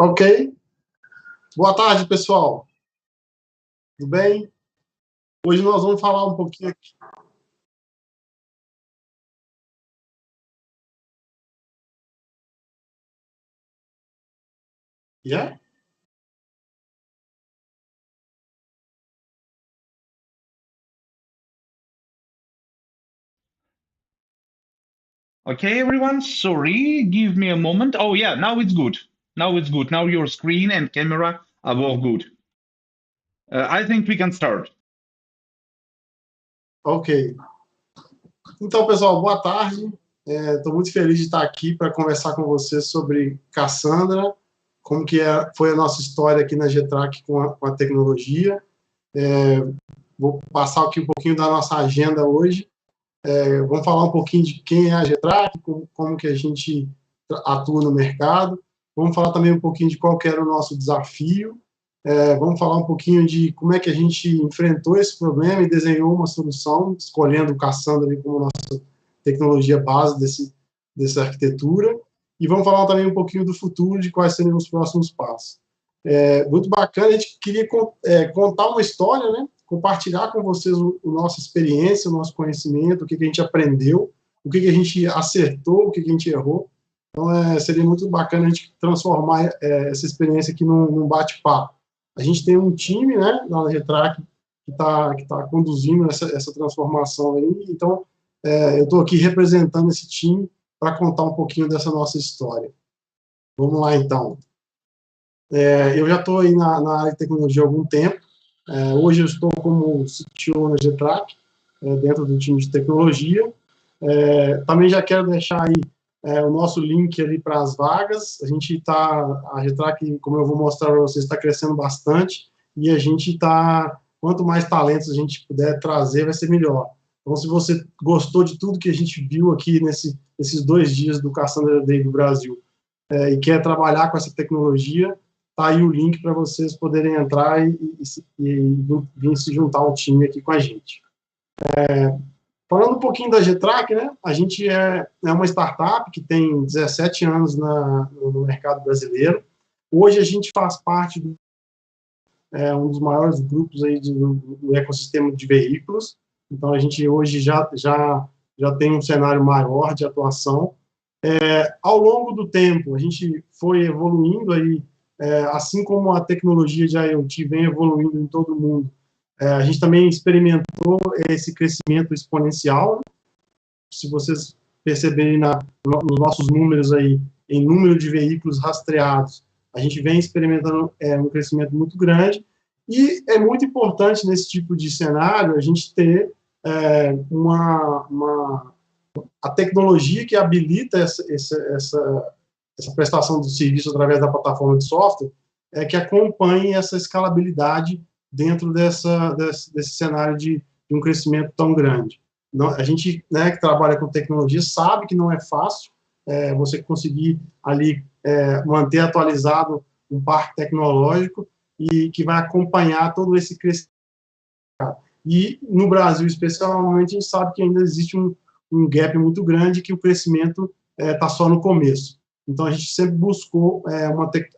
Ok. Boa tarde, pessoal. Tudo bem? Hoje nós vamos falar um pouquinho aqui. Yeah? Okay, everyone, sorry, give me a moment. Oh, yeah, now it's good. Now it's good. Now your screen and camera are both good. I think we can start. Ok. Então, pessoal, boa tarde. Estou muito feliz de estar aqui para conversar com vocês sobre Cassandra, como que foi a nossa história aqui na Getrak com a tecnologia. Vou passar aqui um pouquinho da nossa agenda hoje. Vamos falar um pouquinho de quem é a Getrak, como que a gente atua no mercado. Vamos falar também um pouquinho de qual que era o nosso desafio. Vamos falar um pouquinho de como é que a gente enfrentou esse problema e desenhou uma solução, escolhendo o Cassandra como nossa tecnologia base dessa arquitetura. E vamos falar também um pouquinho do futuro, de quais seriam os próximos passos. Muito bacana, a gente queria contar uma história, né? Compartilhar com vocês a nossa experiência, o nosso conhecimento, o que a gente aprendeu, o que a gente acertou, o que a gente errou. Então, seria muito bacana a gente transformar essa experiência aqui num bate-papo. A gente tem um time, né, na Getrak, que tá conduzindo essa transformação aí. Então, eu estou aqui representando esse time para contar um pouquinho dessa nossa história. Vamos lá, então. Eu já estou aí na área de tecnologia há algum tempo. Hoje eu estou como CTO na Getrak, dentro do time de tecnologia. Também já quero deixar aí o nosso link ali para as vagas. A Getrak, como eu vou mostrar para vocês, está crescendo bastante, e a gente está, quanto mais talentos a gente puder trazer, vai ser melhor. Então, se você gostou de tudo que a gente viu aqui nesses 2 dias do Cassandra Day Brasil, e quer trabalhar com essa tecnologia, tá aí o link para vocês poderem entrar e vir se juntar ao time aqui com a gente. Falando um pouquinho da Getrak, né? A gente é uma startup que tem 17 anos no mercado brasileiro. Hoje a gente faz parte de um dos maiores grupos aí do ecossistema de veículos. Então a gente hoje já tem um cenário maior de atuação. Ao longo do tempo, a gente foi evoluindo aí, assim como a tecnologia de IoT vem evoluindo em todo o mundo. A gente também experimentou esse crescimento exponencial. Se vocês perceberem nos nossos números aí, em número de veículos rastreados, a gente vem experimentando um crescimento muito grande, e é muito importante nesse tipo de cenário a gente ter a tecnologia que habilita essa prestação de serviço através da plataforma de software, que acompanhe essa escalabilidade dentro desse cenário de um crescimento tão grande. A gente, né, que trabalha com tecnologia, sabe que não é fácil você conseguir ali manter atualizado um parque tecnológico e que vai acompanhar todo esse crescimento. E no Brasil, especialmente, a gente sabe que ainda existe um gap muito grande, que o crescimento está só no começo. Então, a gente sempre buscou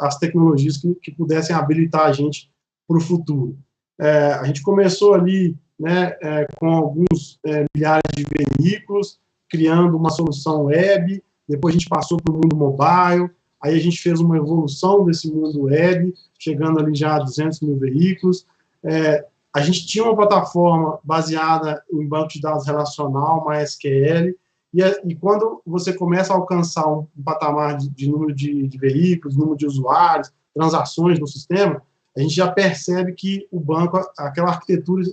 as tecnologias que pudessem habilitar a gente para o futuro. A gente começou ali, né, com alguns milhares de veículos, criando uma solução web, depois a gente passou para o mundo mobile, aí a gente fez uma evolução desse mundo web, chegando ali já a 200 mil veículos. A gente tinha uma plataforma baseada em banco de dados relacional, MySQL, e quando você começa a alcançar um patamar de número de veículos, número de usuários, transações no sistema, a gente já percebe que o banco, aquela arquitetura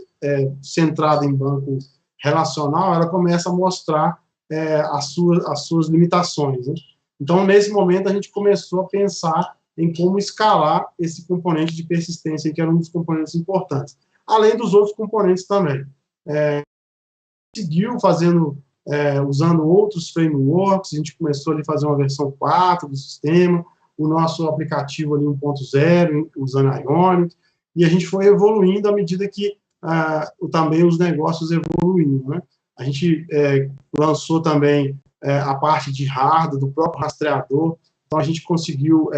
centrada em banco relacional, ela começa a mostrar as suas limitações, né? Então, nesse momento, a gente começou a pensar em como escalar esse componente de persistência, que era um dos componentes importantes, além dos outros componentes também. Seguiu usando outros frameworks, a gente começou ali a fazer uma versão 4 do sistema, o nosso aplicativo ali 1.0, usando Ionic, e a gente foi evoluindo à medida que também os negócios evoluíam, né? A gente lançou também a parte de hardware, do próprio rastreador, então a gente conseguiu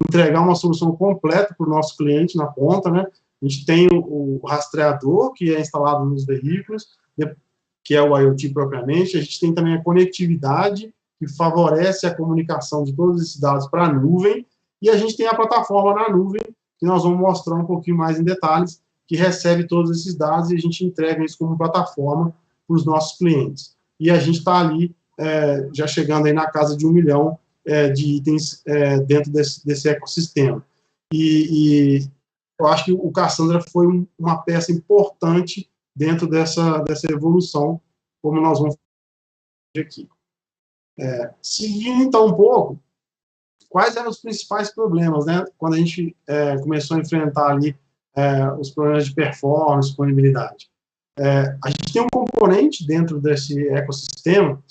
entregar uma solução completa para o nosso cliente na ponta, né? A gente tem o rastreador, que é instalado nos veículos, que é o IoT propriamente. A gente tem também a conectividade, que favorece a comunicação de todos esses dados para a nuvem. E a gente tem a plataforma na nuvem, que nós vamos mostrar um pouquinho mais em detalhes, que recebe todos esses dados e a gente entrega isso como plataforma para os nossos clientes. E a gente está ali, já chegando aí na casa de 1 milhão de itens dentro desse ecossistema. E eu acho que o Cassandra foi uma peça importante dentro dessa evolução, como nós vamos ver aqui. Seguindo, então, um pouco, quais eram os principais problemas, né, quando a gente começou a enfrentar ali os problemas de performance, disponibilidade. A gente tem um componente dentro desse ecossistema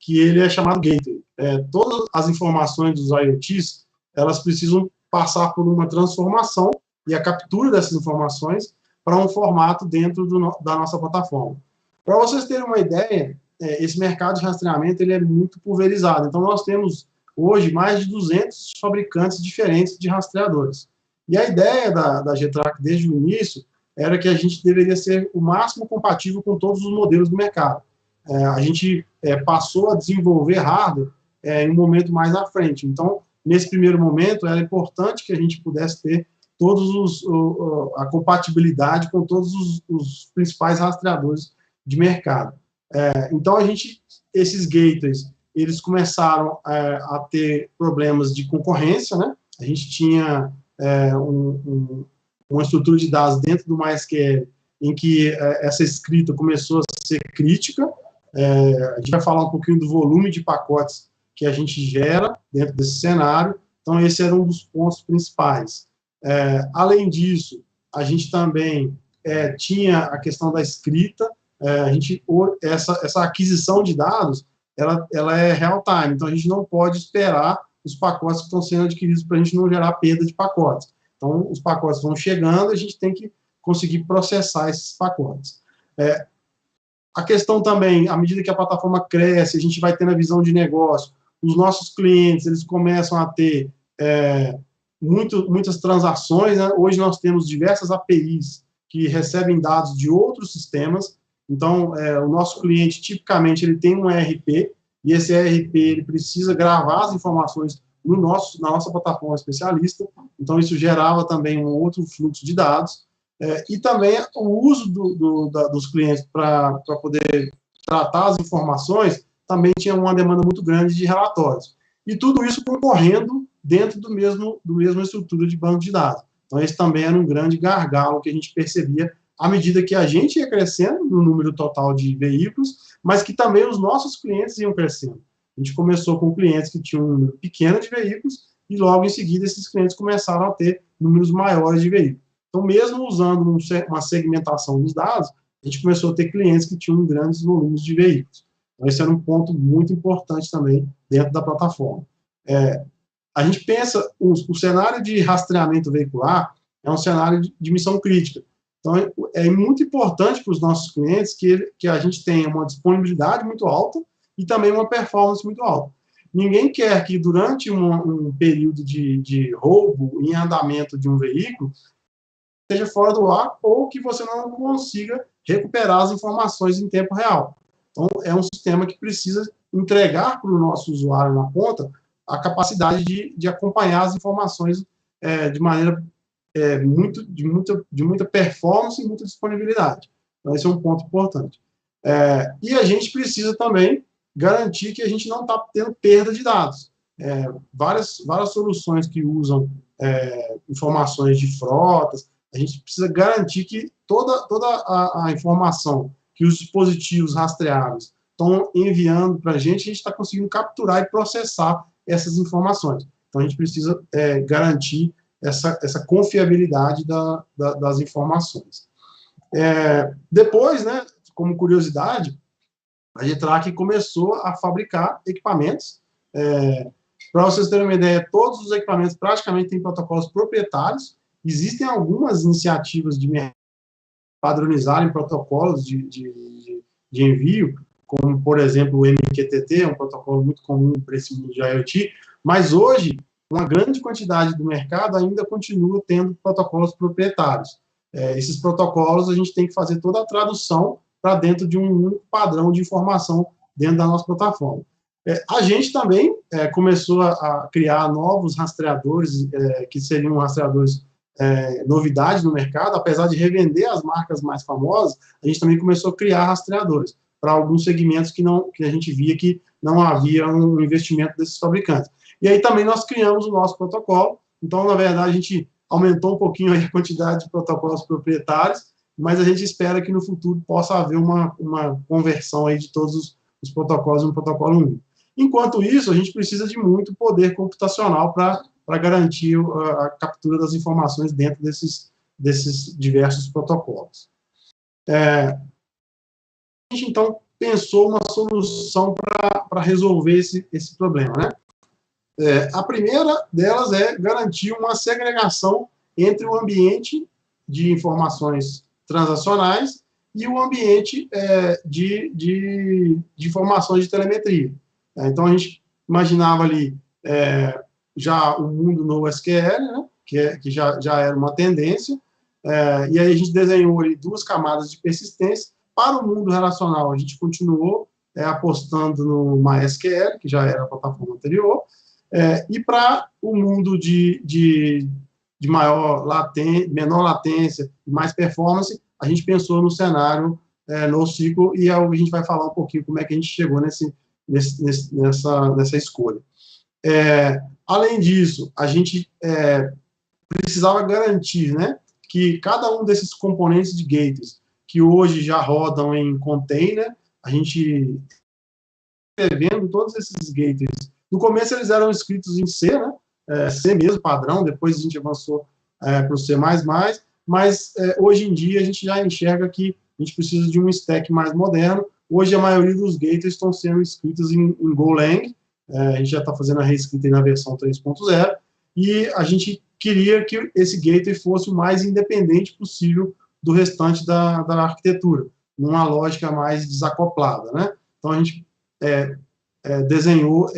que ele é chamado gateway. Todas as informações dos IoTs, elas precisam passar por uma transformação e a captura dessas informações para um formato dentro da nossa plataforma. Para vocês terem uma ideia, esse mercado de rastreamento ele é muito pulverizado. Então, nós temos hoje mais de 200 fabricantes diferentes de rastreadores. E a ideia da Getrak desde o início era que a gente deveria ser o máximo compatível com todos os modelos do mercado. A gente passou a desenvolver hardware em um momento mais à frente. Então, nesse primeiro momento, era importante que a gente pudesse ter a compatibilidade com todos os principais rastreadores de mercado. Então, esses gateways, eles começaram a ter problemas de concorrência, né? A gente tinha uma estrutura de dados dentro do MySQL em que essa escrita começou a ser crítica. A gente vai falar um pouquinho do volume de pacotes que a gente gera dentro desse cenário. Então, esse era um dos pontos principais. Além disso, a gente também tinha a questão da escrita. Essa aquisição de dados, ela é real-time, então a gente não pode esperar os pacotes que estão sendo adquiridos para a gente não gerar perda de pacotes. Então, os pacotes vão chegando, a gente tem que conseguir processar esses pacotes. A questão também, à medida que a plataforma cresce, a gente vai tendo a visão de negócio, os nossos clientes, eles começam a ter muitas transações, né? Hoje nós temos diversas APIs que recebem dados de outros sistemas. Então, o nosso cliente, tipicamente, ele tem um ERP, e esse ERP ele precisa gravar as informações na nossa plataforma especialista. Então, isso gerava também um outro fluxo de dados. E também o uso dos clientes para poder tratar as informações também tinha uma demanda muito grande de relatórios. E tudo isso concorrendo dentro do mesma estrutura de banco de dados. Então, esse também era um grande gargalo que a gente percebia à medida que a gente ia crescendo no número total de veículos, mas que também os nossos clientes iam crescendo. A gente começou com clientes que tinham um número pequeno de veículos e logo em seguida esses clientes começaram a ter números maiores de veículos. Então, mesmo usando uma segmentação dos dados, a gente começou a ter clientes que tinham grandes volumes de veículos. Então, esse era um ponto muito importante também dentro da plataforma. A gente pensa, o cenário de rastreamento veicular é um cenário de missão crítica. Então, é muito importante para os nossos clientes que a gente tenha uma disponibilidade muito alta e também uma performance muito alta. Ninguém quer que, durante um período de roubo em andamento de um veículo, esteja fora do ar ou que você não consiga recuperar as informações em tempo real. Então, é um sistema que precisa entregar para o nosso usuário na ponta a capacidade de acompanhar as informações de maneira de muita performance e muita disponibilidade. Então, esse é um ponto importante. E a gente precisa também garantir que a gente não está tendo perda de dados. Várias soluções que usam informações de frotas, a gente precisa garantir que toda a informação que os dispositivos rastreados estão enviando para a gente está conseguindo capturar e processar essas informações. Então, a gente precisa garantir essa confiabilidade das informações. Depois, né, como curiosidade, a Getrak começou a fabricar equipamentos. Para vocês terem uma ideia, todos os equipamentos praticamente têm protocolos proprietários. Existem algumas iniciativas de padronizarem protocolos de envio, como, por exemplo, o MQTT, um protocolo muito comum para esse mundo de IoT, mas hoje uma grande quantidade do mercado ainda continua tendo protocolos proprietários. Esses protocolos, a gente tem que fazer toda a tradução para dentro de um único padrão de informação dentro da nossa plataforma. A gente também começou a criar novos rastreadores, que seriam rastreadores novidades no mercado. Apesar de revender as marcas mais famosas, a gente também começou a criar rastreadores para alguns segmentos que a gente via que não havia um investimento desses fabricantes. E aí também nós criamos o nosso protocolo. Então, na verdade, a gente aumentou um pouquinho a quantidade de protocolos proprietários, mas a gente espera que no futuro possa haver uma conversão aí de todos os protocolos em um protocolo único. Enquanto isso, a gente precisa de muito poder computacional para garantir a captura das informações dentro desses diversos protocolos. A gente, então, pensou uma solução para resolver esse problema, né? A primeira delas é garantir uma segregação entre o ambiente de informações transacionais e o ambiente de informações de telemetria. Então, a gente imaginava ali já o mundo NoSQL, né, que já era uma tendência, e aí a gente desenhou ali 2 camadas de persistência. Para o mundo relacional, a gente continuou apostando no MySQL, que já era a plataforma anterior, e para o mundo de menor latência e mais performance, a gente pensou no cenário NoSQL, e a gente vai falar um pouquinho como é que a gente chegou nessa escolha. Além disso, a gente precisava garantir, né, que cada um desses componentes de gateways, que hoje já rodam em container, a gente escrevendo todos esses gateways. No começo eles eram escritos em C, né, C mesmo, padrão, depois a gente avançou para o C++, mas hoje em dia a gente já enxerga que a gente precisa de um stack mais moderno. Hoje a maioria dos gateways estão sendo escritos em Golang, a gente já está fazendo a reescrita na versão 3.0, e a gente queria que esse gateway fosse o mais independente possível do restante da arquitetura, numa lógica mais desacoplada, né? Então, a gente desenhou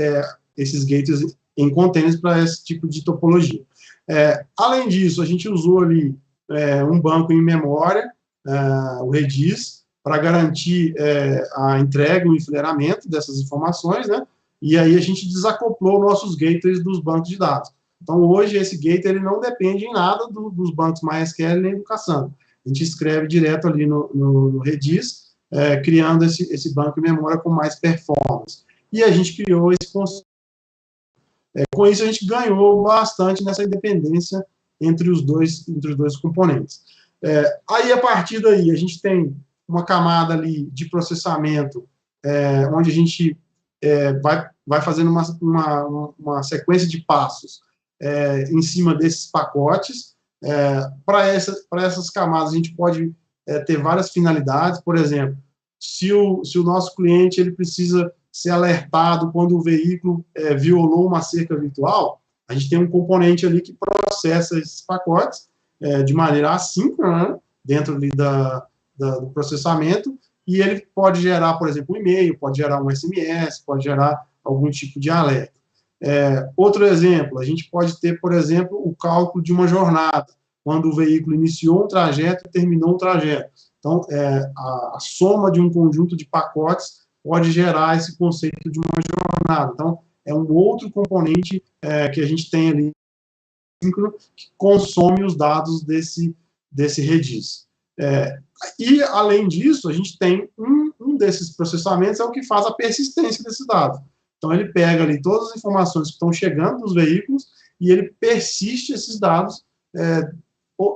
esses gateways em containers para esse tipo de topologia. Além disso, a gente usou ali um banco em memória, o Redis, para garantir a entrega, o enfileiramento dessas informações, né? E aí a gente desacoplou nossos gateways dos bancos de dados. Então, hoje, esse gateway ele não depende em nada dos bancos MySQL nem do Cassandra. A gente escreve direto ali no Redis, criando esse banco de memória com mais performance. E a gente criou esse conceito. Com isso, a gente ganhou bastante nessa independência entre os dois componentes. Aí, a partir daí, a gente tem uma camada ali de processamento, onde a gente vai fazendo uma sequência de passos em cima desses pacotes. Para essas camadas, a gente pode ter várias finalidades. Por exemplo, se o nosso cliente ele precisa ser alertado quando o veículo violou uma cerca virtual, a gente tem um componente ali que processa esses pacotes de maneira assíncrona, né, dentro ali do processamento, e ele pode gerar, por exemplo, um e-mail, pode gerar um SMS, pode gerar algum tipo de alerta. Outro exemplo, a gente pode ter, por exemplo, o cálculo de uma jornada, quando o veículo iniciou um trajeto e terminou um trajeto. Então, a soma de um conjunto de pacotes pode gerar esse conceito de uma jornada. Então, é um outro componente que a gente tem ali, que consome os dados desse Redis. E, além disso, a gente tem um desses processamentos, é o que faz a persistência desses dados. Então, ele pega ali todas as informações que estão chegando dos veículos e ele persiste esses dados,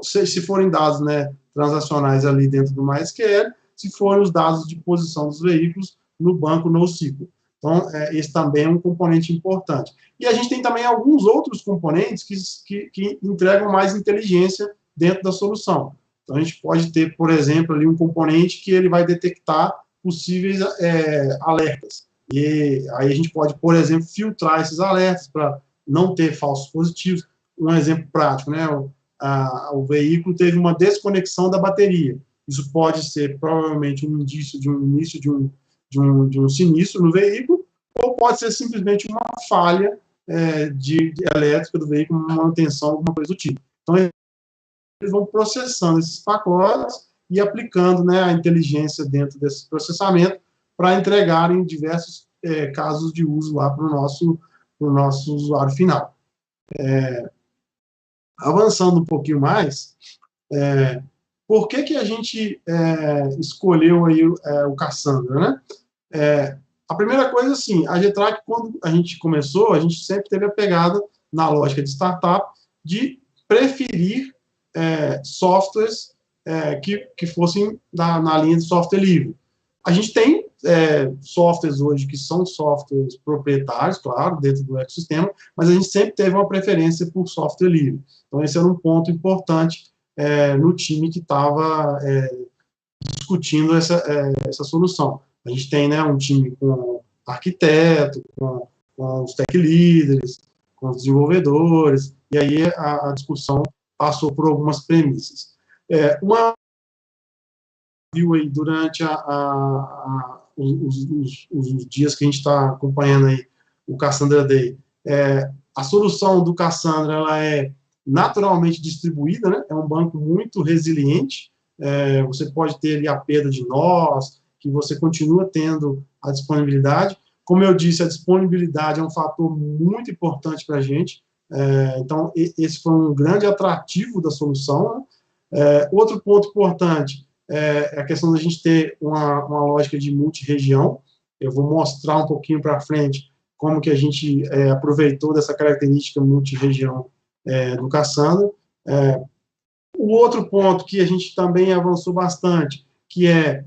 se forem dados, né, transacionais ali dentro do MySQL, se forem os dados de posição dos veículos no banco NoSQL. Então, esse também é um componente importante. E a gente tem também alguns outros componentes que entregam mais inteligência dentro da solução. Então, a gente pode ter, por exemplo, ali um componente que ele vai detectar possíveis alertas. E aí a gente pode, por exemplo, filtrar esses alertas para não ter falsos positivos. Um exemplo prático, né? O veículo teve uma desconexão da bateria. Isso pode ser provavelmente um indício de um início de um sinistro no veículo, ou pode ser simplesmente uma falha de elétrica do veículo, manutenção, alguma coisa do tipo. Então, eles vão processando esses pacotes e aplicando, né, a inteligência dentro desse processamento para entregarem diversos casos de uso lá para o nosso usuário final. Avançando um pouquinho mais, por que a gente escolheu aí o Cassandra, né? A primeira coisa, assim, a Getrak, quando a gente começou, a gente sempre teve a pegada, na lógica de startup, de preferir softwares que fossem na linha de software livre. A gente tem softwares hoje que são softwares proprietários, claro, dentro do ecossistema, mas a gente sempre teve uma preferência por software livre. Então, esse era um ponto importante no time que estava discutindo essa solução. A gente tem, né, um time com arquiteto, com os tech leaders, com os desenvolvedores, e aí a discussão passou por algumas premissas. Uma viu aí durante os dias que a gente está acompanhando aí o Cassandra Day, a solução do Cassandra, ela é naturalmente distribuída, né? É um banco muito resiliente, você pode ter ali a perda de nós, que você continua tendo a disponibilidade. Como eu disse, a disponibilidade é um fator muito importante para a gente, então esse foi um grande atrativo da solução, né? Outro ponto importante é a questão da gente ter uma lógica de multi-região. Eu vou mostrar um pouquinho para frente como que a gente aproveitou dessa característica multi-região do Cassandra. O outro ponto que a gente também avançou bastante, que é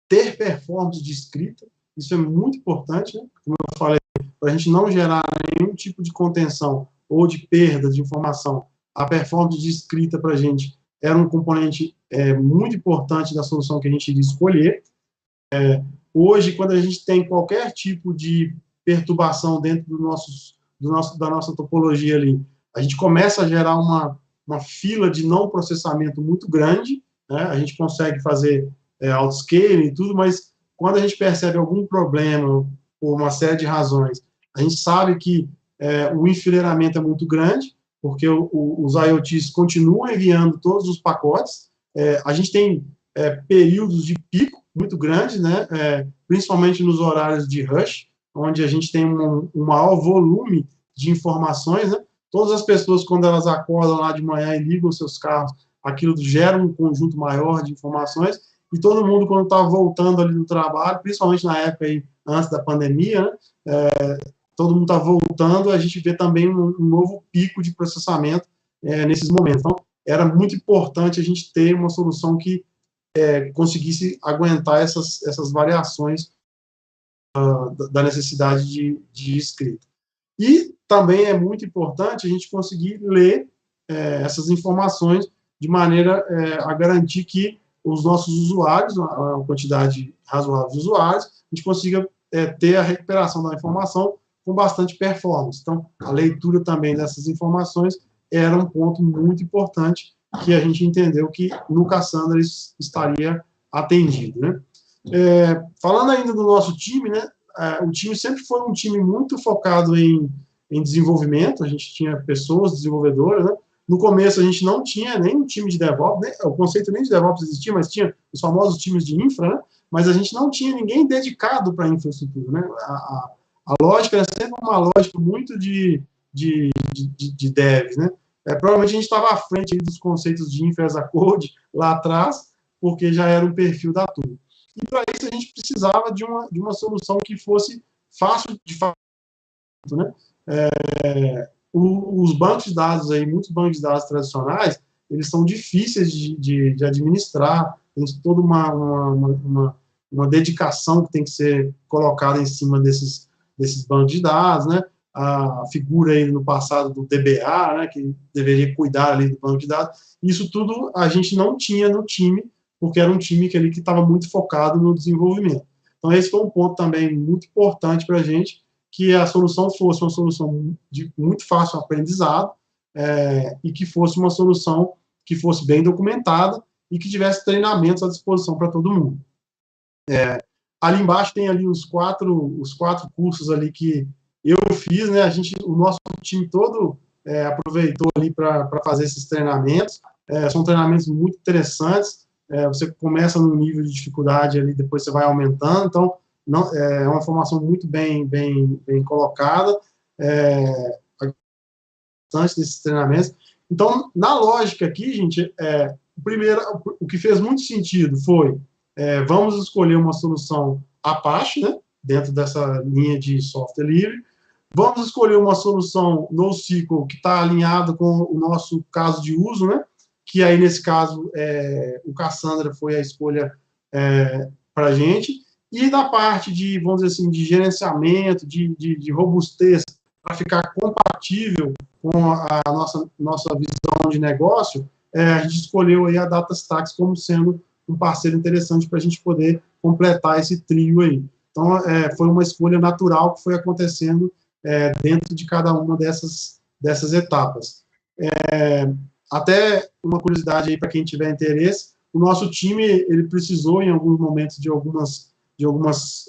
ter performance de escrita. Isso é muito importante, né? Como eu falei, para a gente não gerar nenhum tipo de contenção ou de perda de informação, a performance de escrita para a gente era um componente muito importante da solução que a gente iria escolher. Hoje, quando a gente tem qualquer tipo de perturbação dentro da nossa topologia ali, a gente começa a gerar uma fila de não processamento muito grande, né? A gente consegue fazer autoscaling e tudo, mas quando a gente percebe algum problema, por uma série de razões, a gente sabe que o enfileiramento é muito grande, porque os IoTs continuam enviando todos os pacotes, a gente tem períodos de pico muito grandes, né, principalmente nos horários de rush, onde a gente tem um maior volume de informações, né? Todas as pessoas, quando elas acordam lá de manhã e ligam seus carros, aquilo gera um conjunto maior de informações, e todo mundo, quando está voltando ali do trabalho, principalmente na época aí, antes da pandemia, né, todo mundo está voltando, a gente vê também um novo pico de processamento nesses momentos. Então, era muito importante a gente ter uma solução que conseguisse aguentar essas variações da necessidade de escrita. E também é muito importante a gente conseguir ler essas informações de maneira a garantir que os nossos usuários, uma quantidade razoável de usuários, a gente consiga ter a recuperação da informação com bastante performance. Então, a leitura também dessas informações era um ponto muito importante que a gente entendeu que no Cassandra isso estaria atendido, né? Falando ainda do nosso time, né? O time sempre foi um time muito focado em desenvolvimento, a gente tinha pessoas desenvolvedoras, né? No começo a gente não tinha nem um time de DevOps, né? O conceito nem de DevOps existia, mas tinha os famosos times de infra, né? Mas a gente não tinha ninguém dedicado para a infraestrutura, né? A lógica era sempre uma lógica muito de devs, né? Provavelmente a gente estava à frente dos conceitos de infra as a code lá atrás, porque já era um perfil da turma. E para isso a gente precisava de uma solução que fosse fácil de fazer, né? Os bancos de dados aí, muitos bancos de dados tradicionais, eles são difíceis de administrar, tem toda uma dedicação que tem que ser colocada em cima desses bancos de dados, né? A figura aí no passado do DBA, né, que deveria cuidar ali do banco de dados, isso tudo a gente não tinha no time, porque era um time que estava muito focado no desenvolvimento. Então, esse foi um ponto também muito importante para a gente, que a solução fosse uma solução de muito fácil aprendizado, e que fosse uma solução que fosse bem documentada e que tivesse treinamentos à disposição para todo mundo. Ali embaixo tem ali os quatro cursos ali que eu fiz, né, o nosso time todo aproveitou ali para fazer esses treinamentos. São treinamentos muito interessantes. Você começa num nível de dificuldade ali, depois você vai aumentando. Então, é uma formação muito bem colocada. Bastante desses treinamentos. Então, na lógica aqui, gente, o que fez muito sentido foi vamos escolher uma solução Apache, né, dentro dessa linha de software livre. Vamos escolher uma solução NoSQL que está alinhada com o nosso caso de uso, né, que aí, nesse caso, o Cassandra foi a escolha para a gente. E na parte de, vamos dizer assim, de gerenciamento, de robustez, para ficar compatível com a nossa visão de negócio, a gente escolheu aí a DataStax como sendo um parceiro interessante para a gente poder completar esse trio aí. Então, foi uma escolha natural que foi acontecendo dentro de cada uma dessas etapas. Até uma curiosidade aí para quem tiver interesse, o nosso time, ele precisou, em alguns momentos, de algumas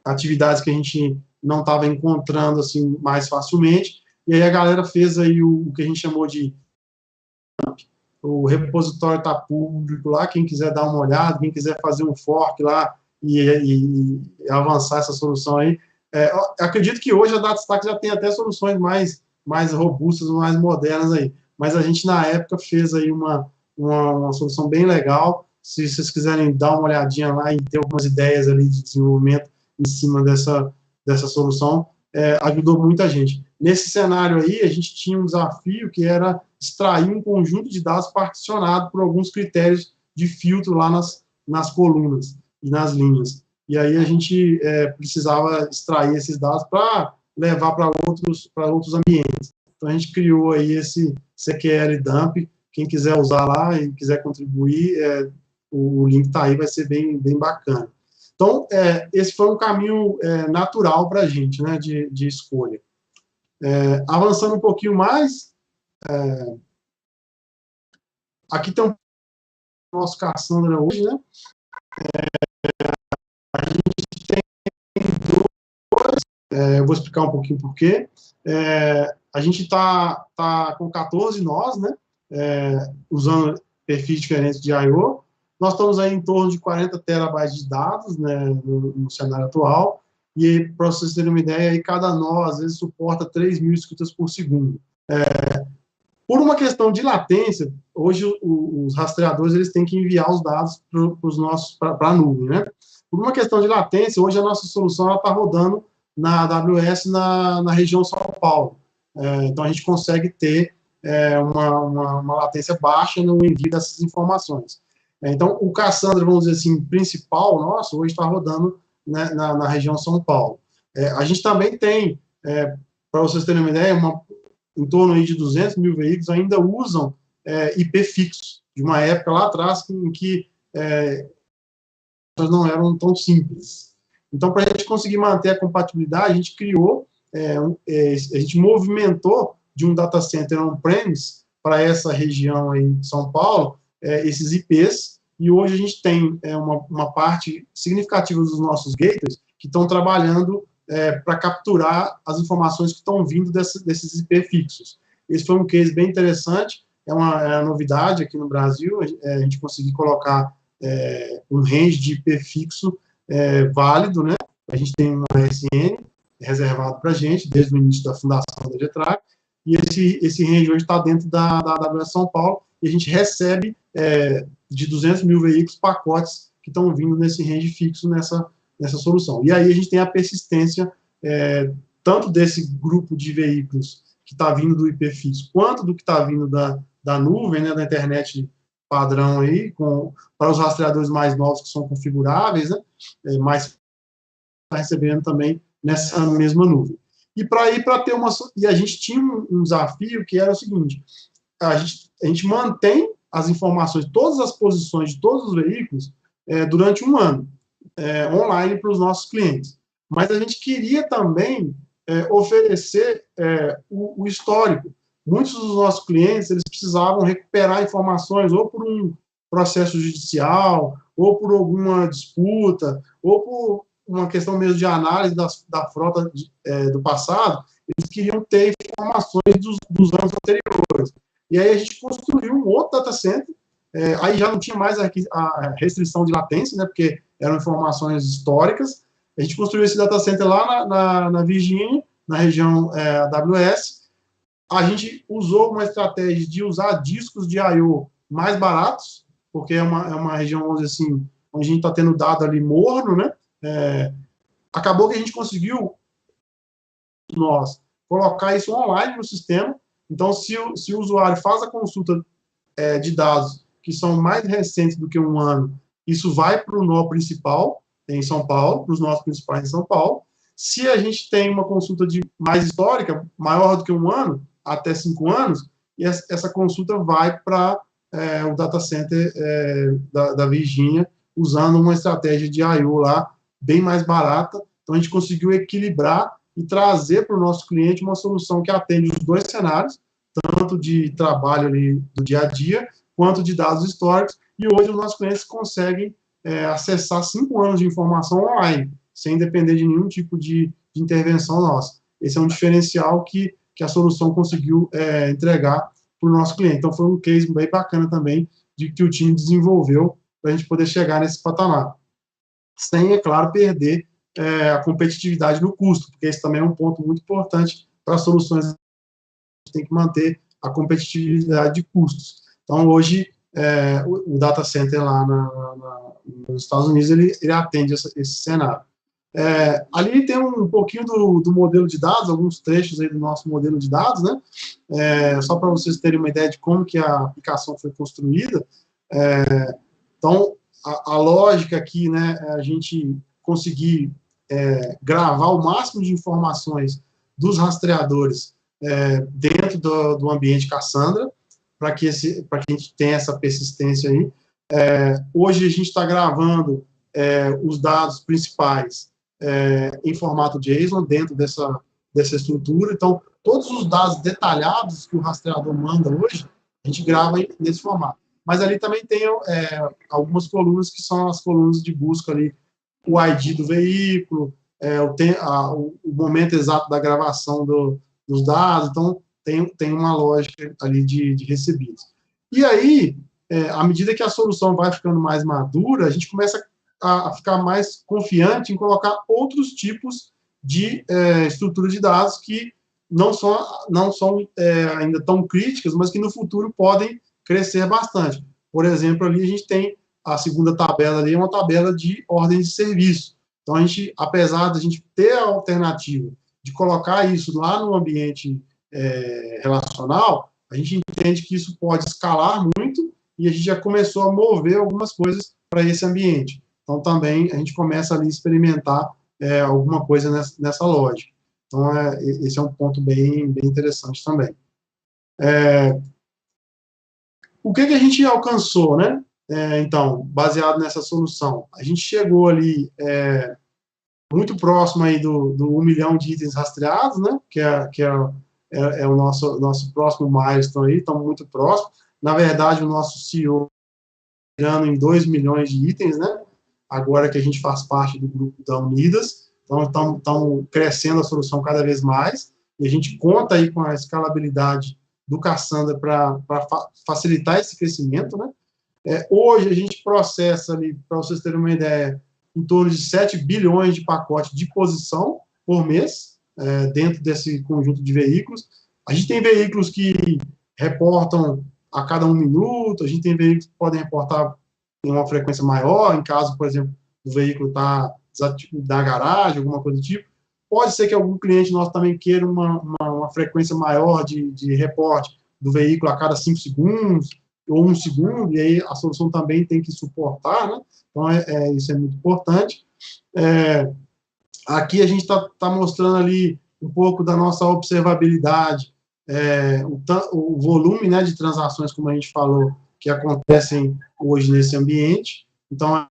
atividades que a gente não estava encontrando assim mais facilmente, e aí a galera fez aí o que a gente chamou de o repositório está público lá, quem quiser dar uma olhada, quem quiser fazer um fork lá e avançar essa solução aí. Acredito que hoje a DataStax já tem até soluções mais robustas, mais modernas aí, mas a gente na época fez aí uma solução bem legal. Se vocês quiserem dar uma olhadinha lá e ter algumas ideias ali de desenvolvimento em cima dessa solução, ajudou muita gente. Nesse cenário aí, a gente tinha um desafio que era extrair um conjunto de dados particionado por alguns critérios de filtro lá nas colunas e nas linhas. E aí a gente precisava extrair esses dados para levar para outros ambientes. Então a gente criou aí esse CQL dump. Quem quiser usar lá e quiser contribuir, o link está aí, vai ser bem bacana. Então, esse foi um caminho natural para a gente, né, de escolha. Avançando um pouquinho mais, aqui tem o nosso Cassandra hoje, né? A gente tem dois, eu vou explicar um pouquinho por quê. A gente está com 14 nós, né? Usando perfis diferentes de I/O. Nós estamos aí em torno de 40 terabytes de dados, né, no cenário atual, e para vocês terem uma ideia, aí cada nó, às vezes, suporta 3.000 escritas por segundo. Por uma questão de latência, hoje os rastreadores eles têm que enviar os dados para a nuvem, né? Por uma questão de latência, hoje a nossa solução está rodando na AWS na região São Paulo. Então, a gente consegue ter uma latência baixa no envio dessas informações. Então, o Cassandra, vamos dizer assim, principal nosso, hoje está rodando, né, na região São Paulo. A gente também tem, para vocês terem uma ideia, em torno aí de 200 mil veículos ainda usam IP fixo, de uma época lá atrás em que não eram tão simples. Então, para a gente conseguir manter a compatibilidade, a gente criou, a gente movimentou de um data center on-premise para essa região aí de São Paulo, esses IPs, e hoje a gente tem uma parte significativa dos nossos gateways que estão trabalhando para capturar as informações que estão vindo desses IP fixos. Esse foi um case bem interessante, é uma novidade aqui no Brasil, a gente conseguir colocar um range de IP fixo válido, né? A gente tem uma RSN reservado para a gente, desde o início da fundação da Getrak, e esse range hoje está dentro da AWS São Paulo, e a gente recebe de 200 mil veículos pacotes que estão vindo nesse range fixo nessa solução. E aí a gente tem a persistência tanto desse grupo de veículos que está vindo do IP fixo, quanto do que está vindo da nuvem, né, da internet padrão aí, para os rastreadores mais novos que são configuráveis, né, mas está recebendo também nessa mesma nuvem. E para ter e a gente tinha um desafio que era o seguinte: a gente mantém as informações, todas as posições de todos os veículos durante um ano, online para os nossos clientes. Mas a gente queria também oferecer o histórico. Muitos dos nossos clientes, eles precisavam recuperar informações ou por um processo judicial, ou por alguma disputa, ou por uma questão mesmo de análise da frota do passado, eles queriam ter informações dos anos anteriores. E aí a gente construiu um outro data center, aí já não tinha mais a restrição de latência, né, porque eram informações históricas. A gente construiu esse data center lá na Virgínia, na região AWS. A gente usou uma estratégia de usar discos de I/O mais baratos, porque é uma região, vamos dizer assim, onde a gente está tendo dado ali morno, né? Acabou que a gente conseguiu colocar isso online no sistema. Então, se o usuário faz a consulta de dados que são mais recentes do que um ano, isso vai para o nó principal em São Paulo, para os nós principais em São Paulo. Se a gente tem uma consulta mais histórica, maior do que um ano, até 5 anos, e essa consulta vai para o data center da Virgínia, usando uma estratégia de I/O lá, bem mais barata. Então, a gente conseguiu equilibrar e trazer para o nosso cliente uma solução que atende os dois cenários, tanto de trabalho ali do dia a dia, quanto de dados históricos, e hoje os nossos clientes conseguem acessar 5 anos de informação online, sem depender de nenhum tipo de intervenção nossa. Esse é um diferencial que a solução conseguiu entregar para o nosso cliente. Então, foi um case bem bacana também, de que o time desenvolveu para a gente poder chegar nesse patamar. Sem, é claro, perder a competitividade no custo, porque esse também é um ponto muito importante para as soluções. A gente tem que manter a competitividade de custos. Então, hoje, o data center lá nos Estados Unidos, ele atende esse cenário. Ali tem um pouquinho do modelo de dados, alguns trechos aí do nosso modelo de dados, né? Só para vocês terem uma ideia de como que a aplicação foi construída. Então, a lógica aqui, né, é a gente conseguir gravar o máximo de informações dos rastreadores dentro do ambiente Cassandra, para que a gente tenha essa persistência aí. Hoje a gente está gravando os dados principais em formato JSON dentro dessa estrutura. Então, todos os dados detalhados que o rastreador manda hoje, a gente grava nesse formato. Mas ali também tem algumas colunas que são as colunas de busca ali, o ID do veículo, o momento exato da gravação dos dados. Então, tem uma lógica ali de recebidos. E aí, à medida que a solução vai ficando mais madura, a gente começa a ficar mais confiante em colocar outros tipos de estrutura de dados que não são ainda tão críticas, mas que no futuro podem crescer bastante. Por exemplo, ali a gente tem a segunda tabela ali, uma tabela de ordens de serviço. Então, a gente, apesar de a gente ter a alternativa de colocar isso lá no ambiente relacional, a gente entende que isso pode escalar muito e a gente já começou a mover algumas coisas para esse ambiente. Então, também, a gente começa ali a experimentar alguma coisa nessa lógica. Então, esse é um ponto bem interessante também. O que a gente alcançou, né? Então, baseado nessa solução, a gente chegou ali muito próximo aí do 1 milhão de itens rastreados, né? Que é o nosso próximo milestone aí, estamos muito próximo. Na verdade, o nosso CEO está em 2 milhões de itens, né? Agora que a gente faz parte do grupo da Unidas, então estamos crescendo a solução cada vez mais, e a gente conta aí com a escalabilidade do Cassandra para facilitar esse crescimento, né? Hoje a gente processa ali, para vocês terem uma ideia, em torno de 7 bilhões de pacotes de posição por mês, dentro desse conjunto de veículos. A gente tem veículos que reportam a cada 1 minuto, a gente tem veículos que podem reportar em uma frequência maior, em caso, por exemplo, o veículo está na garagem, alguma coisa do tipo. Pode ser que algum cliente nosso também queira uma frequência maior de reporte do veículo a cada 5 segundos, ou 1 segundo, e aí a solução também tem que suportar, né? Então, isso é muito importante. Aqui a gente está mostrando ali um pouco da nossa observabilidade, o volume, né, de transações, como a gente falou, que acontecem hoje nesse ambiente. Então,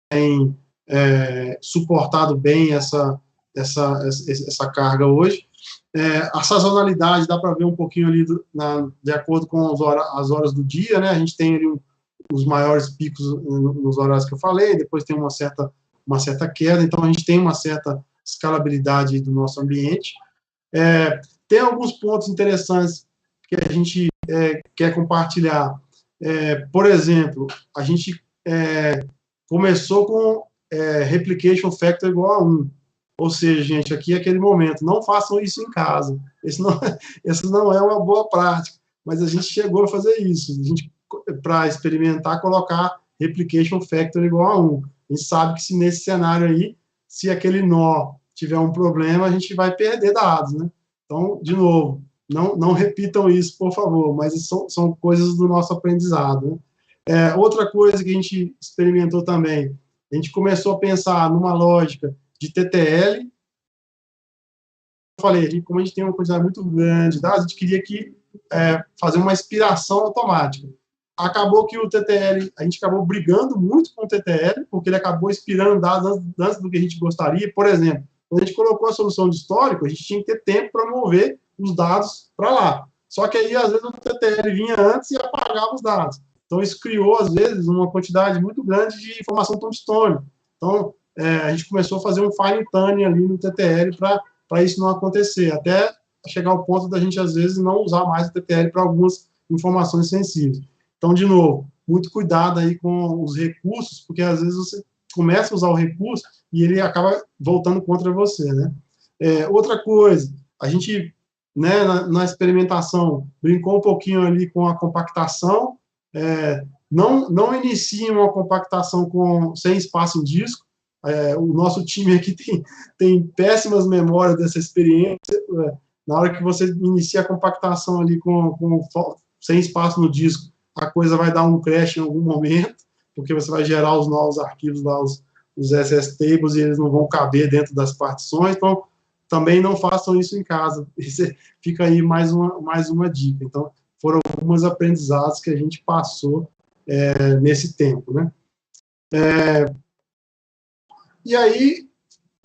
tem suportado bem essa carga hoje. A sazonalidade, dá para ver um pouquinho ali, de acordo com as horas do dia, né? A gente tem ali os maiores picos nos horários que eu falei, depois tem uma certa uma certa queda, então a gente tem uma certa escalabilidade do nosso ambiente. Tem alguns pontos interessantes que a gente quer compartilhar. Por exemplo, a gente começou com replication factor igual a 1. Ou seja, gente, aqui é aquele momento, não façam isso em casa. Esse não é uma boa prática, mas a gente chegou a fazer isso. A gente, para experimentar, colocar replication factor igual a 1. A gente sabe que se nesse cenário aí, se aquele nó tiver um problema, a gente vai perder dados, né? Então, de novo, não repitam isso, por favor, mas são coisas do nosso aprendizado, né? Outra coisa que a gente experimentou também, a gente começou a pensar numa lógica de TTL. Eu falei, como a gente tem uma quantidade muito grande de dados, a gente queria fazer uma expiração automática. Acabou que o TTL, a gente acabou brigando muito com o TTL, porque ele acabou expirando dados antes do que a gente gostaria. Por exemplo, quando a gente colocou a solução de histórico, a gente tinha que ter tempo para mover os dados para lá. Só que aí, às vezes, o TTL vinha antes e apagava os dados. Então, isso criou, às vezes, uma quantidade muito grande de informação tombstone. Então, a gente começou a fazer um fine tuning ali no TTL para isso não acontecer, até chegar ao ponto da gente, às vezes, não usar mais o TTL para algumas informações sensíveis. Então, de novo, muito cuidado aí com os recursos, porque, às vezes, você começa a usar o recurso e ele acaba voltando contra você, né? Outra coisa, a gente, né, na experimentação, brincou um pouquinho ali com a compactação, não iniciem uma compactação sem espaço em disco. O nosso time aqui tem péssimas memórias dessa experiência. Na hora que você inicia a compactação ali sem espaço no disco, a coisa vai dar um crash em algum momento, porque você vai gerar os novos arquivos lá, os SS tables, e eles não vão caber dentro das partições. Então, também não façam isso em casa. Fica aí mais uma dica. Então, foram alguns aprendizados que a gente passou nesse tempo, né? E aí,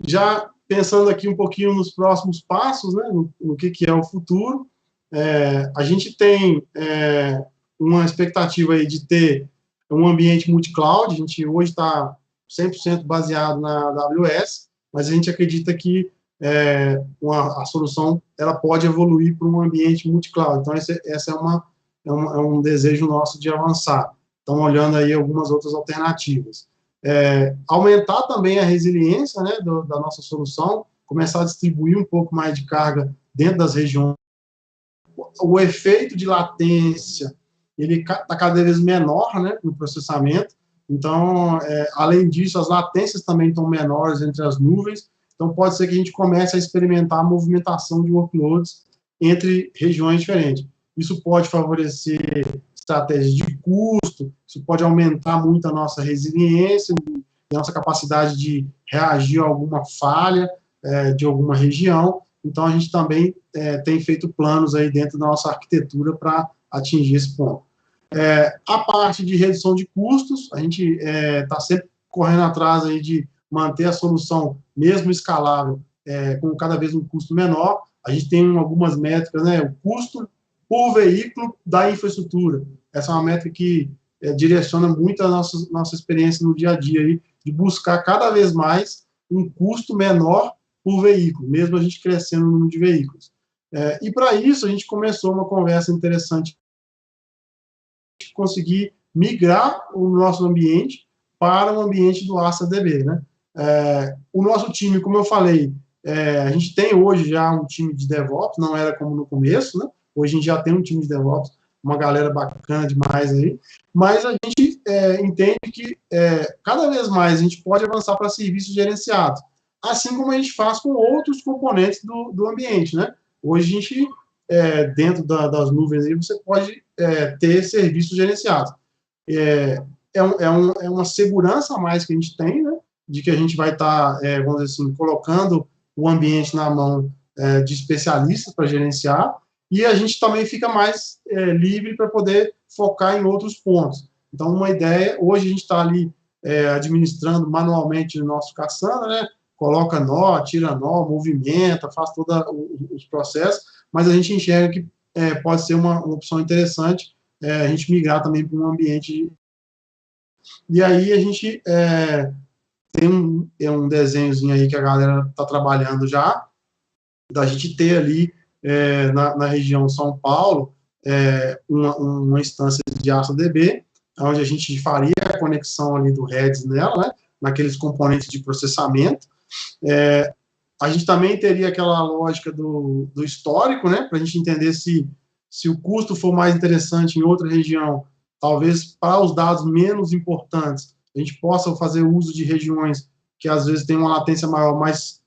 já pensando aqui um pouquinho nos próximos passos, né, no que é o futuro, a gente tem uma expectativa aí de ter um ambiente multi-cloud. A gente hoje está 100% baseado na AWS, mas a gente acredita que a solução ela pode evoluir para um ambiente multi-cloud. Então, essa é um desejo nosso de avançar. Estamos olhando aí algumas outras alternativas. Aumentar também a resiliência, né, da nossa solução, começar a distribuir um pouco mais de carga dentro das regiões. O efeito de latência, ele está cada vez menor, né, no processamento. Então, além disso, as latências também estão menores entre as nuvens. Então, pode ser que a gente comece a experimentar a movimentação de workloads entre regiões diferentes. Isso pode favorecer estratégias de custo, isso pode aumentar muito a nossa resiliência, a nossa capacidade de reagir a alguma falha de alguma região. Então, a gente também tem feito planos aí dentro da nossa arquitetura para atingir esse ponto. A parte de redução de custos, a gente está sempre correndo atrás aí de manter a solução, mesmo escalável, com cada vez um custo menor. A gente tem algumas métricas, né? O custo por veículo da infraestrutura. Essa é uma métrica que direciona muito a nossa experiência no dia a dia, aí, de buscar cada vez mais um custo menor por veículo, mesmo a gente crescendo no número de veículos. E para isso, a gente começou uma conversa interessante de conseguir migrar o nosso ambiente para o ambiente do AstaDB, né? O nosso time, como eu falei, a gente tem hoje já um time de DevOps, não era como no começo, né? Hoje a gente já tem um time de DevOps, uma galera bacana demais aí, mas a gente entende que cada vez mais a gente pode avançar para serviços gerenciados, assim como a gente faz com outros componentes do ambiente, né? Hoje a gente, dentro das nuvens, aí, você pode ter serviços gerenciados. É uma segurança a mais que a gente tem, né? De que a gente vai estar, vamos dizer assim, colocando o ambiente na mão de especialistas para gerenciar, e a gente também fica mais livre para poder focar em outros pontos. Então, uma ideia, hoje a gente está ali administrando manualmente o nosso Cassandra, né? Coloca nó, tira nó, movimenta, faz todos os processos, mas a gente enxerga que pode ser uma opção interessante a gente migrar também para um ambiente. E aí a gente tem um desenhozinho aí que a galera está trabalhando já, da gente ter ali na região São Paulo uma instância de AstaDB, onde a gente faria a conexão ali do Redis nela, né, naqueles componentes de processamento. A gente também teria aquela lógica do histórico, né, para a gente entender se o custo for mais interessante em outra região, talvez para os dados menos importantes, a gente possa fazer uso de regiões que às vezes tem uma latência maior, mas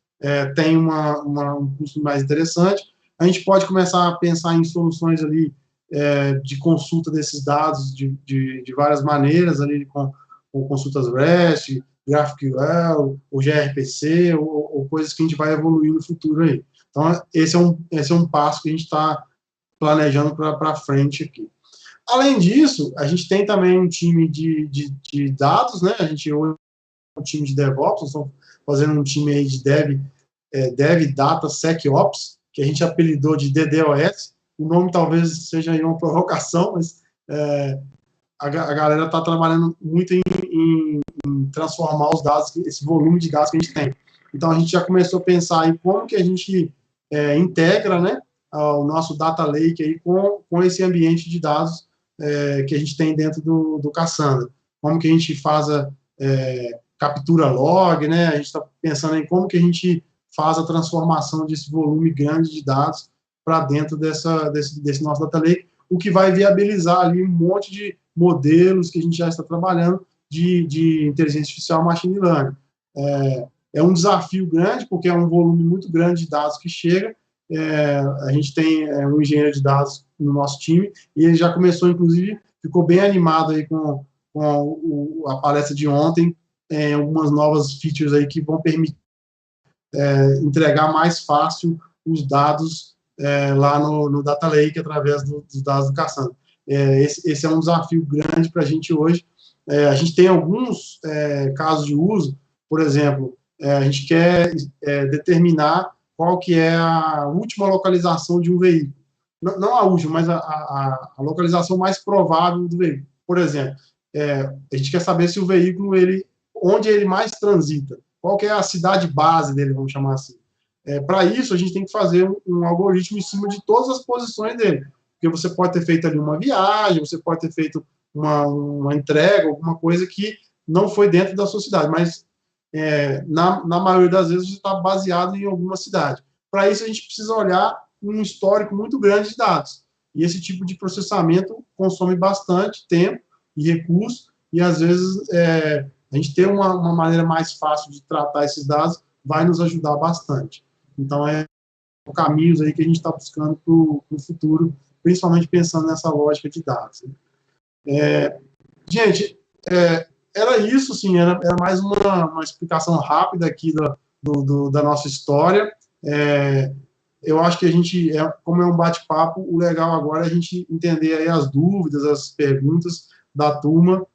tem um custo mais interessante. A gente pode começar a pensar em soluções ali de consulta desses dados de várias maneiras, ali com consultas REST, GraphQL, ou gRPC, ou coisas que a gente vai evoluir no futuro aí. Então, esse é um passo que a gente está planejando para frente aqui. Além disso, a gente tem também um time de dados, né? A gente hoje é um time de DevOps, nós estamos fazendo um time aí de Dev Data SecOps, que a gente apelidou de DDoS. O nome talvez seja aí uma provocação, mas a galera está trabalhando muito em transformar os dados, esse volume de dados que a gente tem. Então, a gente já começou a pensar em como que a gente integra, né, o nosso data lake aí com esse ambiente de dados que a gente tem dentro do Cassandra. Como que a gente faz captura log, né, a gente está pensando em como que a gente faz a transformação desse volume grande de dados para dentro desse nosso data lake, o que vai viabilizar ali um monte de modelos que a gente já está trabalhando de inteligência artificial machine learning. É um desafio grande, porque é um volume muito grande de dados que chega. A gente tem um engenheiro de dados no nosso time, e ele já começou, inclusive, ficou bem animado aí com a palestra de ontem, algumas novas features aí que vão permitir entregar mais fácil os dados lá no Data Lake através dos dados do Cassandra. Esse é um desafio grande para a gente hoje. A gente tem alguns casos de uso, por exemplo, a gente quer determinar qual que é a última localização de um veículo. Não a última, mas a localização mais provável do veículo. Por exemplo, a gente quer saber se o veículo, onde ele mais transita, qual que é a cidade base dele, vamos chamar assim. Para isso, a gente tem que fazer um algoritmo em cima de todas as posições dele, porque você pode ter feito ali uma viagem, você pode ter feito uma entrega, alguma coisa que não foi dentro da sua cidade, mas na maioria das vezes você está baseado em alguma cidade. Para isso, a gente precisa olhar um histórico muito grande de dados, e esse tipo de processamento consome bastante tempo e recursos, e às vezes a gente ter uma maneira mais fácil de tratar esses dados vai nos ajudar bastante. Então, caminhos aí que a gente está buscando para o futuro, principalmente pensando nessa lógica de dados. Gente, era isso, sim, era mais uma explicação rápida aqui da nossa história. Eu acho que a gente, como é um bate-papo, o legal agora é a gente entender aí as dúvidas, as perguntas da turma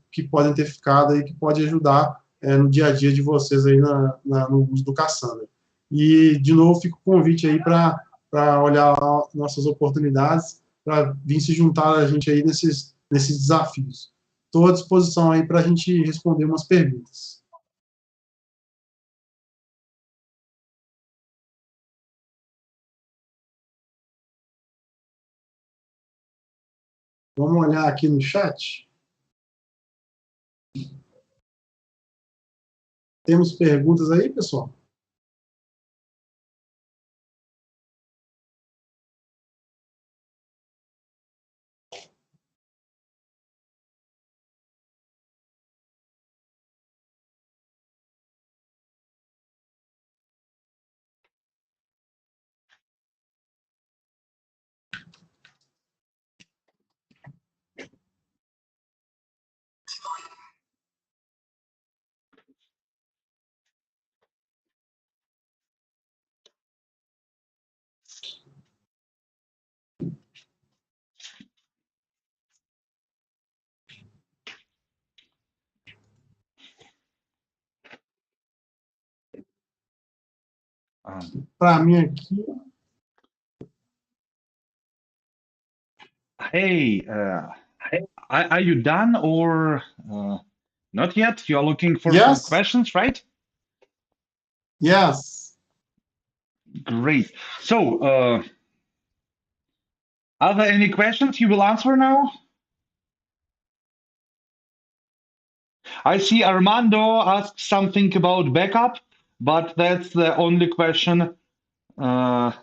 que podem ter ficado aí, que pode ajudar no dia a dia de vocês aí no uso do Cassandra. E, de novo, fica o convite aí para olhar nossas oportunidades, para vir se juntar a gente aí nesses desafios. Estou à disposição aí para a gente responder umas perguntas. Vamos olhar aqui no chat. Temos perguntas aí, pessoal? Para mim aqui. Hey, are you done or Not yet. You're looking for some Yes. questions, right? Yes. Great. So, are there any questions you will answer now? I see Armando asked something about backup, but that's the only question I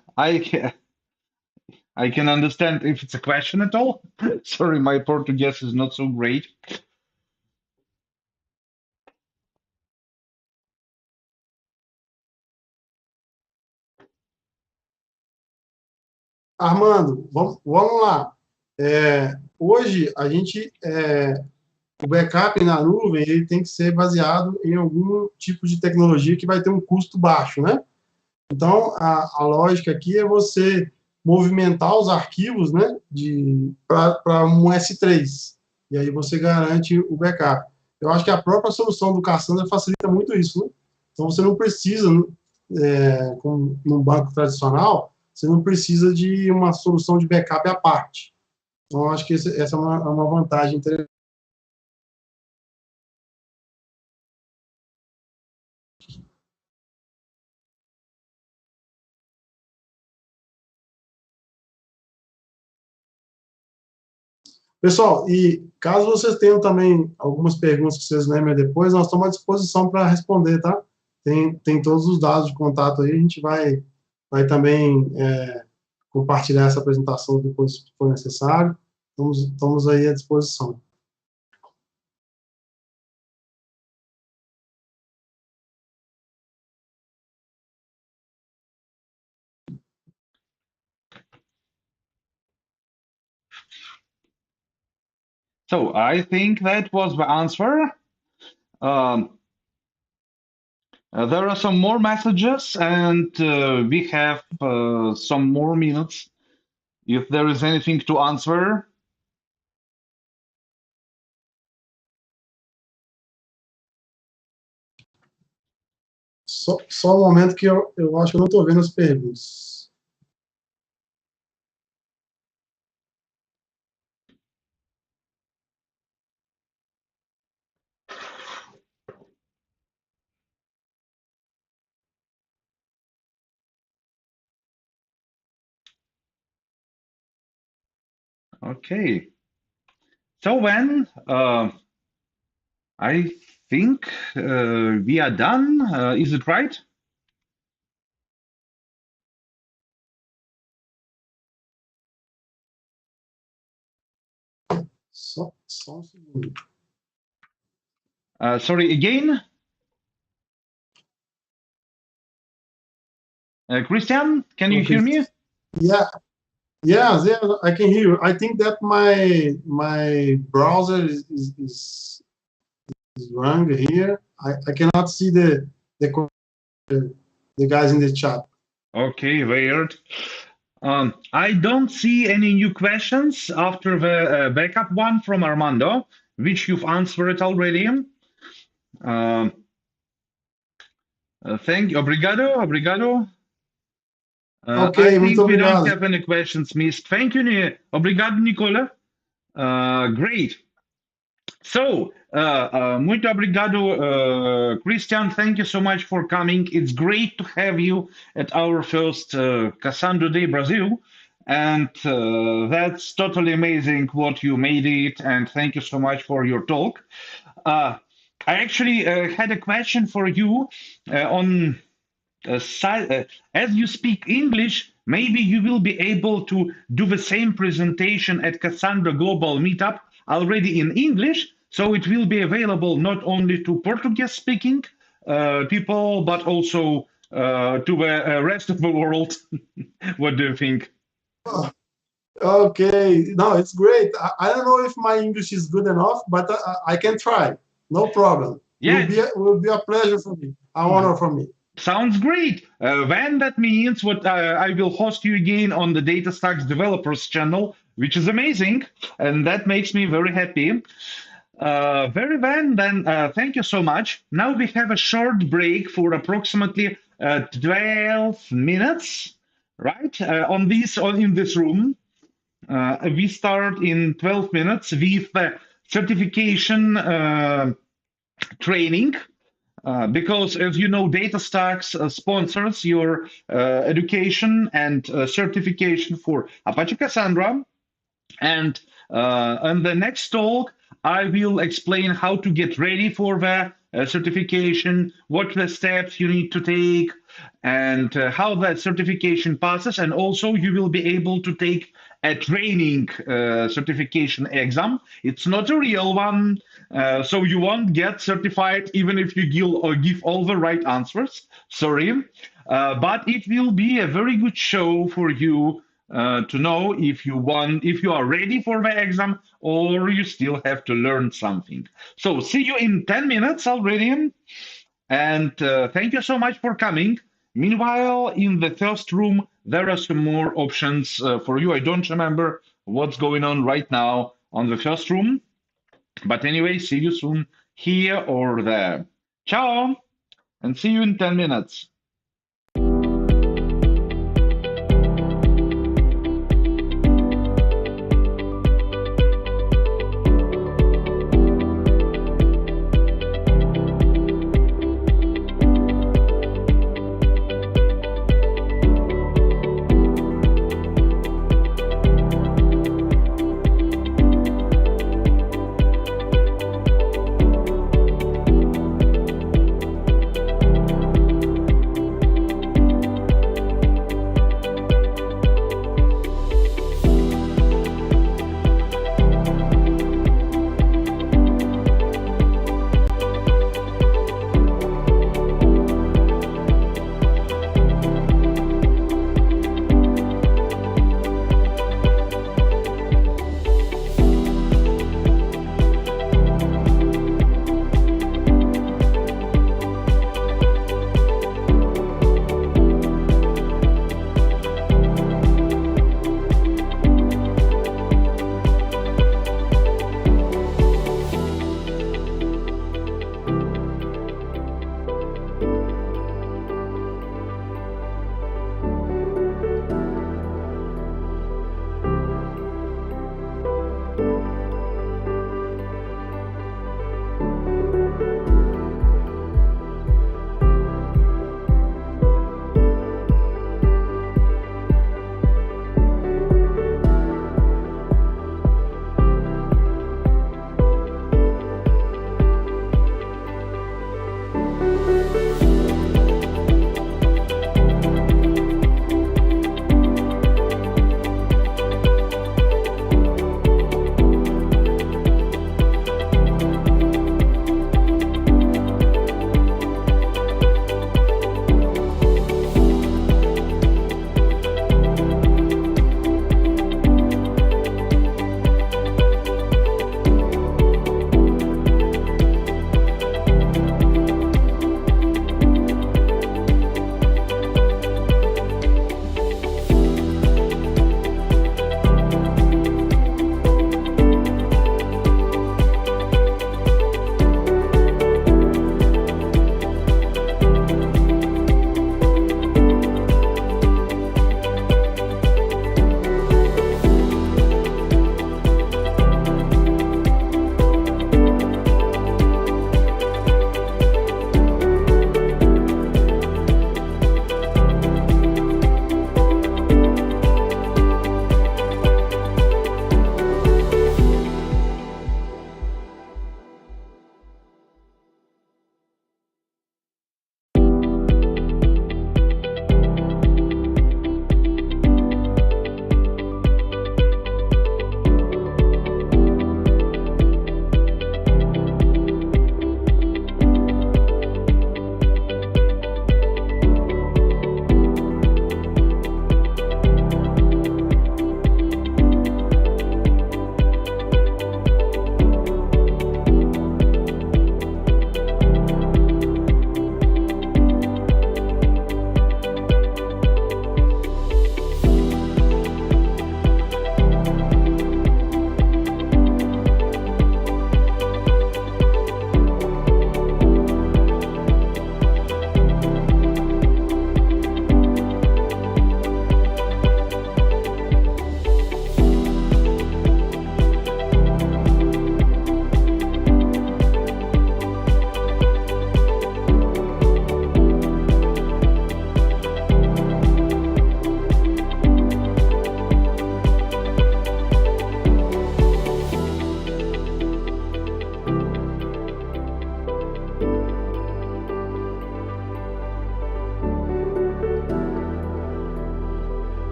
can understand if it's a question at all. Sorry, my Portuguese is not so great. Armando, vamos lá. Hoje, o backup na nuvem ele tem que ser baseado em algum tipo de tecnologia que vai ter um custo baixo, né? Então, a lógica aqui é você movimentar os arquivos, né, para um S3, e aí você garante o backup. Eu acho que a própria solução do Cassandra facilita muito isso, né? Então, você não precisa, como num banco tradicional, você não precisa de uma solução de backup à parte. Então, eu acho que essa é uma vantagem interessante. Pessoal, e caso vocês tenham também algumas perguntas que vocês lembrem depois, nós estamos à disposição para responder, tá? Tem todos os dados de contato aí, a gente vai também compartilhar essa apresentação depois, se for necessário. Estamos aí à disposição. So I think that was the answer. There are some more messages, and we have some more minutes. If there is anything to answer. Só um momento que eu acho que eu não estou vendo as perguntas. Okay. So then, I think we are done. Is it right? Só um segundo. Sorry, again? Christian, can you hear me? Yeah. Yes, I can hear you. I think that my browser is wrong here. I cannot see the guys in the chat. Okay, weird. I don't see any new questions after the backup one from Armando, which you've answered already. Thank you. Obrigado. Okay, I think we obrigado. don't have any questions missed. Thank you, obrigado, Nicola. Great. So, muito obrigado, Christian. Thank you so much for coming. It's great to have you at our first Cassandra Day Brasil. And that's totally amazing what you made it. And thank you so much for your talk. I actually had a question for you on as you speak English, maybe you will be able to do the same presentation at Cassandra Global Meetup already in English, so it will be available not only to Portuguese-speaking people, but also to the rest of the world. What do you think? Okay, no, it's great. I don't know if my English is good enough, but I can try. No problem. Yeah. It will be a pleasure for me, an honor for me. Sounds great. Then that means what I will host you again on the DataStax developers channel, which is amazing, and that makes me very happy. Very well, then thank you so much. Now we have a short break for approximately 12 minutes, right? In this room. We start in 12 minutes with certification training. Because, as you know, DataStax sponsors your education and certification for Apache Cassandra. And on the next talk, I will explain how to get ready for the certification, what the steps you need to take, and how that certification passes. And also, you will be able to take a training certification exam. It's not a real one, so you won't get certified even if you give all the right answers. Sorry, but it will be a very good show for you to know if you are ready for the exam or you still have to learn something. So see you in 10 minutes already, and thank you so much for coming. Meanwhile, in the first room, there are some more options for you. I don't remember what's going on right now on the first room, but anyway, see you soon here or there. Ciao, and see you in 10 minutes.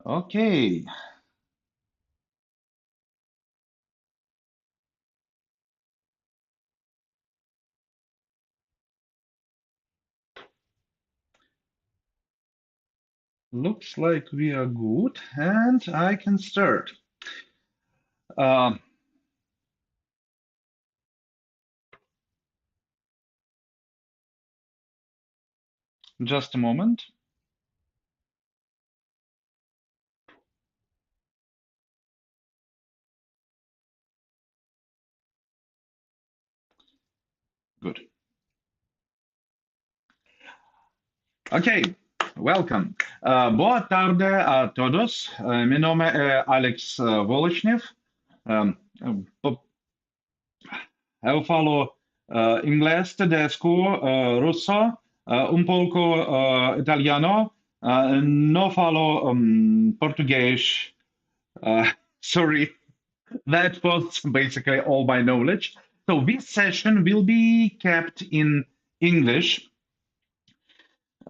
Okay. Looks like we are good, and I can start. Just a moment. Good. Ok, welcome. Boa tarde a todos. Meu nome é Aleks Volochnev. Eu falo inglês, tedesco, russo, pouco italiano. Não falo português. Sorry, that was basically all my knowledge. So this session will be kept in English.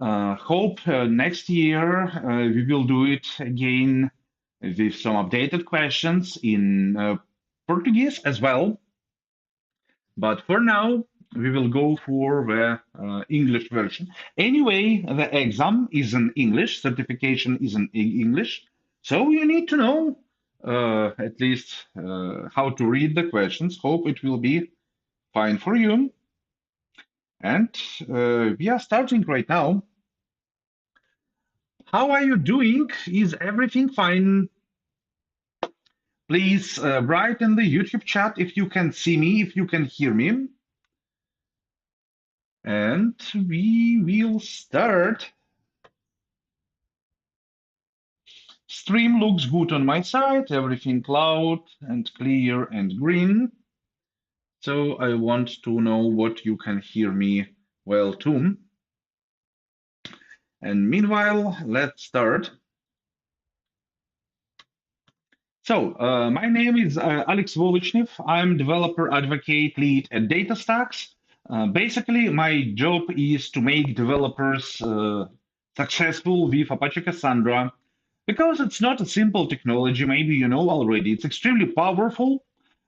Hope next year we will do it again with some updated questions in Portuguese as well. But for now, we will go for the English version. Anyway, the exam is in English, certification is in English. So you need to know at least how to read the questions. Hope it will be fine for you. And we are starting right now. How are you doing? Is everything fine? Please write in the YouTube chat if you can see me, if you can hear me. And we will start. Stream looks good on my side, everything loud and clear and green. So I want to know what you can hear me well too. And meanwhile, let's start. So my name is Aleks Volochnev. I'm developer advocate lead at DataStax. Basically, my job is to make developers successful with Apache Cassandra because it's not a simple technology, maybe you know already. It's extremely powerful,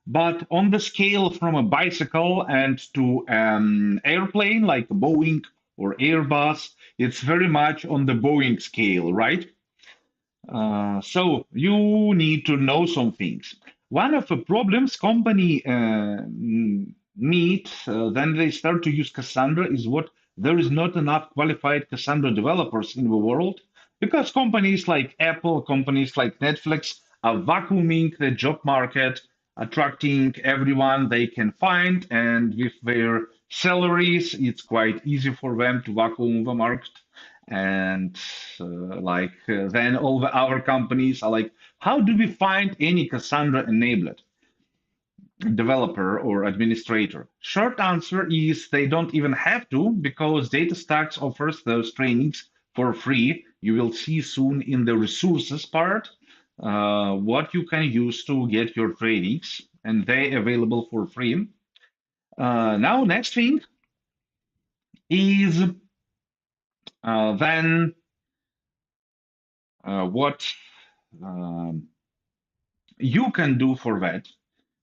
but on the scale from a bicycle and to an airplane like a Boeing or Airbus, it's very much on the Boeing scale, right? So you need to know some things. One of the problems company meet then they start to use Cassandra is what there is not enough qualified Cassandra developers in the world because companies like Apple, companies like Netflix are vacuuming the job market, attracting everyone they can find, and with their salaries, it's quite easy for them to vacuum the market. And then all the other companies are like, how do we find any Cassandra enabled developer or administrator? Short answer is they don't even have to because DataStax offers those trainings for free. You will see soon in the resources part what you can use to get your trainings, and they available for free. Now, next thing is then what you can do for that.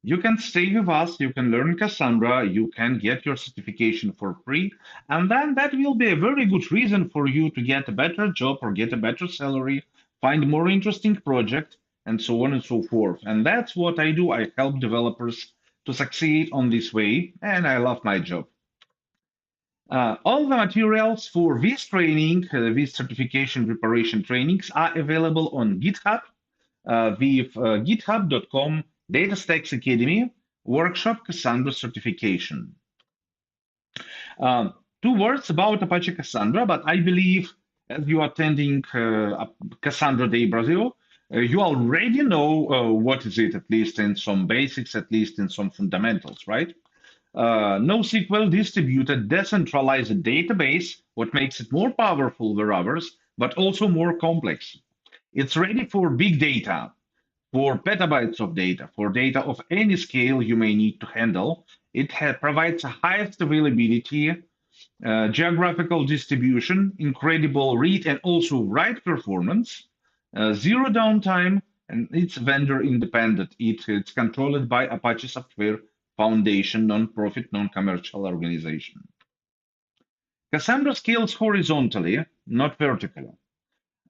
You can stay with us, you can learn Cassandra, you can get your certification for free, and then that will be a very good reason for you to get a better job or get a better salary, find a more interesting project, and so on and so forth. And that's what I do. I help developers to succeed on this way, and I love my job. All the materials for this training, this certification preparation trainings are available on GitHub with github.com DataStax Academy workshop Cassandra certification. Two words about Apache Cassandra, but I believe as you are attending Cassandra Day Brasil, you already know what is it, at least in some basics, at least in some fundamentals, right? NoSQL distributed decentralized database, what makes it more powerful than others, but also more complex. It's ready for big data, for petabytes of data, for data of any scale you may need to handle. It provides the highest availability, geographical distribution, incredible read and also write performance, zero downtime, and it's vendor independent. It's controlled by Apache Software Foundation, non-profit, non-commercial organization. Cassandra scales horizontally, not vertically,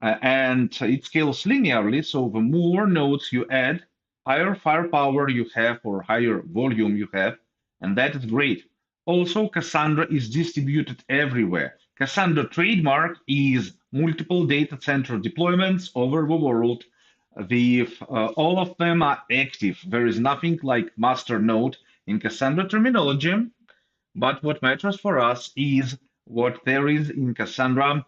and it scales linearly. So the more nodes you add, higher firepower you have or higher volume you have, and that is great. Also, Cassandra is distributed everywhere. Cassandra trademark is multiple data center deployments over the world. All of them are active. There is nothing like master node in Cassandra terminology, but what matters for us is what there is in Cassandra.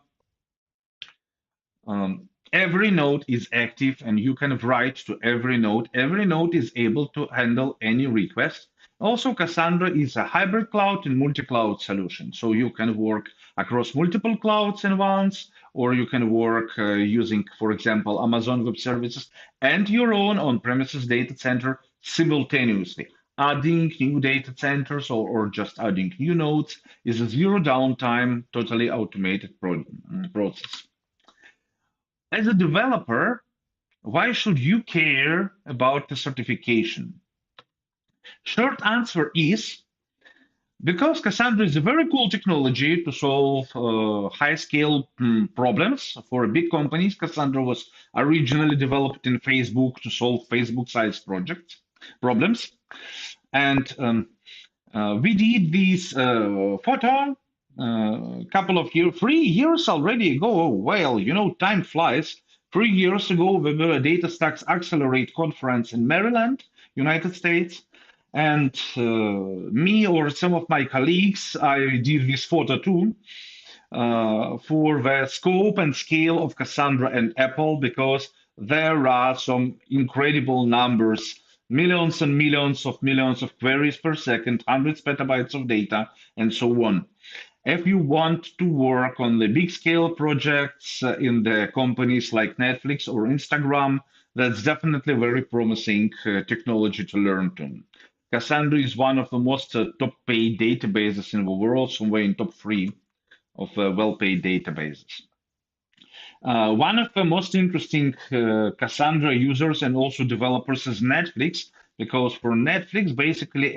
Every node is active and you can write to every node. Every node is able to handle any request. Also, Cassandra is a hybrid cloud and multi-cloud solution. So you can work across multiple clouds at once, or you can work using, for example, Amazon Web Services and your own on-premises data center simultaneously. Adding new data centers or just adding new nodes is a zero downtime, totally automated process. As a developer, why should you care about the certification? Short answer is because Cassandra is a very cool technology to solve high-scale problems for big companies. Cassandra was originally developed in Facebook to solve Facebook-sized problems. And we did this photo couple of years, 3 years already ago. Oh, well, you know, time flies. 3 years ago, we were at DataStax Accelerate conference in Maryland, United States. And me or some of my colleagues, I did this photo too, for the scope and scale of Cassandra and Apple, because there are some incredible numbers, millions and millions of queries per second, hundreds petabytes of data, and so on. If you want to work on the big scale projects in the companies like Netflix or Instagram, that's definitely very promising technology to learn to. Cassandra is one of the most top paid databases in the world, somewhere in top 3 of well-paid databases. One of the most interesting Cassandra users and also developers is Netflix, because for Netflix, basically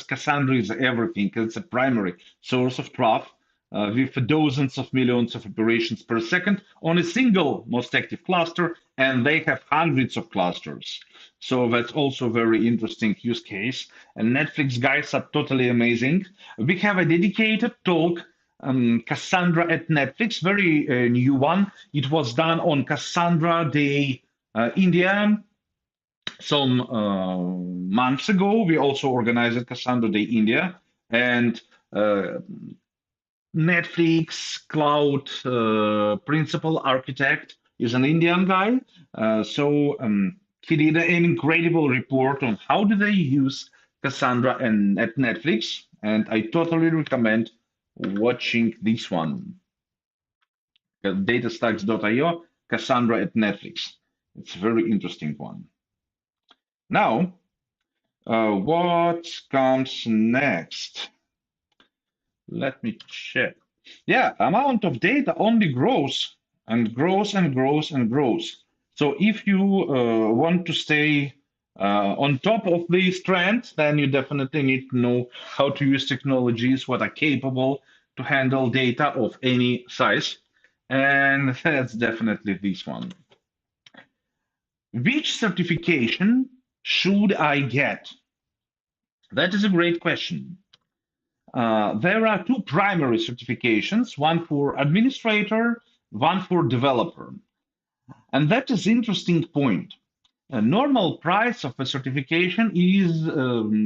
Cassandra is everything. It's a primary source of truth with dozens of millions of operations per second on a single most active cluster, and they have hundreds of clusters. So that's also a very interesting use case. And Netflix guys are totally amazing. We have a dedicated talk, Cassandra at Netflix, very new one. It was done on Cassandra Day India some months ago. We also organized Cassandra Day India, and Netflix cloud principal architect is an Indian guy. He did an incredible report on how do they use Cassandra at Netflix, and I totally recommend watching this one. DataStax.io, Cassandra at Netflix. It's a very interesting one. Now, what comes next? Let me check. Yeah, amount of data only grows and grows and grows and grows. So if you want to stay on top of this trend, then you definitely need to know how to use technologies what are capable to handle data of any size. And that's definitely this one. Which certification should I get? That is a great question. There are 2 primary certifications, one for administrator, one for developer. And that is an interesting point. A normal price of a certification is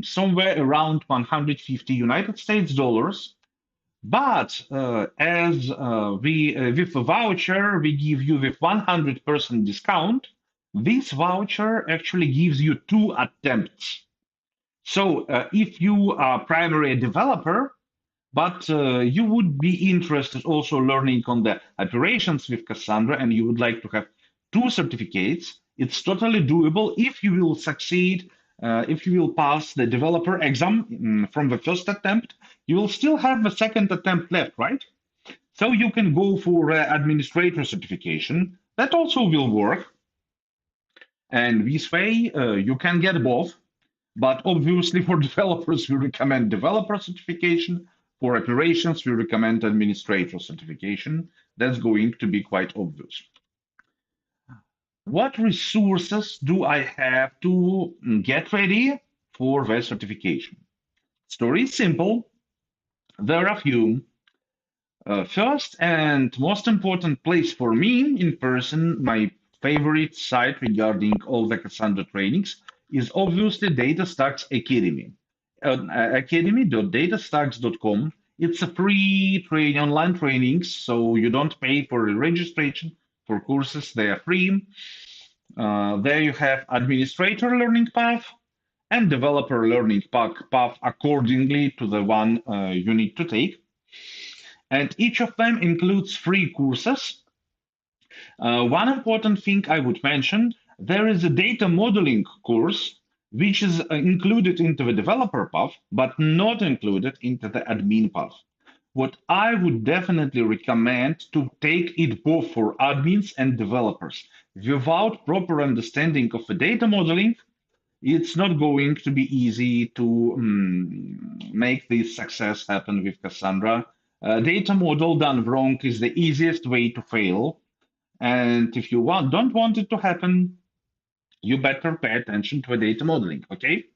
somewhere around 150 United States dollars. But with a voucher, we give you with 100% discount. This voucher actually gives you 2 attempts. So if you are primarily a developer, but you would be interested also learning on the operations with Cassandra, and you would like to have 2 certificates, it's totally doable if you will succeed, if you will pass the developer exam from the first attempt. You will still have the second attempt left, right? So you can go for administrator certification. That also will work. And this way, you can get both. But obviously, for developers, we recommend developer certification. For operations, we recommend administrator certification. That's going to be quite obvious. What resources do I have to get ready for the certification? Story is simple. There are a few. First and most important place for me in person, my favorite site regarding all the Cassandra trainings is obviously DataStax Academy. Academy.datastax.com. It's a free online trainings, so you don't pay for the registration for courses. They are free. There you have administrator learning path and developer learning path accordingly to the one you need to take. And each of them includes free courses. One important thing I would mention, there is a data modeling course, which is included into the developer path, but not included into the admin path. What I would definitely recommend to take it both for admins and developers. Without proper understanding of the data modeling, it's not going to be easy to make this success happen with Cassandra. Data model done wrong is the easiest way to fail. And if you don't want it to happen, you better pay attention to the data modeling, okay?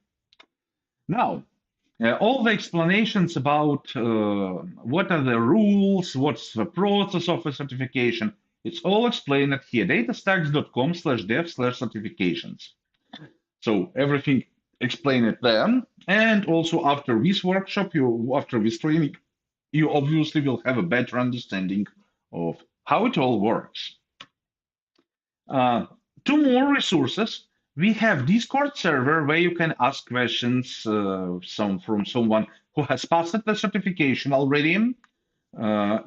Now, all the explanations about what are the rules, what's the process of a certification, it's all explained here, datastax.com/dev/certifications. So everything explained there. And also after this workshop, after this training, you obviously will have a better understanding of how it all works. Two more resources. We have Discord server where you can ask questions from someone who has passed the certification already.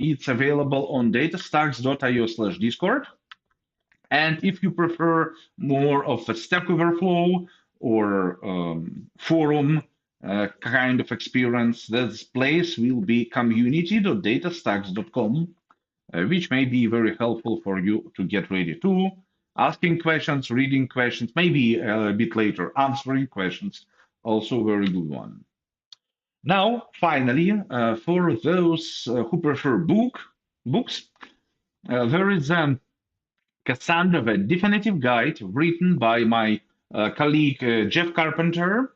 It's available on datastax.io/discord. And if you prefer more of a Stack Overflow or forum kind of experience, this place will be community.datastax.com, which may be very helpful for you to get ready to. Asking questions, reading questions, maybe a bit later, answering questions, also very good one. Now, finally, for those who prefer books, there is Cassandra, the definitive guide written by my colleague Jeff Carpenter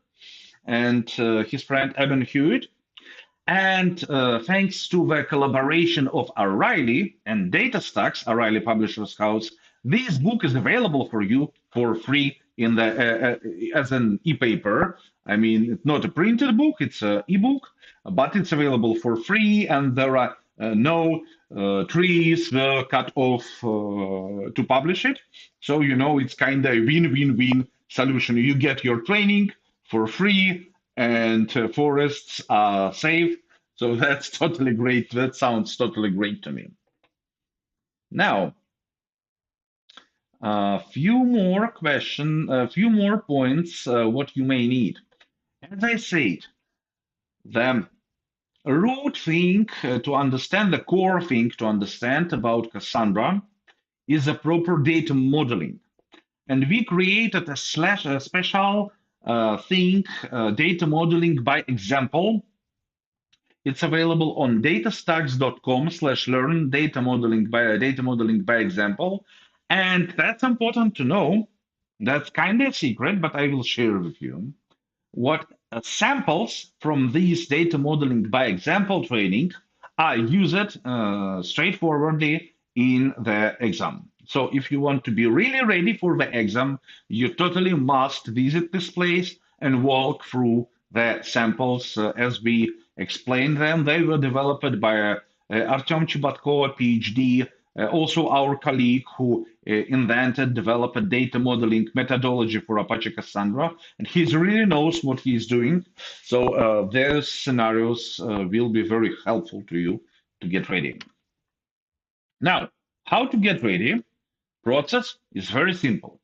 and his friend Eben Hewitt. And thanks to the collaboration of O'Reilly and DataStax, O'Reilly Publishers House, this book is available for you for free in the as an e-paper. I mean, it's not a printed book, it's an e-book, but it's available for free, and there are no trees cut off to publish it. So, you know, it's kind of a win-win-win solution. You get your training for free, and forests are safe. So that's totally great. That sounds totally great to me. Now, a few more points, what you may need. As I said, the root thing to understand, the core thing to understand about Cassandra is the proper data modeling. And we created a special thing, data modeling by example. It's available on datastax.com/learn data modeling by example. And that's important to know. That's kind of a secret, but I will share with you what samples from these data modeling by example training are used straightforwardly in the exam. So if you want to be really ready for the exam, you totally must visit this place and walk through the samples as we explained them. They were developed by Artem Chibatko, a PhD, also our colleague who developed a data modeling methodology for Apache Cassandra, and he really knows what he's doing. So their scenarios will be very helpful to you to get ready. Now, how to get ready? Process is very simple.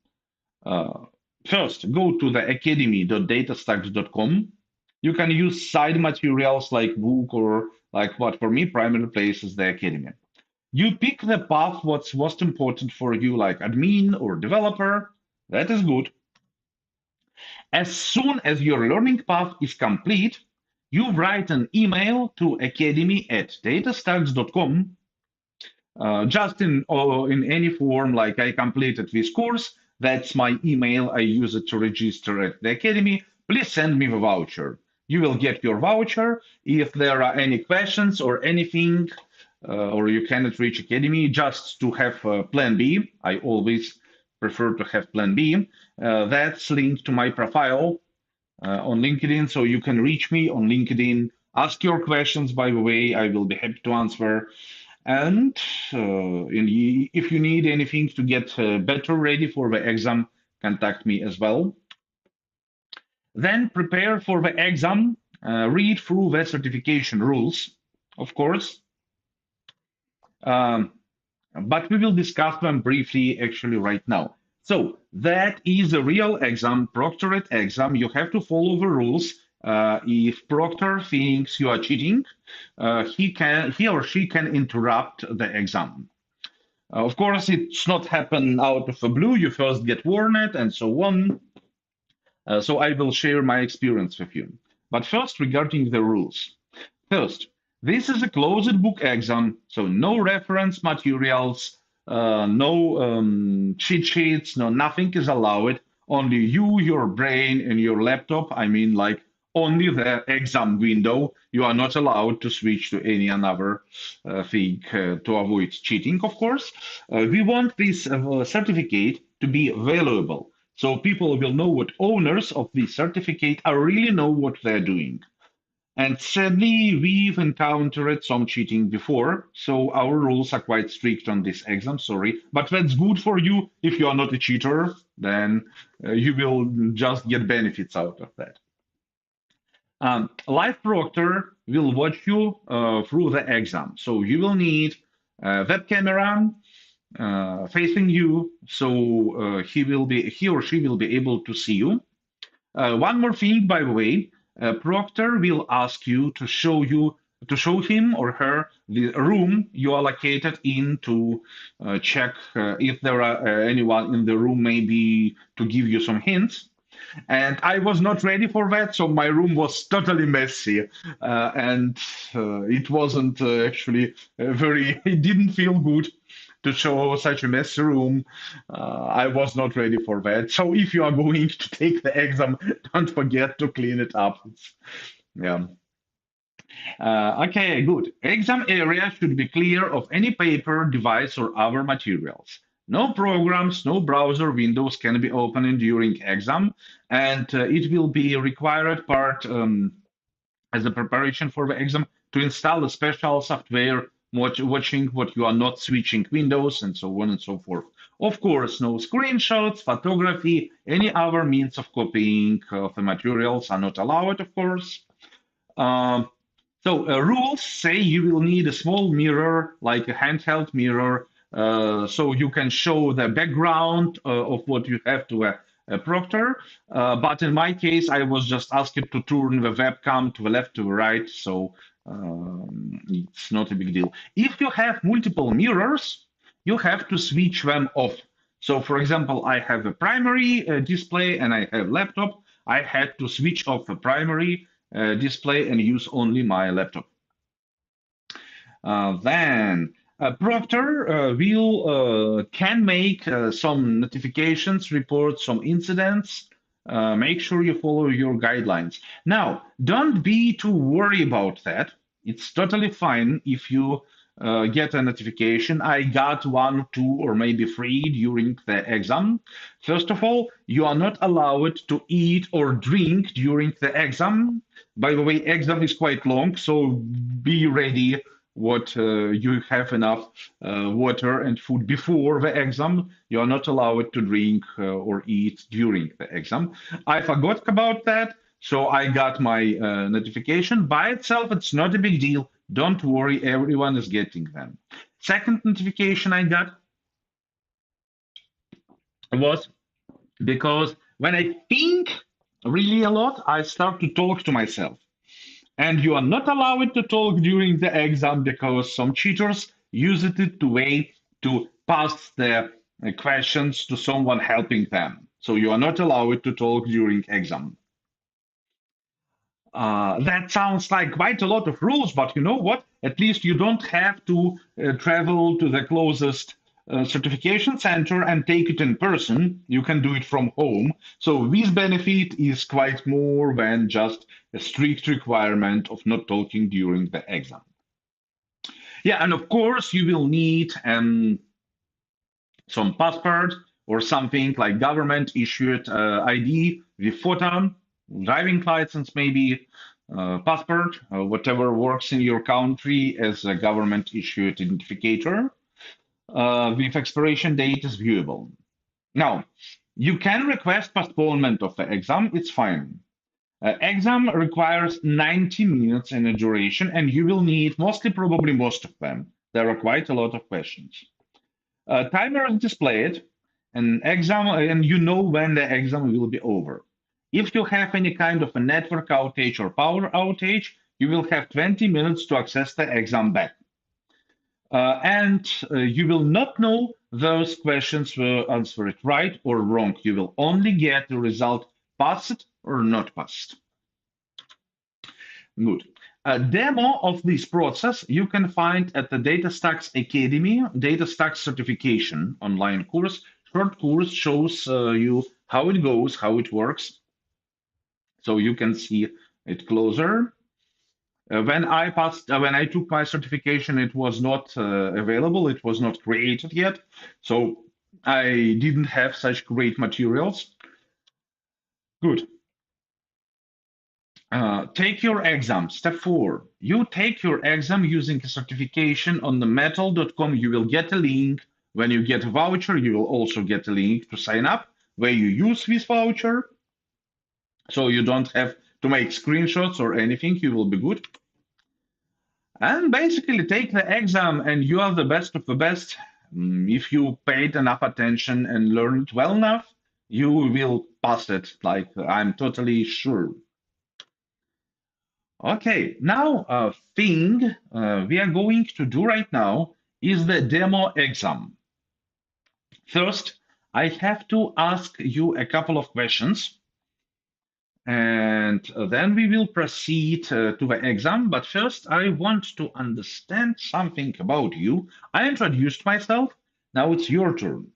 First, go to the academy.datastax.com. You can use side materials like book or like what for me, primary place is the Academy. You pick the path what's most important for you, like admin or developer. That is good. As soon as your learning path is complete, you write an email to academy@datastax.com, just in any form, like I completed this course. That's my email. I use it to register at the academy. Please send me the voucher. You will get your voucher. If there are any questions or anything, or you cannot reach academy, just to have plan B. I always prefer to have plan B. That's linked to my profile on LinkedIn, so you can reach me on LinkedIn. Ask your questions, by the way. I will be happy to answer. And if you need anything to get better ready for the exam, contact me as well. Then prepare for the exam. Read through the certification rules, of course. But we will discuss them briefly actually right now. So that is a real exam, proctored exam. You have to follow the rules. If proctor thinks you are cheating, he or she can interrupt the exam. Of course, it's not happen out of the blue. You first get warned and so on. So I will share my experience with you. But first, regarding the rules. First, this is a closed book exam, so no reference materials, no cheat sheets, no nothing is allowed. Only you, your brain, and your laptop. I mean, like only the exam window. You are not allowed to switch to any another thing to avoid cheating, of course. We want this certificate to be valuable, so people will know what owners of this certificate are really know what they're doing. And sadly, we've encountered some cheating before, so our rules are quite strict on this exam, sorry. But that's good for you. If you are not a cheater, then you will just get benefits out of that. Live proctor will watch you through the exam. So you will need a web camera facing you, so he or she will be able to see you. One more thing, by the way, proctor will ask you to show him or her the room you are located in to check if there are anyone in the room, maybe to give you some hints. And I was not ready for that, so my room was totally messy, and it wasn't actually very. It didn't feel good to show such a messy room. I was not ready for that. So if you are going to take the exam, don't forget to clean it up. Yeah. Okay, good. Exam area should be clear of any paper, device, or other materials. No programs, no browser windows can be opened during exam, and it will be required part as a preparation for the exam to install a special software watching what you are not switching windows and so on and so forth. Of course, no screenshots, photography, any other means of copying of the materials are not allowed, of course. Rules say you will need a small mirror, like a handheld mirror, so you can show the background of what you have to a proctor. But in my case, I was just asked to turn the webcam to the left, to the right, so it's not a big deal. If you have multiple mirrors, you have to switch them off. So, for example, I have a primary display and I have laptop. I had to switch off the primary display and use only my laptop. Then proctor can make some notifications, report some incidents. Make sure you follow your guidelines. Now, don't be too worried about that. It's totally fine if you get a notification. I got 1, 2, or maybe 3 during the exam. First of all, you are not allowed to eat or drink during the exam. By the way, exam is quite long, so be ready what you have enough water and food before the exam. You are not allowed to drink or eat during the exam. I forgot about that, so I got my notification. By itself, it's not a big deal. Don't worry, everyone is getting them. Second notification I got was because when I think really a lot, I start to talk to myself. And you are not allowed to talk during the exam because some cheaters use it to way to pass the questions to someone helping them. So you are not allowed to talk during exam. That sounds like quite a lot of rules, but you know what? At least you don't have to travel to the closest certification center and take it in person. You can do it from home. So this benefit is quite more than just a strict requirement of not talking during the exam. Yeah, and of course you will need some passport or something like government issued ID with photo, driving license maybe, passport, whatever works in your country as a government issued identificator with expiration date is viewable. Now, you can request postponement of the exam, it's fine. Exam requires 90 minutes in a duration, and you will need probably most of them. There are quite a lot of questions. Timer is displayed, and you know when the exam will be over. If you have any kind of a network outage or power outage, you will have 20 minutes to access the exam back. And you will not know those questions were answered right or wrong. You will only get the result passed or not passed. Good. A demo of this process you can find at the DataStax Academy, DataStax certification online course. Short course shows you how it goes, how it works. So you can see it closer. When I took my certification, it was not available. It was not created yet. So I didn't have such great materials. Good. Take your exam. Step 4. You take your exam using a certification on the metal.com. You will get a link. When you get a voucher, you will also get a link to sign up where you use this voucher. So you don't have to make screenshots or anything. You will be good. And basically take the exam and you are the best of the best. If you paid enough attention and learned well enough, you will pass it. Like I'm totally sure. Okay, now a thing we are going to do right now is the demo exam. First, I have to ask you a couple of questions, and then we will proceed to the exam. But first, I want to understand something about you. I introduced myself. Now it's your turn.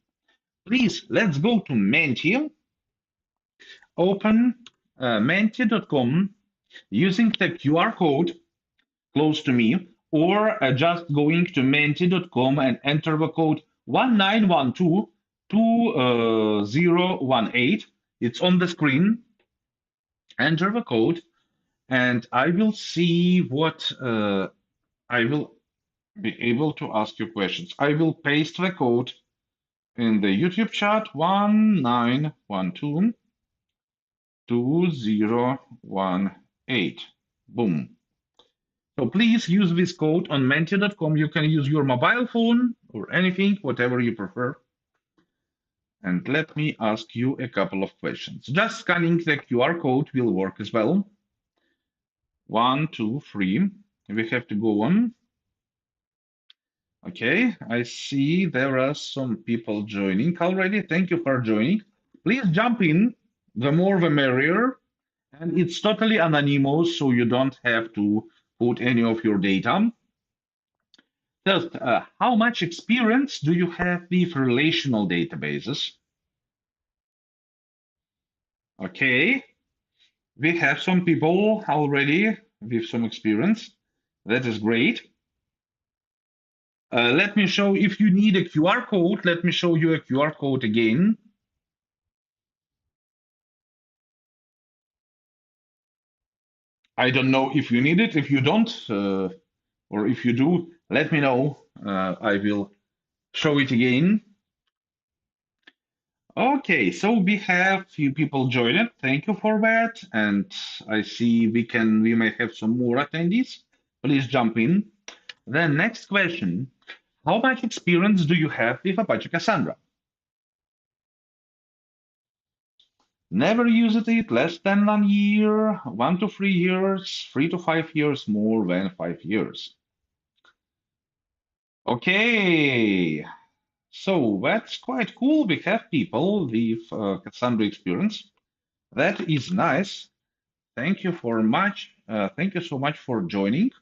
Please, let's go to Menti. Open menti.com using the QR code close to me, or just going to menti.com and enter the code 19122018. It's on the screen. Enter the code, and I will see what I will be able to ask you questions. I will paste the code in the YouTube chat 19122018. Boom. So please use this code on menti.com. You can use your mobile phone or anything, whatever you prefer. And let me ask you a couple of questions. Just scanning the QR code will work as well. 1, 2, 3. We have to go on. Okay, I see there are some people joining already. Thank you for joining. Please jump in. The more the merrier. And it's totally anonymous, so you don't have to put any of your data. First, how much experience do you have with relational databases? Okay, we have some people already with some experience. That is great. Let me show, if you need a QR code, let me show you a QR code again. I don't know if you need it. If you don't, or if you do, let me know. I will show it again. Okay, so we have few people joined. Thank you for that. And I see we may have some more attendees. Please jump in. The next question, how much experience do you have with Apache Cassandra? Never used it, less than 1 year, 1 to 3 years, 3 to 5 years, more than 5 years. Okay, so that's quite cool. We have people with Cassandra experience. That is nice. Thank you for much. Thank you so much for joining.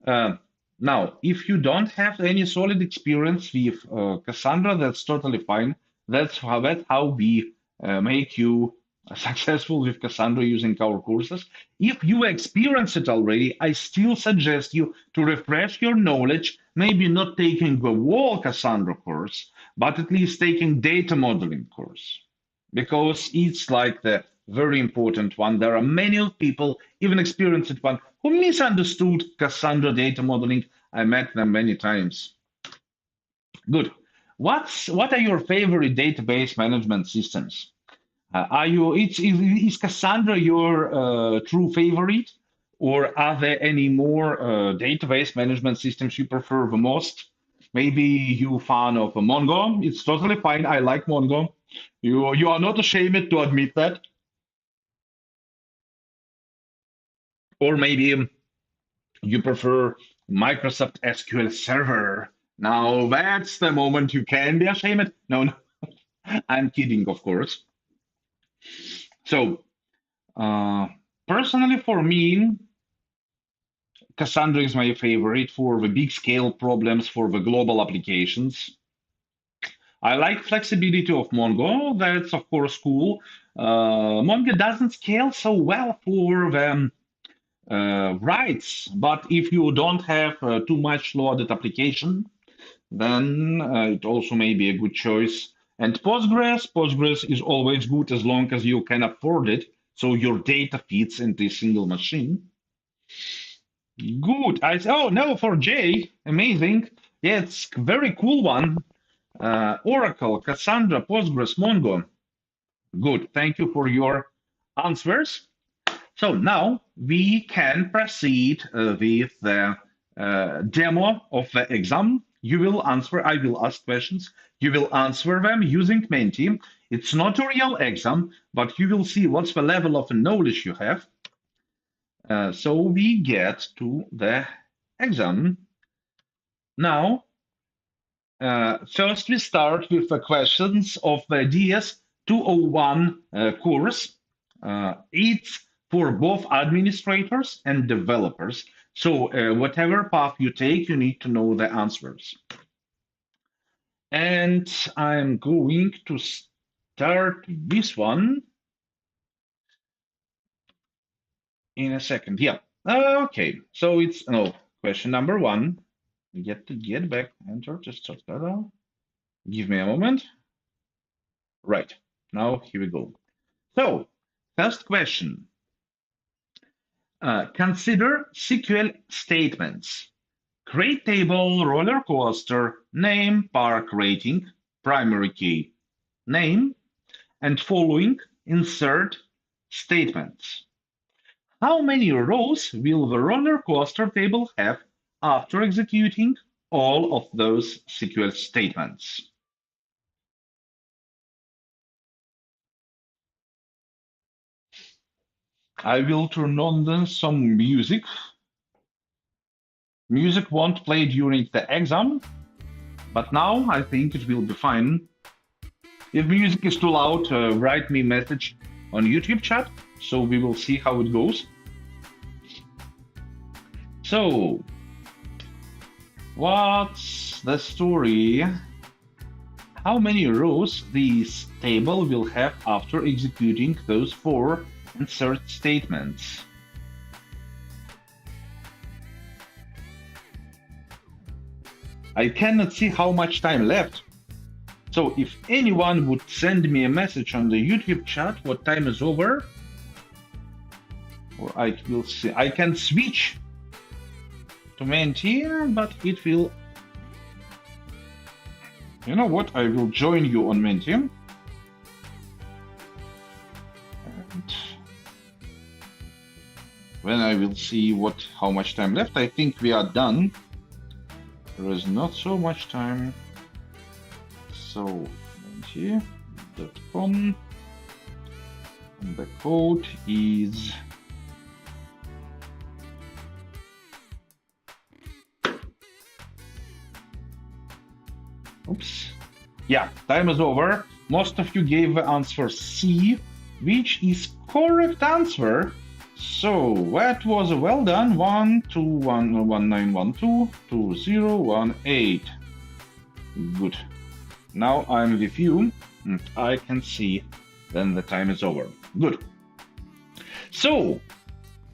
Now, if you don't have any solid experience with Cassandra, that's totally fine. That's how we make you successful with Cassandra using our courses. If you experience it already, I still suggest you to refresh your knowledge, maybe not taking the whole Cassandra course, but at least taking data modeling course, because it's like the very important one. There are many people, even experienced one, who misunderstood Cassandra data modeling. I met them many times. Good. What are your favorite database management systems? Are you is Cassandra your true favorite, or are there any more database management systems you prefer the most? Maybe you fan of Mongo. It's totally fine. I like Mongo. You are not ashamed to admit that. Or maybe you prefer Microsoft SQL Server. Now that's the moment you can be ashamed. No, no, I'm kidding, of course. So, personally, for me, Cassandra is my favorite for the big scale problems for the global applications. I like flexibility of Mongo. That's of course cool. Mongo doesn't scale so well for the writes, but if you don't have too much loaded application, then it also may be a good choice. And Postgres is always good as long as you can afford it, so your data fits into a single machine. Good. Oh no, for Jay, amazing. Yeah, it's very cool one. Oracle, Cassandra, Postgres, Mongo. Good. Thank you for your answers. So now we can proceed with the demo of the exam. You will answer, I will ask questions. You will answer them using Menti. It's not a real exam, but you will see what's the level of knowledge you have. So we get to the exam. Now, first we start with the questions of the DS 201 course. It's for both administrators and developers. So whatever path you take, you need to know the answers. And I'm going to start this one in a second. Yeah. Okay. So it's question number one. We get to get back. Enter. Just start that. Give me a moment. Right. Now here we go. So first question. Consider SQL statements. Create table, roller coaster, name, park rating, primary key, name, and following insert statements. How many rows will the roller coaster table have after executing all of those SQL statements? I will turn on some music. Music won't play during the exam, but now I think it will be fine. If music is too loud, write me a message on YouTube chat, so we will see how it goes. So, what's the story? How many rows this table will have after executing those 4 insert statements? I cannot see how much time left. So if anyone would send me a message on the YouTube chat what time is over, or I will see, I can switch to Menti, but it will, you know what, I will join you on Menti. And when I will see how much time left, I think we are done. There is not so much time. So, Menti.com, and the code is Oops. Yeah, time is over. Most of you gave the answer C, which is correct answer. So that was well done. 1 2 1 1 9 1 2 2 0 1 8. Good. Now I'm with you, and I can see then the time is over. Good. So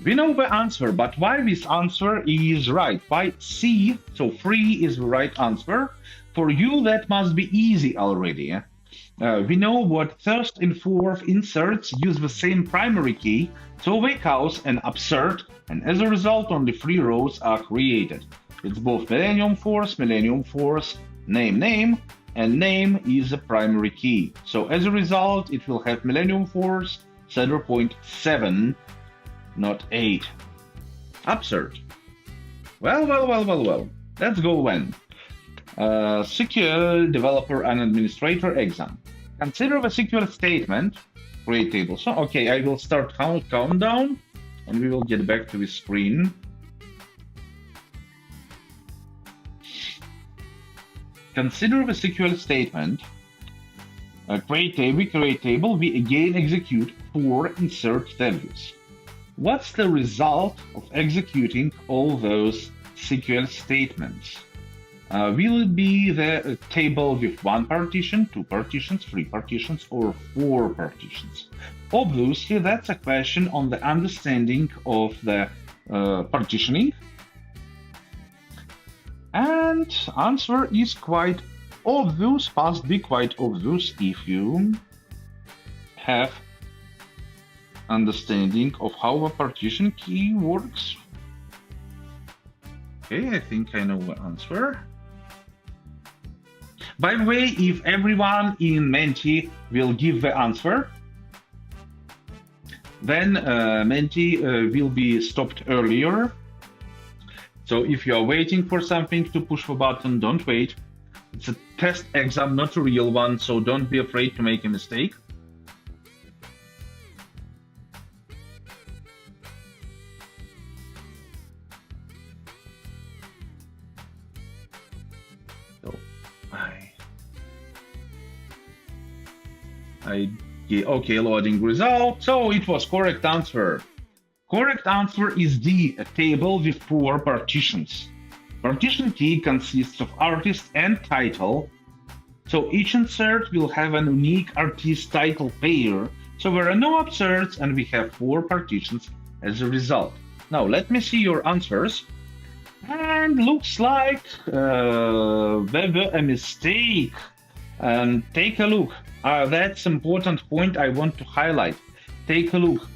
we know the answer, but why this answer is right? Why C, so 3 is the right answer? For you, that must be easy already. We know what first and fourth inserts use the same primary key, so they cause an upsert, and as a result, only 3 rows are created. It's both millennium force, name, and name is the primary key. So as a result, it will have millennium force 0.7, not 8. Absurd. Well. Let's go then. SQL developer and administrator exam. Consider the SQL statement. Create table. So okay, I will start countdown, and we will get back to the screen. Consider the SQL statement. Create table, we again execute 4 insert values. What's the result of executing all those SQL statements? Will it be the table with 1 partition, 2 partitions, 3 partitions, or 4 partitions? Obviously, that's a question on the understanding of the partitioning. And answer is quite obvious, must be quite obvious if you have understanding of how a partition key works. Okay, I think I know the answer. By the way, if everyone in Menti will give the answer, then Menti will be stopped earlier. So if you are waiting for something to push the button, don't wait. It's a test exam, not a real one, so don't be afraid to make a mistake. So okay, loading result. So it was correct answer. Correct answer is D, a table with 4 partitions. Partition key consists of artist and title. So each insert will have an unique artist title pair. So there are no upserts and we have 4 partitions as a result. Now let me see your answers. And looks like there were a mistake. And take a look. That's an important point I want to highlight. Take a look.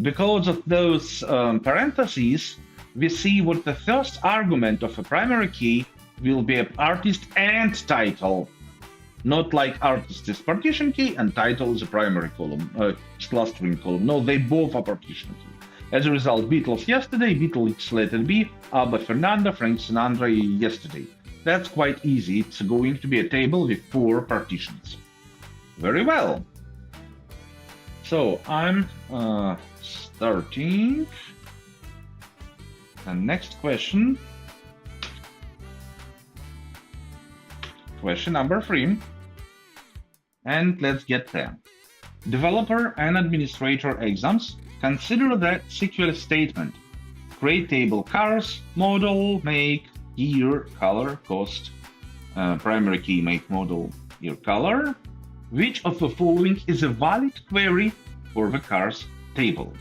Because of those parentheses, we see what the first argument of a primary key will be an artist and title. Not like artist is partition key and title is a primary column, clustering column. No, they both are partition key. As a result, Beatles yesterday, Beatles let it be, Abba Fernanda, Frank Sinatra yesterday. That's quite easy. It's going to be a table with 4 partitions. Very well. So I'm starting the next question. Question number 3. And let's get there. Developer and administrator exams. Consider that SQL statement. Create table cars, model, make, year, color, cost, primary key, make, model, year, color. Which of the following is a valid query for the cars table?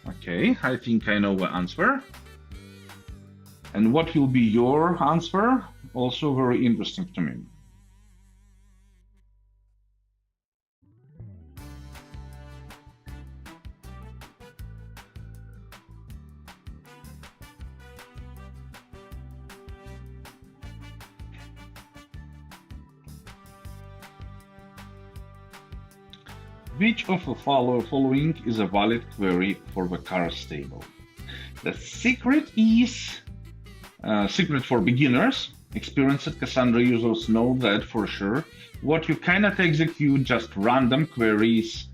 Okay, I think I know the answer. And what will be your answer? Also very interesting to me. Which of the following is a valid query for the cars table? The secret is secret for beginners. Experienced Cassandra users know that for sure. What you cannot execute just random queries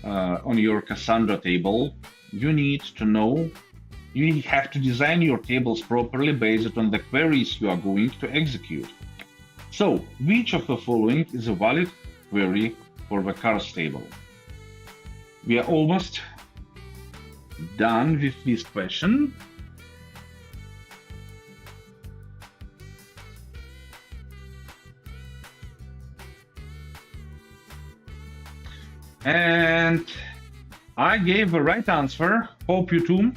on your Cassandra table. you need to know, you have to design your tables properly based on the queries you are going to execute. So, which of the following is a valid query for the cars table? We are almost done with this question. And I gave the right answer. Hope you too.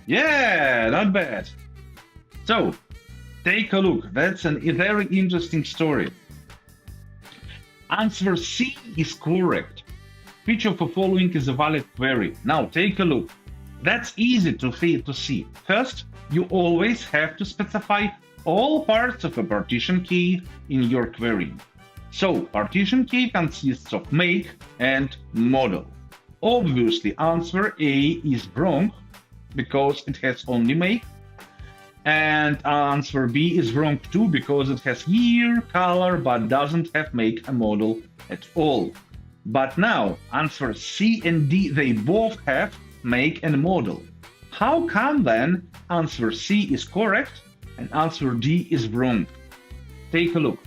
Yeah, not bad. So, take a look. That's a very interesting story. Answer C is correct. Which of the following is a valid query? Now, take a look. That's easy to see. First, you always have to specify all parts of a partition key in your query. So, partition key consists of make and model. Obviously, answer A is wrong because it has only make. And answer B is wrong too because it has year, color, but doesn't have make and model at all. But now, answer C and D, they both have make and model. How come then answer C is correct and answer D is wrong? Take a look.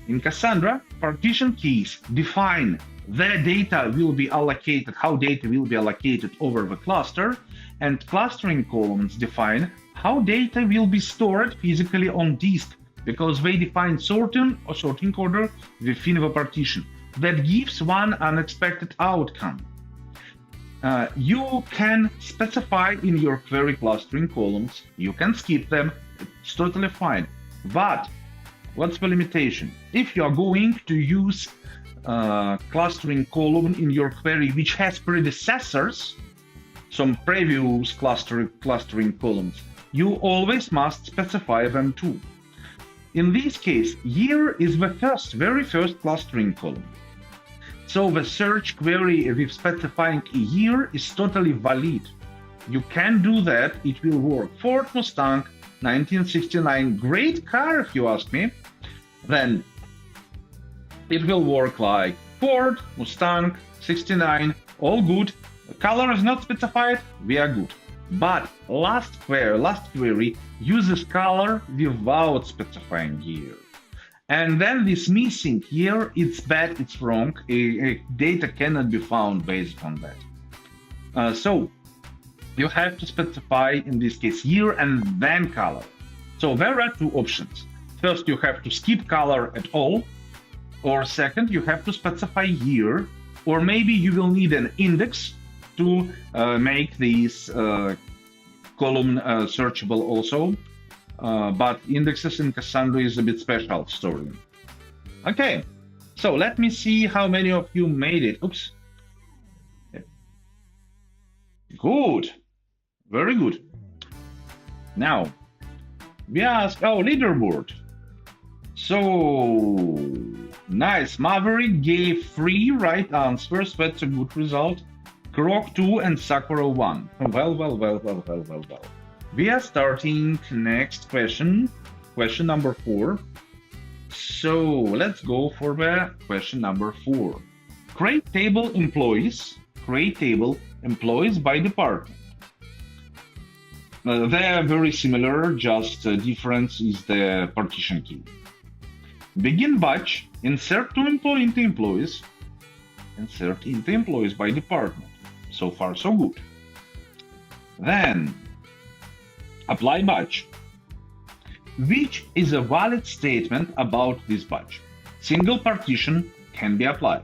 In Cassandra, partition keys define the data will be allocated, how data will be allocated over the cluster, and clustering columns define how data will be stored physically on disk, because they define sorting order within the partition. That gives one unexpected outcome. You can specify in your query clustering columns, you can skip them, it's totally fine. But what's the limitation? If you are going to use clustering column in your query which has predecessors, some previous clustering columns, you always must specify them too. In this case, year is the very first clustering column. So the search query with specifying a year is totally valid. You can do that, it will work. Ford Mustang 1969, great car if you ask me. Then it will work like Ford, Mustang, 69, all good. The color is not specified, we are good. But last query uses color without specifying year. And then this missing year, it's bad, it's wrong. Data cannot be found based on that. So you have to specify, in this case, year and then color. So there are two options. First, you have to skip color at all, or second, you have to specify year, or maybe you will need an index to make this column searchable also. But indexes in Cassandra is a bit special story. Okay, so let me see how many of you made it. Oops. Good, very good. Now, we ask our leaderboard. So, nice. Maverick gave 3 right answers. That's a good result. Krok 2 and Sakura 1. Well. We are starting next question number 4. So let's go for the question number 4. Create table employees by department. They are very similar, just the difference is the partition key. Begin batch, insert to employee into employees, insert into employees by department. So far, so good. Then, apply batch. Which is a valid statement about this batch? Single partition can be applied.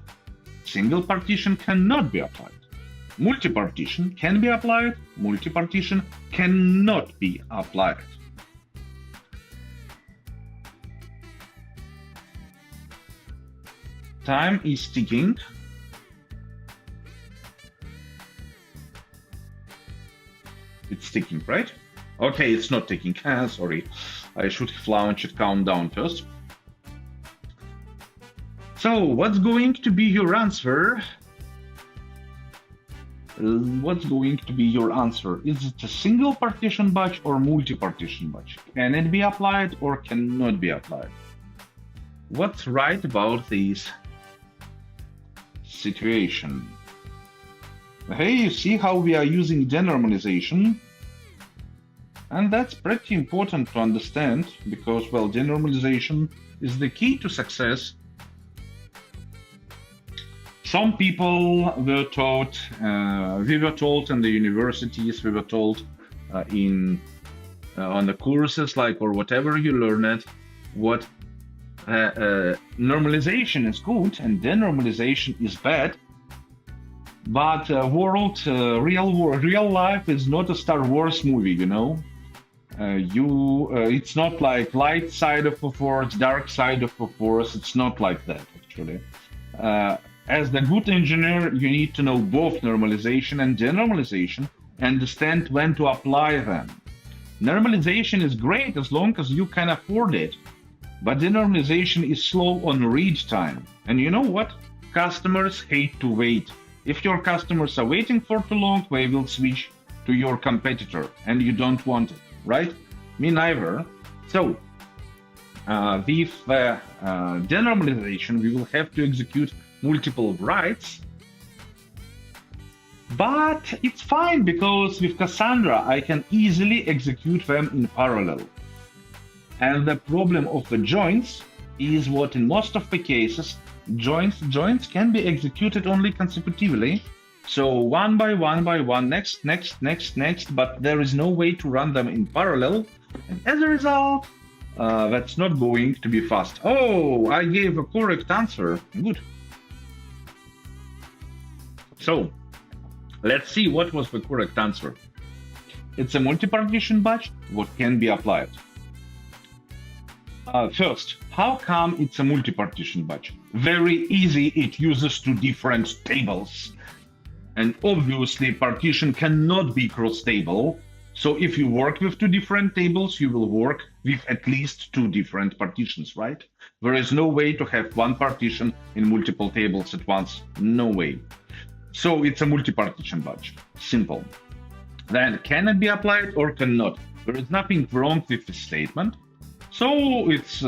Single partition cannot be applied. Multi-partition can be applied. Multi-partition cannot be applied. Time is ticking. It's ticking, right? Okay, it's not ticking. Sorry. I should have launched countdown first. So, what's going to be your answer? What's going to be your answer? Is it a single partition batch or multi-partition batch? Can it be applied or cannot be applied? What's right about this situation? Hey, you see how we are using denormalization? And that's pretty important to understand because, well, denormalization is the key to success. Some people were taught, we were taught in the universities, we were taught on the courses, like, or whatever you learn it, what normalization is good and denormalization is bad. But real life is not a Star Wars movie, you know. It's not like light side of a force, dark side of a force. It's not like that, actually. As the good engineer, you need to know both normalization and denormalization, understand when to apply them. Normalization is great as long as you can afford it, but denormalization is slow on read time. And you know what? Customers hate to wait. If your customers are waiting for too long, they will switch to your competitor, and you don't want it, right? Me neither. So, with denormalization, we will have to execute multiple writes, but it's fine because with Cassandra, I can easily execute them in parallel. And the problem of the joins is what in most of the cases, joins can be executed only consecutively. So one by one, next, but there is no way to run them in parallel. And as a result, that's not going to be fast. Oh, I gave a correct answer. Good. So, let's see what was the correct answer. It's a multi-partition batch. What can be applied? First, how come it's a multi-partition batch? Very easy, it uses two different tables. And obviously, partition cannot be cross-table. So if you work with two different tables, you will work with at least two different partitions, right? There is no way to have one partition in multiple tables at once. No way. So it's a multi-partition batch. Simple. Then, can it be applied or cannot? There is nothing wrong with this statement. So it's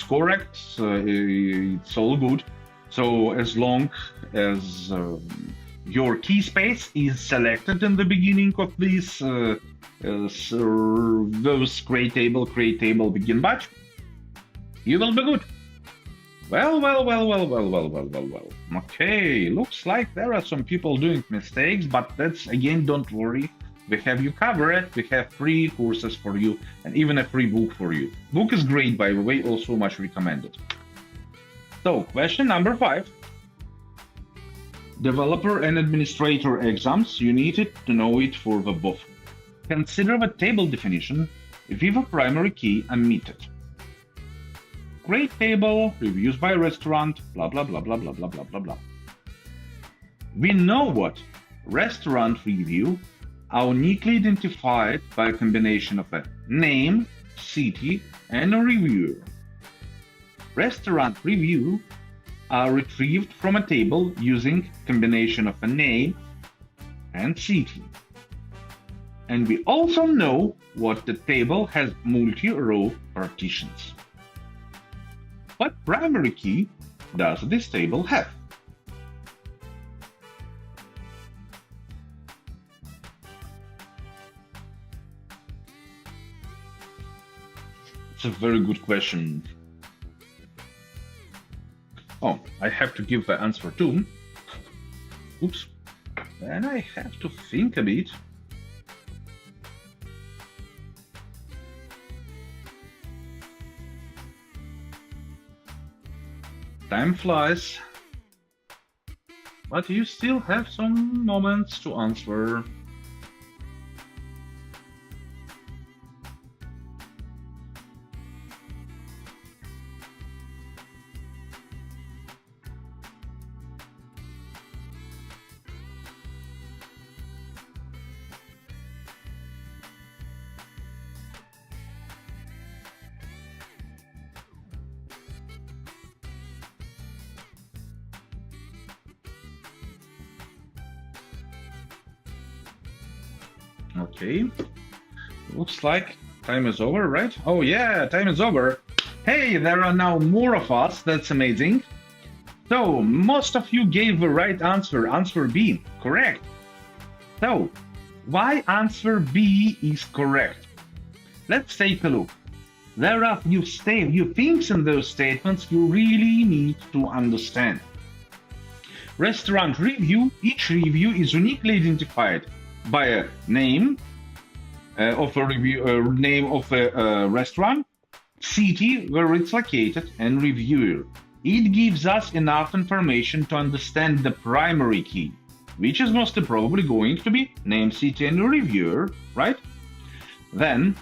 correct, it's all good. So as long as your key space is selected in the beginning of this those create table begin batch, you will be good. Well. Okay, looks like there are some people doing mistakes, but that's, again, don't worry. We have you covered. We have free courses for you and even a free book for you. Book is great, by the way, also much recommended. So, question number 5. Developer and administrator exams, you needed to know it for the both. Consider the table definition with a primary key omitted. Create table, reviews by restaurant, blah, blah, blah, blah, blah, blah, blah, blah, blah. We know what restaurant review are uniquely identified by a combination of a name, city, and a reviewer. Restaurant review are retrieved from a table using combination of a name and city. And we also know what the table has multi-row partitions. What primary key does this table have? It's a very good question. Oh, I have to give the answer too. Oops. Then I have to think a bit. Time flies, but you still have some moments to answer. Okay, looks like time is over, right? Oh yeah, time is over. Hey, there are now more of us, that's amazing. So, most of you gave the right answer, answer B, correct. So, why answer B is correct? Let's take a look. There are few things in those statements you really need to understand. Restaurant review, each review is uniquely identified by a name of a restaurant, city where it's located, and reviewer. It gives us enough information to understand the primary key, which is most probably going to be name, city, and reviewer, right? Then,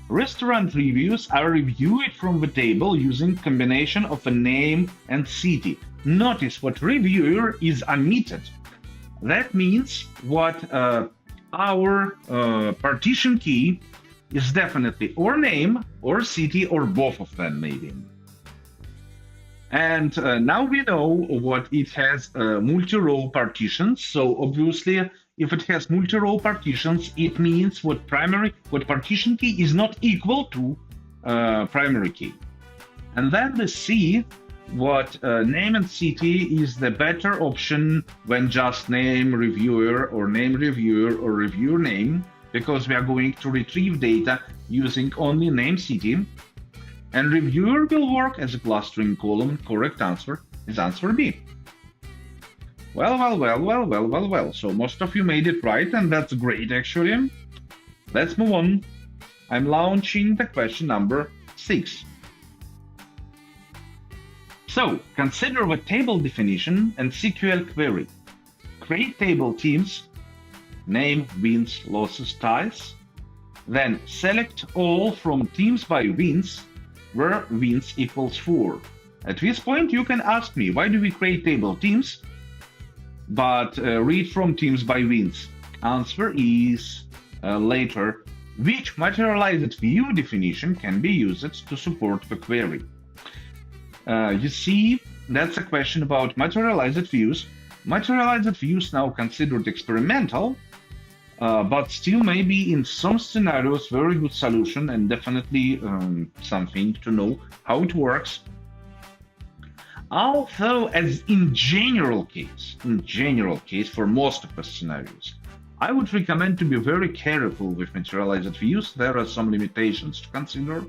restaurant reviews are reviewed from the table using combination of a name and city. Notice what reviewer is omitted. That means what our partition key is definitely or name or city or both of them maybe. And now we know what it has multi-row partitions. So obviously, if it has multi-row partitions, it means what partition key is not equal to primary key. And then we see what name and city is the better option when just name reviewer or reviewer name, because we are going to retrieve data using only name city. And reviewer will work as a clustering column. Correct answer is answer B. Well. So most of you made it right, and that's great actually. Let's move on. I'm launching the question number 6. So, consider the table definition and SQL query. Create table teams, name, wins, losses, ties. Then select all from teams by wins, where wins equals 4. At this point, you can ask me, why do we create table teams, but read from teams by wins? Answer is later. Which materialized view definition can be used to support the query? You see, that's a question about materialized views. Materialized views now considered experimental, but still maybe in some scenarios very good solution and definitely something to know how it works. Although as in general case for most of the scenarios, I would recommend to be very careful with materialized views. There are some limitations to consider.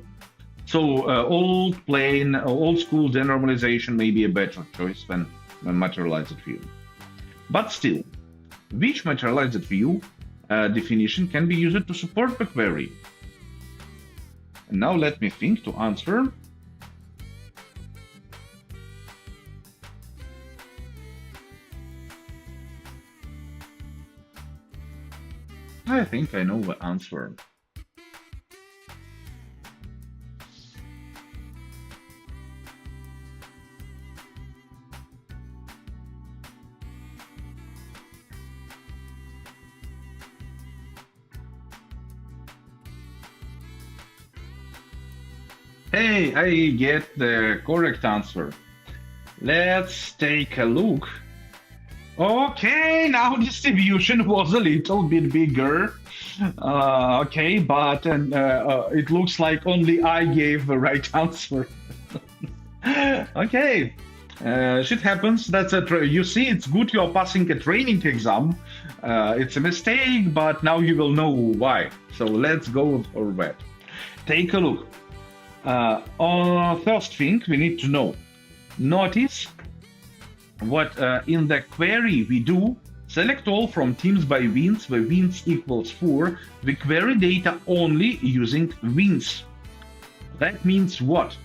So old school denormalization may be a better choice than materialized view. But still, which materialized view definition can be used to support the query? And now let me think to answer. I think I know the answer. Hey, I get the correct answer. Let's take a look. Okay, now distribution was a little bit bigger. Okay, but it looks like only I gave the right answer. Okay, shit happens. That's you see, it's good you're passing a training exam. It's a mistake, but now you will know why. So let's go for that. Take a look. First thing we need to know. Notice what in the query we do. Select all from teams by wins, where wins equals 4. We query data only using wins. That means what?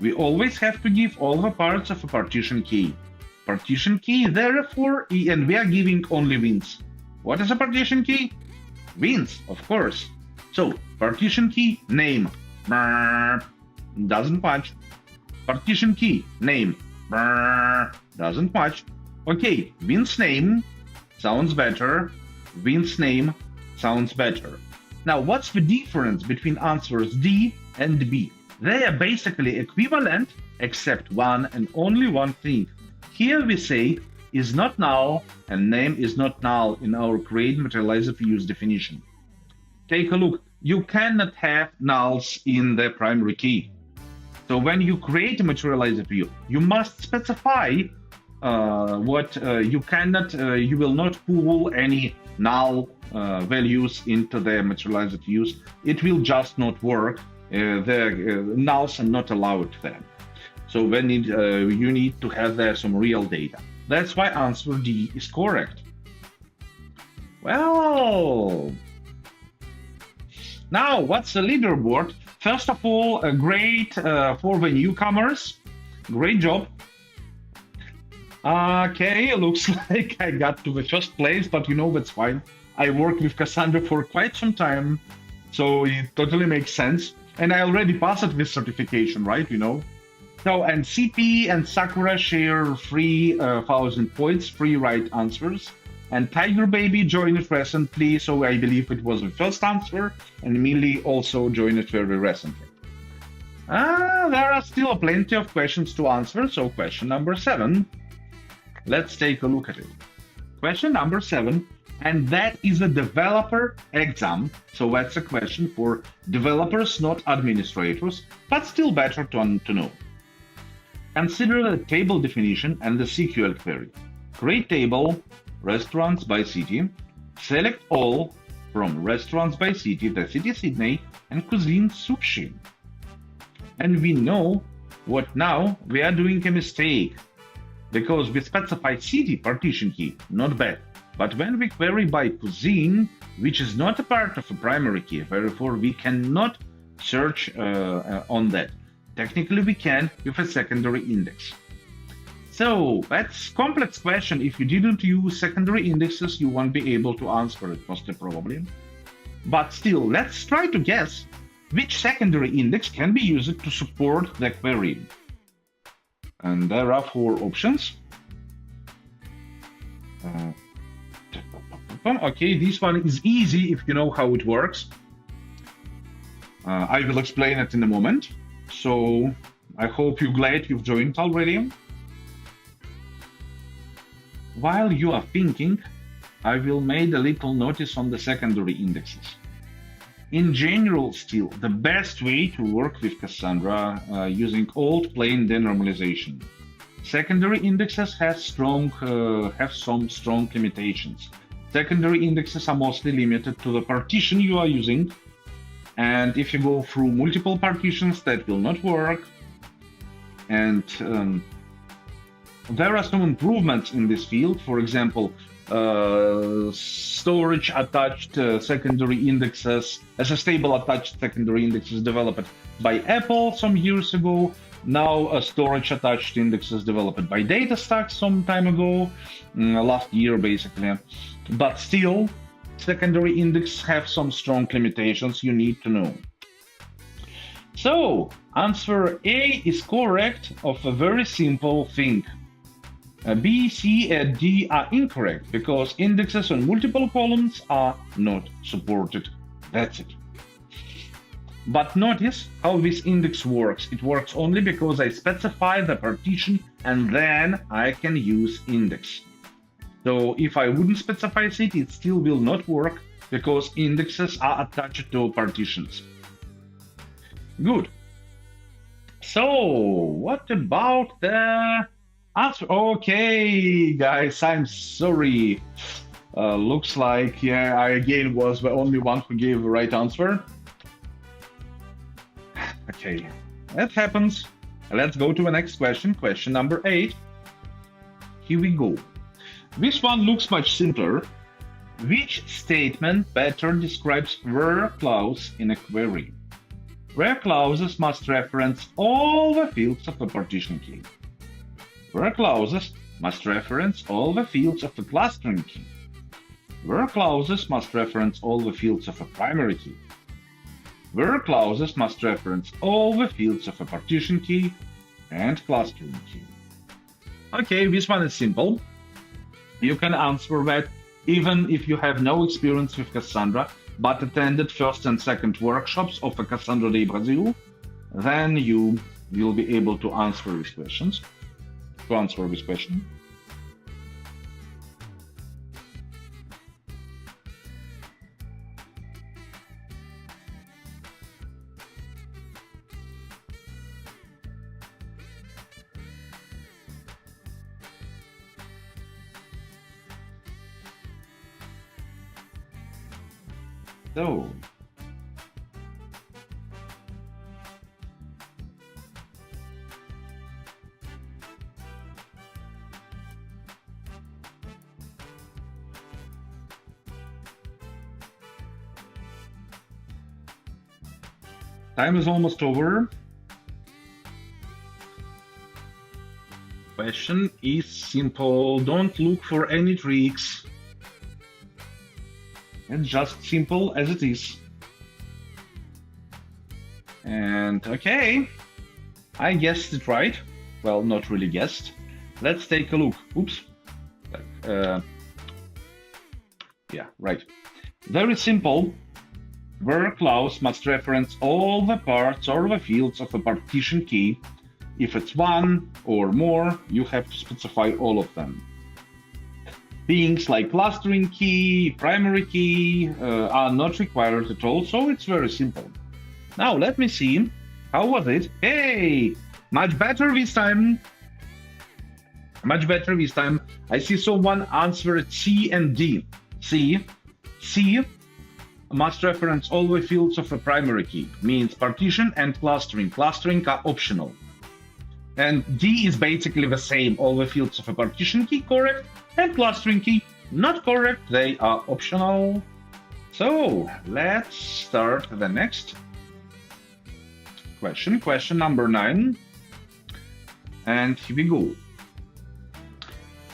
We always have to give all the parts of a partition key. Partition key, therefore, and we are giving only wins. What is a partition key? Wins, of course. So, partition key, name. Doesn't match. Partition key, name. Doesn't match. Okay, wins name sounds better. Wins name sounds better. Now, what's the difference between answers D and B? They are basically equivalent, except one and only one thing. Here we say is not null and name is not null in our create materialized views definition. Take a look. You cannot have nulls in the primary key. So when you create a materialized view, you must specify you will not pool any null values into the materialized views, it will just not work. The nulls are not allowed there. So when you need to have there some real data. That's why answer D is correct. Well, now what's the leaderboard? First of all, a great for the newcomers. Great job. Okay, looks like I got to the first place, but you know, that's fine. I worked with Cassandra for quite some time, so it totally makes sense. And I already passed this certification, right? You know. So, and CP and Sakura share 3,000 points, 3 right answers. And Tiger Baby joined recently, so I believe it was the first answer. And Millie also joined very recently. There are still plenty of questions to answer, so question number 7. Let's take a look at it. Question number 7, and that is a developer exam. So that's a question for developers, not administrators, but still better to know. Consider the table definition and the SQL query. Create table, restaurants by city. Select all from restaurants by city, the city Sydney, and cuisine sushi. And we know what now we are doing a mistake, because we specify city partition key, not bad. But when we query by cuisine, which is not a part of a primary key, therefore we cannot search on that. Technically we can with a secondary index. So that's complex question. If you didn't use secondary indexes, you won't be able to answer it most probably. But still, let's try to guess which secondary index can be used to support the query. And there are 4 options. Okay, this one is easy if you know how it works. I will explain it in a moment. So I hope you're glad you've joined already. While you are thinking, I will make a little notice on the secondary indexes. In general, still, the best way to work with Cassandra using old plain denormalization. Secondary indexes have some strong limitations. Secondary indexes are mostly limited to the partition you are using, and if you go through multiple partitions, that will not work. And there are some improvements in this field. For example, storage attached secondary indexes as a stable attached secondary indexes developed by Apple some years ago. Now a storage attached indexes developed by DataStax some time ago, last year basically. But still, secondary indexes have some strong limitations you need to know. So answer A is correct of a very simple thing. B, C, and D are incorrect because indexes on multiple columns are not supported. That's it. But notice how this index works. It works only because I specify the partition and then I can use index. So if I wouldn't specify city, it still will not work because indexes are attached to partitions. Good. So what about the answer? Okay, guys, I'm sorry. Looks like, yeah, I again was the only one who gave the right answer. Okay, that happens. Let's go to the next question, question number 8. Here we go. This one looks much simpler. Which statement better describes where clause in a query? Where clauses must reference all the fields of a partition key. Where clauses must reference all the fields of a clustering key. Where clauses must reference all the fields of a primary key. Where clauses must reference all the fields of a partition key and clustering key. Okay, this one is simple. You can answer that even if you have no experience with Cassandra, but attended first and second workshops of a Cassandra Day Brasil, then you will be able to answer these questions. To answer this question. So, time is almost over. Question is simple. Don't look for any tricks. It's just simple as it is. And okay, I guessed it right. Well, not really guessed. Let's take a look. Oops. Yeah, right. Very simple. Where clause must reference all the parts or the fields of a partition key. If it's one or more, you have to specify all of them. Things like clustering key, primary key are not required at all, so it's very simple. Now let me see. How was it? Hey, much better this time. Much better this time. I see someone answered C and D. C must reference all the fields of a primary key, means partition and clustering. Clustering are optional. And D is basically the same, all the fields of a partition key, correct, and clustering key, not correct, they are optional. So, let's start the next question, question number 9. And here we go.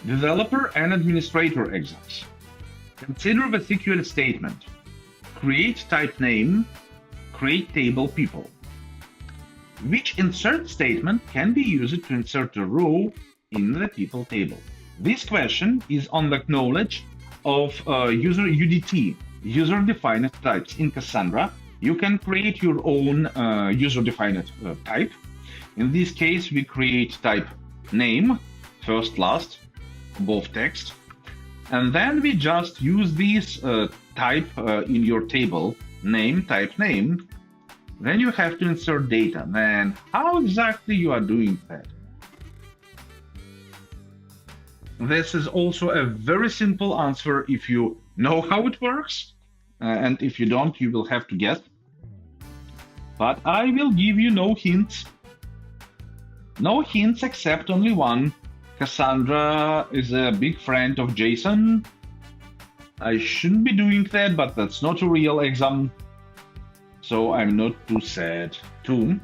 Developer and administrator exams. Consider the SQL statement. Create type name, create table people. Which insert statement can be used to insert a row in the people table? This question is on the knowledge of user UDT, user-defined types. In Cassandra, you can create your own user-defined type. In this case, we create type name, first, last, both text, and then we just use this type in your table, name, type name. Then you have to insert data. Man, how exactly you are doing that? This is also a very simple answer if you know how it works, and if you don't, you will have to guess. But I will give you no hints. No hints except only one. Cassandra is a big friend of Jason. I shouldn't be doing that, but that's not a real exam. So I'm not too sad too.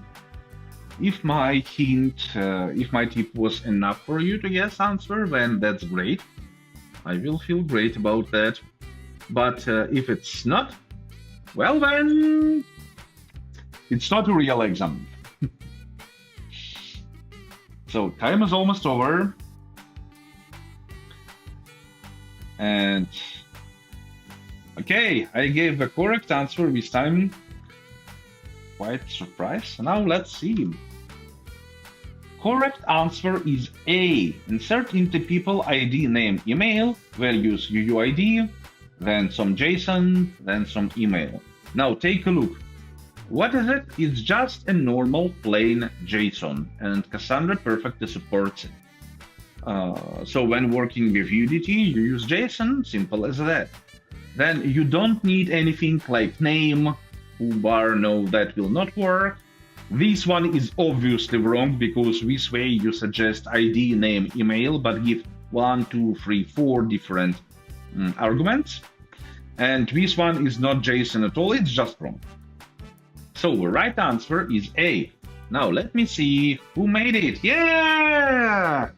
If my hint, if my tip was enough for you to guess answer, then that's great. I will feel great about that. But if it's not, well then, it's not a real exam. So time is almost over. And okay, I gave the correct answer this time. Quite surprised. Now let's see. Correct answer is A. Insert into people ID, name, email, values UUID, then some JSON, then some email. Now take a look. What is it? It's just a normal plain JSON, and Cassandra perfectly supports it. So when working with UDT, you use JSON, simple as that. Then you don't need anything like name, foobar, no, that will not work. This one is obviously wrong, because this way you suggest ID, name, email, but give 1, 2, 3, 4 different arguments. And this one is not JSON at all, it's just wrong. So the right answer is A. Now let me see who made it. Yeah!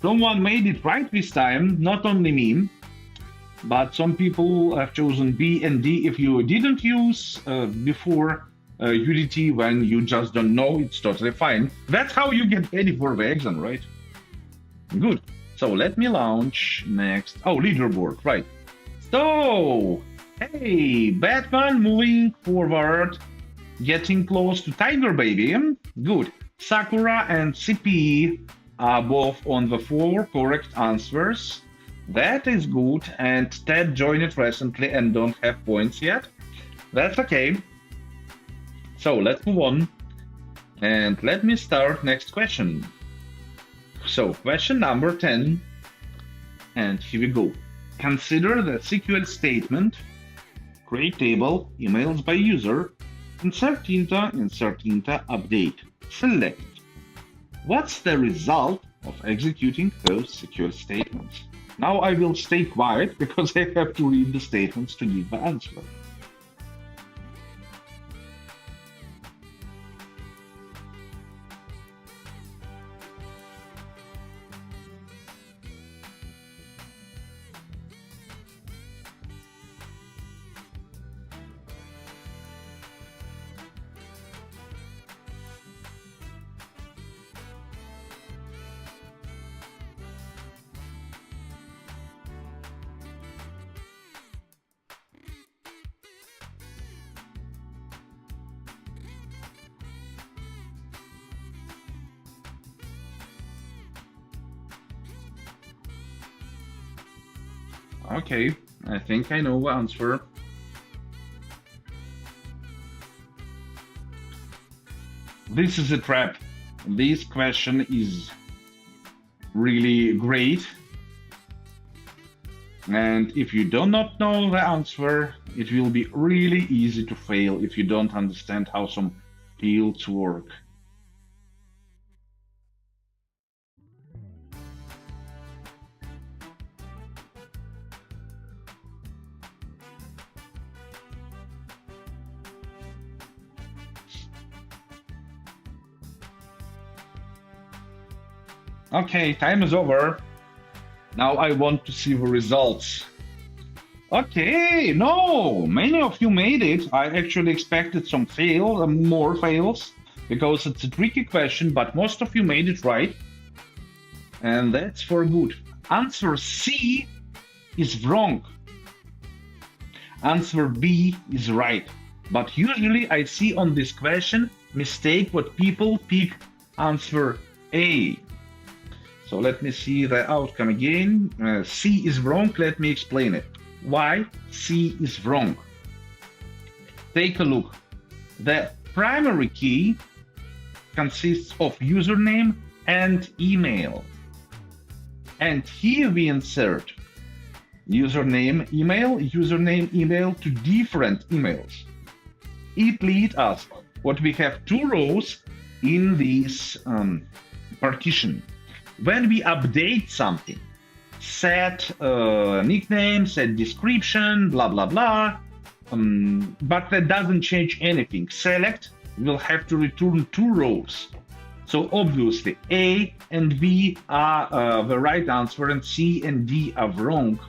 Someone made it right this time, not only me, but some people have chosen B and D. If you didn't use before UDT when you just don't know, it's totally fine. That's how you get ready for the exam, right? Good. So let me launch next. Oh, leaderboard, right. So, hey, Batman moving forward, getting close to Tiger Baby. Good. Sakura and CP are both on the 4 correct answers. That is good. And Ted joined it recently and don't have points yet. That's okay. So let's move on. And let me start next question. So question number 10. And here we go. Consider the SQL statement. create table, emails by user, insert into, update, select. What's the result of executing those secure statements? Now I will stay quiet because I have to read the statements to give the answer. Okay, I think I know the answer. This is a trap. This question is really great. And if you do not know the answer, it will be really easy to fail if you don't understand how some fields work. Okay, time is over. Now I want to see the results. Okay, no, many of you made it. I actually expected some more fails, because it's a tricky question, but most of you made it right. And that's for good. Answer C is wrong. Answer B is right. But usually I see on this question mistake what people pick answer A. So let me see the outcome again. C is wrong. Let me explain it. Why C is wrong? Take a look. The primary key consists of username and email. And here we insert username, email to different emails. It leads us what we have two rows in this partition. When we update something, set nickname, set description, blah, blah, blah, but that doesn't change anything. Select will have to return two rows. So obviously A and B are the right answer and C and D are wrong,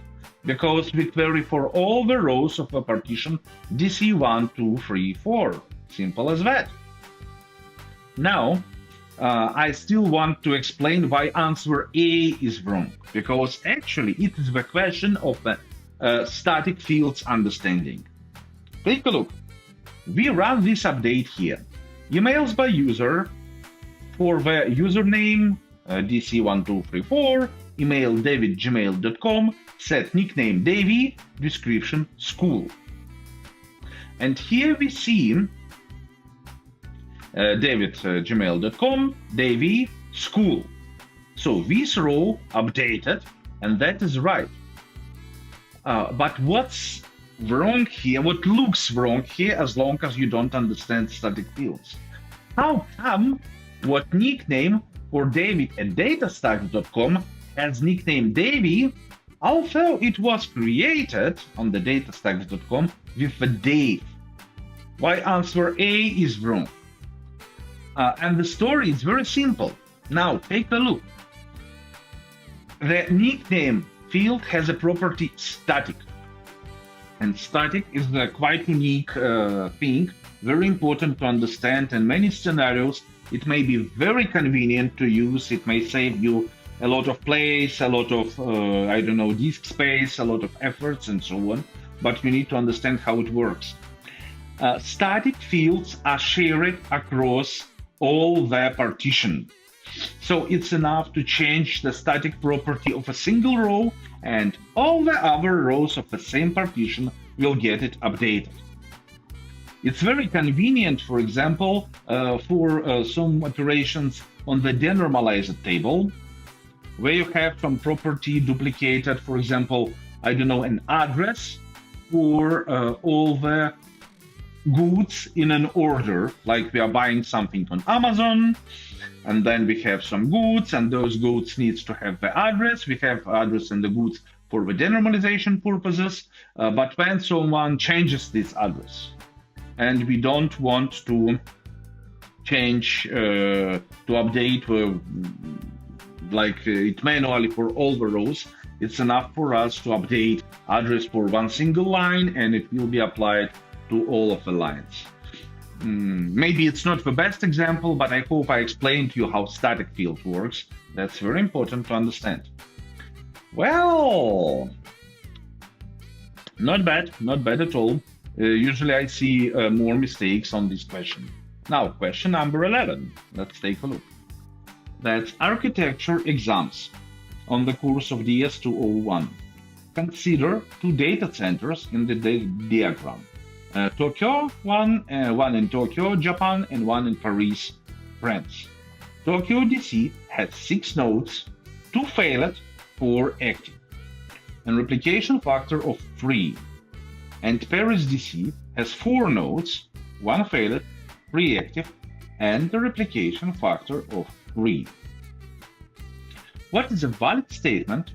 because we query for all the rows of a partition DC1, 2, 3, 4. Simple as that. Now, I still want to explain why answer A is wrong, because actually it is the question of the static fields understanding. Take a look. We run this update here. Emails by user for the username DC1234, email david@gmail.com, set nickname Davy, description school. And here we see david@gmail.com, Davy, school. So this row updated, and that is right. But what's wrong here, what looks wrong here, as long as you don't understand static fields? How come what nickname for david@datastax.com has nickname Davy, although it was created on the datastax.com with a Dave? Why answer A is wrong? And the story is very simple. Now, take a look. The nickname field has a property static. And static is a quite unique thing, very important to understand. In many scenarios, it may be very convenient to use. It may save you a lot of place, a lot of, disk space, a lot of efforts, and so on. But you need to understand how it works. Static fields are shared across all the partition. So it's enough to change the static property of a single row, and all the other rows of the same partition will get it updated. It's very convenient, for example, for some operations on the denormalized table, where you have some property duplicated, for example, an address. for all the goods in an order, like we are buying something on Amazon, and then we have some goods, and those goods needs to have the address. We have address and the goods for the denormalization purposes, but when someone changes this address, and we don't want to change, to update it manually for all the rows, it's enough for us to update address for one single line, and it will be applied to all of the lines. Maybe it's not the best example, but I hope I explained to you how static field works. That's very important to understand. Well, not bad at all. Usually I see more mistakes on this question. Now, question number 11. Let's take a look. That's architecture exams on the course of DS201. Consider two data centers in the diagram. Tokyo, one in Tokyo, Japan, and one in Paris, France. Tokyo DC has 6 nodes, 2 failed, 4 active, and replication factor of 3. And Paris DC has 4 nodes, 1 failed, 3 active, and a replication factor of 3. What is a valid statement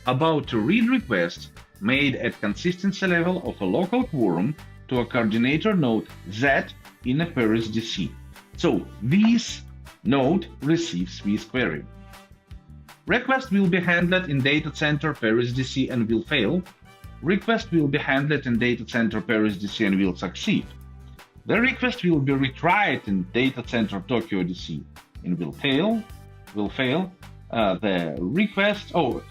about a read request made at consistency level of a local quorum to a coordinator node Z in a Paris DC? So this node receives this query. Request will be handled in data center Paris DC and will fail. Request will be handled in data center Paris DC and will succeed. The request will be retried in data center Tokyo DC and will fail. The request will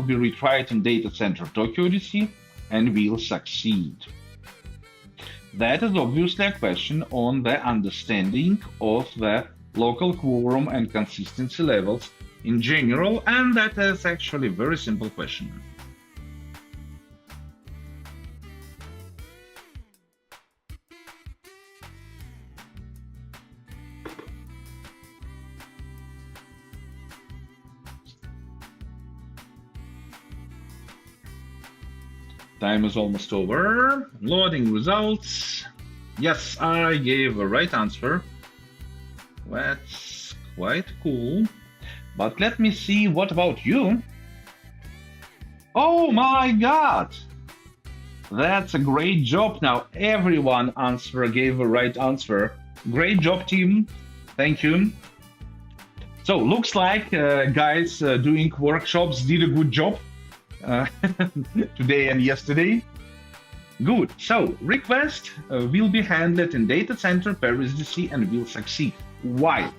be retried in data center Tokyo DC and will succeed. That is obviously a question on the understanding of the local quorum and consistency levels in general, and that is actually a very simple question. Time is almost over. Loading results. Yes, I gave a right answer. That's quite cool. But let me see, what about you? Oh my God! That's a great job now. Everyone gave a right answer. Great job, team. Thank you. So, looks like guys doing workshops did a good job. Today and yesterday. Good. So request will be handled in data center Paris DC and will succeed. Why?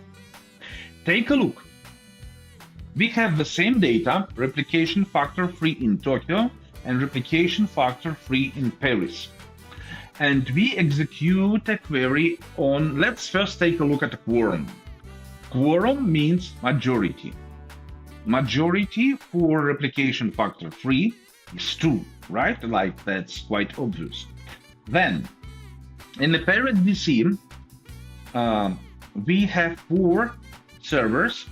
Take a look. We have the same data, replication factor 3 in Tokyo and replication factor 3 in Paris. And we execute a query on, let's first take a look at a quorum. Quorum means majority. Majority for replication factor 3 is 2, right? Like, that's quite obvious. Then, in the Paris DC, we have 4 servers,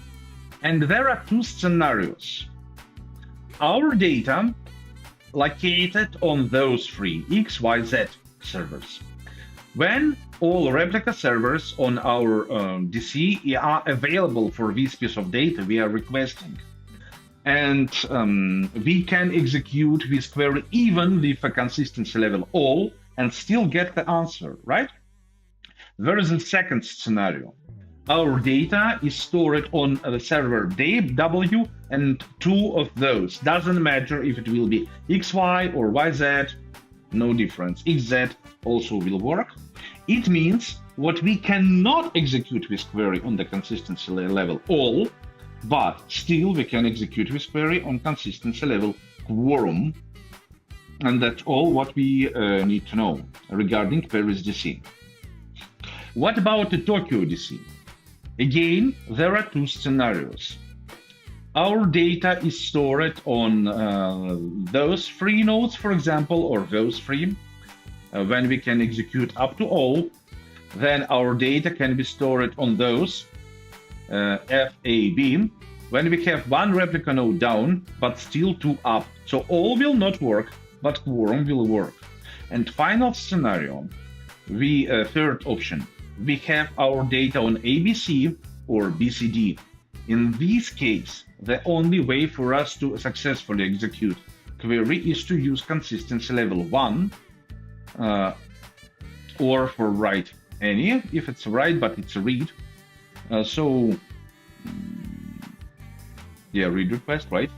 and there are 2 scenarios. Our data located on those 3 X, Y, Z servers. When all replica servers on our DC are available for this piece of data we are requesting, and we can execute this query even with a consistency level all and still get the answer, right? There is a second scenario. Our data is stored on the server W, and 2 of those. Doesn't matter if it will be XY or YZ, no difference. XZ also will work. It means what we cannot execute this query on the consistency level all, but still we can execute this query on consistency level quorum. And that's all what we need to know regarding Paris DC. What about the Tokyo DC? Again, there are 2 scenarios. Our data is stored on those 3 nodes, for example, or those 3. When we can execute up to all, then our data can be stored on those FAB. When we have 1 replica node down, but still 2 up, so all will not work. but quorum will work. And final scenario, the third option, we have our data on ABC or BCD. In this case, the only way for us to successfully execute query is to use consistency level 1 or for write any, if it's write but it's a read. Read request, right?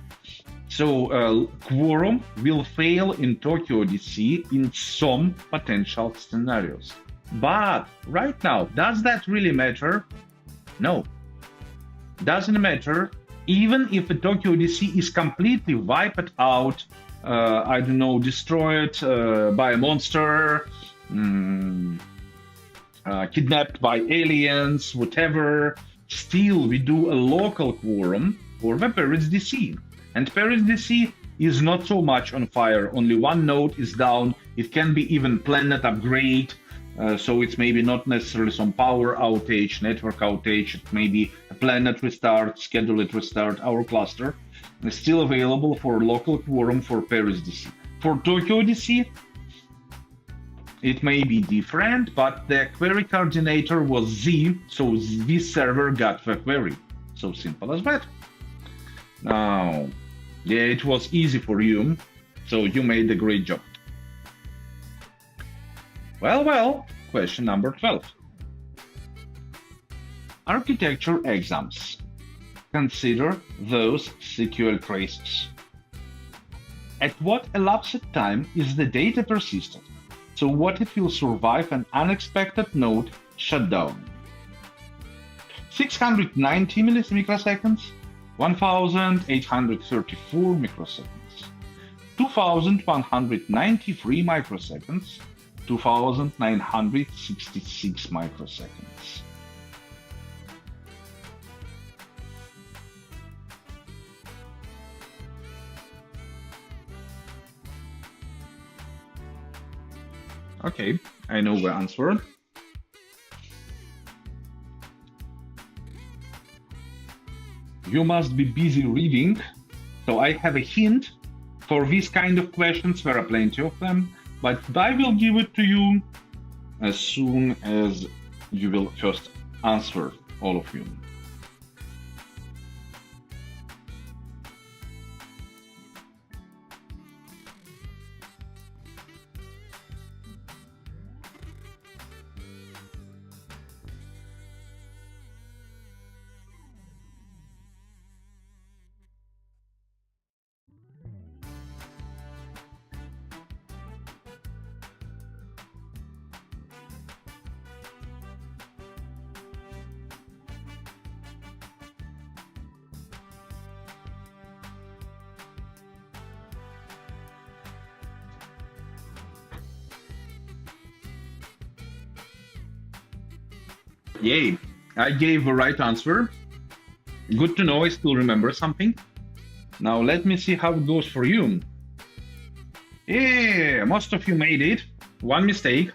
So quorum will fail in Tokyo DC in some potential scenarios. But right now, does that really matter? No. Doesn't matter. Even if the Tokyo DC is completely wiped out, destroyed by a monster, kidnapped by aliens, whatever, still we do a local quorum for the Paris DC. And Paris DC is not so much on fire, only one node is down. It can be even planet upgrade, so it's maybe not necessarily some power outage, network outage, it may be a planet restart, scheduled restart, our cluster is still available for local quorum for Paris DC. For Tokyo DC, it may be different, but the query coordinator was Z, so this server got the query. So simple as that. Now, yeah, it was easy for you, so you made a great job. Well, question number 12. Architecture exams. Consider those SQL traces. At what elapsed time is the data persisted? So what it will survive an unexpected node shutdown? 690 microseconds, 1834 microseconds, 2193 microseconds, 2966 microseconds. Okay, I know the answer. You must be busy reading, so I have a hint for these kind of questions. There are plenty of them, but I will give it to you as soon as you will first answer, all of you. Yay, I gave the right answer. Good to know I still remember something. Now let me see how it goes for you. Yeah, most of you made it. One mistake.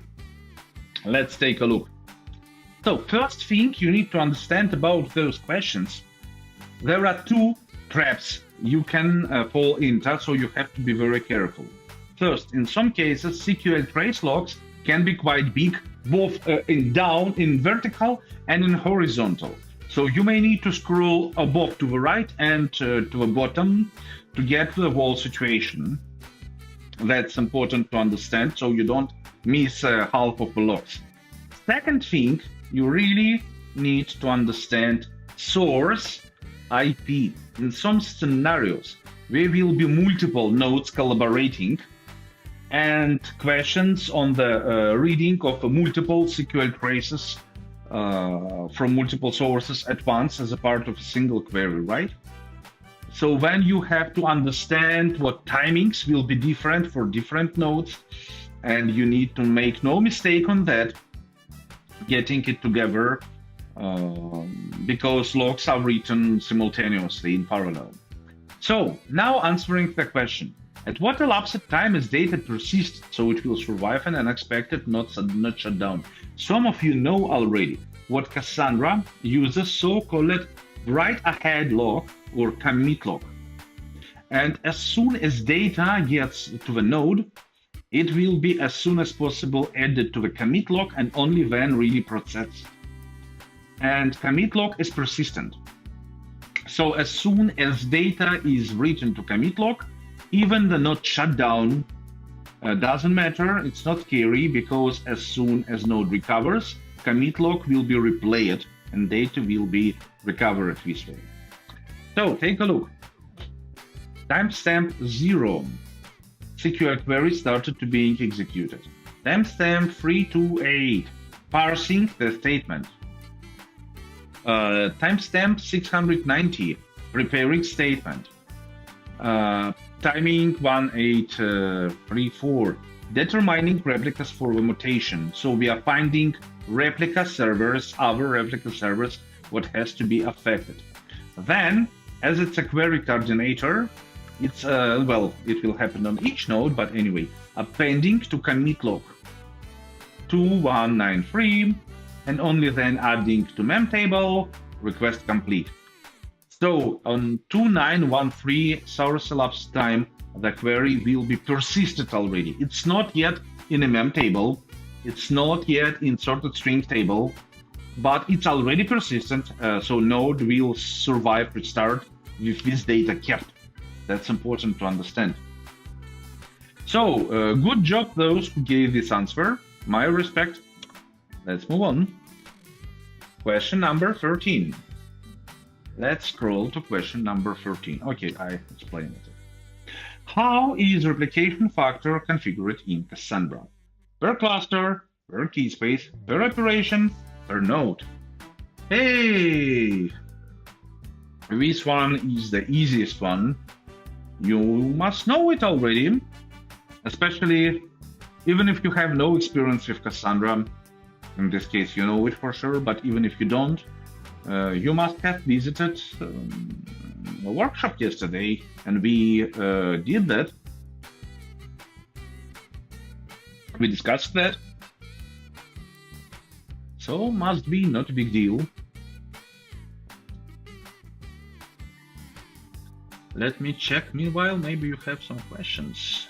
Let's take a look. So first thing you need to understand about those questions, there are two traps you can fall into, so you have to be very careful. First, in some cases, SQL trace logs can be quite big, both down in vertical and in horizontal. So you may need to scroll above to the right and to the bottom to get the whole situation. That's important to understand so you don't miss half of the logs. Second thing, you really need to understand source IP. In some scenarios, there will be multiple nodes collaborating and questions on the reading of multiple SQL traces from multiple sources at once as a part of a single query, right? So then you have to understand what timings will be different for different nodes, and you need to make no mistake on that, getting it together, because logs are written simultaneously in parallel. So now answering the question. At what elapsed time is data persist so it will survive an unexpected not shut down? Some of you know already what Cassandra uses so-called write-ahead log or commit log. And as soon as data gets to the node, it will be as soon as possible added to the commit log and only then really processed. And commit log is persistent. So as soon as data is written to commit log, even the node shutdown doesn't matter, it's not scary, because as soon as node recovers, commit log will be replayed and data will be recovered this way. So take a look. Timestamp 0. SQL query started to being executed. Timestamp 328. Parsing the statement. Timestamp 690. Preparing statement. Timing 1834. Determining replicas for the mutation. So we are finding replica servers, other replica servers, what has to be affected. Then, as it's a query coordinator, it's well, it will happen on each node, but anyway, appending to commit log 2193, and only then adding to mem table, request complete. So on 2913 source elapsed time, the query will be persisted already. It's not yet in a mem table, it's not yet in sorted string table, but it's already persistent, so node will survive restart with this data kept. That's important to understand. So, good job those who gave this answer. My respect. Let's move on. Question number 13. Let's scroll to question number 13. Okay, I explained it. How is replication factor configured in Cassandra? Per cluster, per key space, per operation, per node. Hey! This one is the easiest one. You must know it already, especially even if you have no experience with Cassandra. In this case, you know it for sure, but even if you don't, you must have visited a workshop yesterday, and we did that. We discussed that. So must be not a big deal. Let me check. Meanwhile, maybe you have some questions.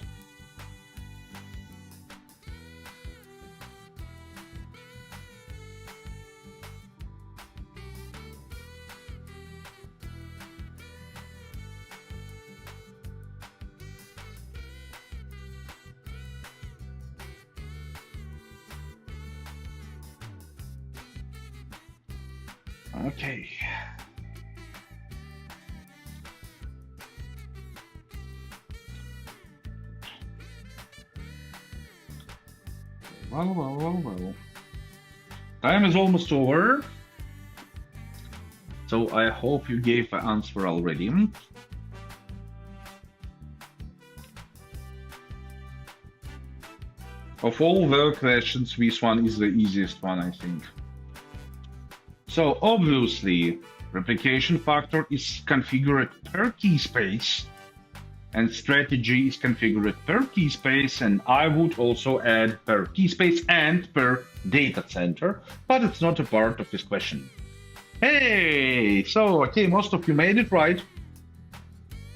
Okay. Well. Time is almost over. So I hope you gave the answer already. Of all the questions, this one is the easiest one, I think. So obviously, replication factor is configured per key space, and strategy is configured per key space, and I would also add per key space and per data center, but it's not a part of this question. Hey, so okay, most of you made it right.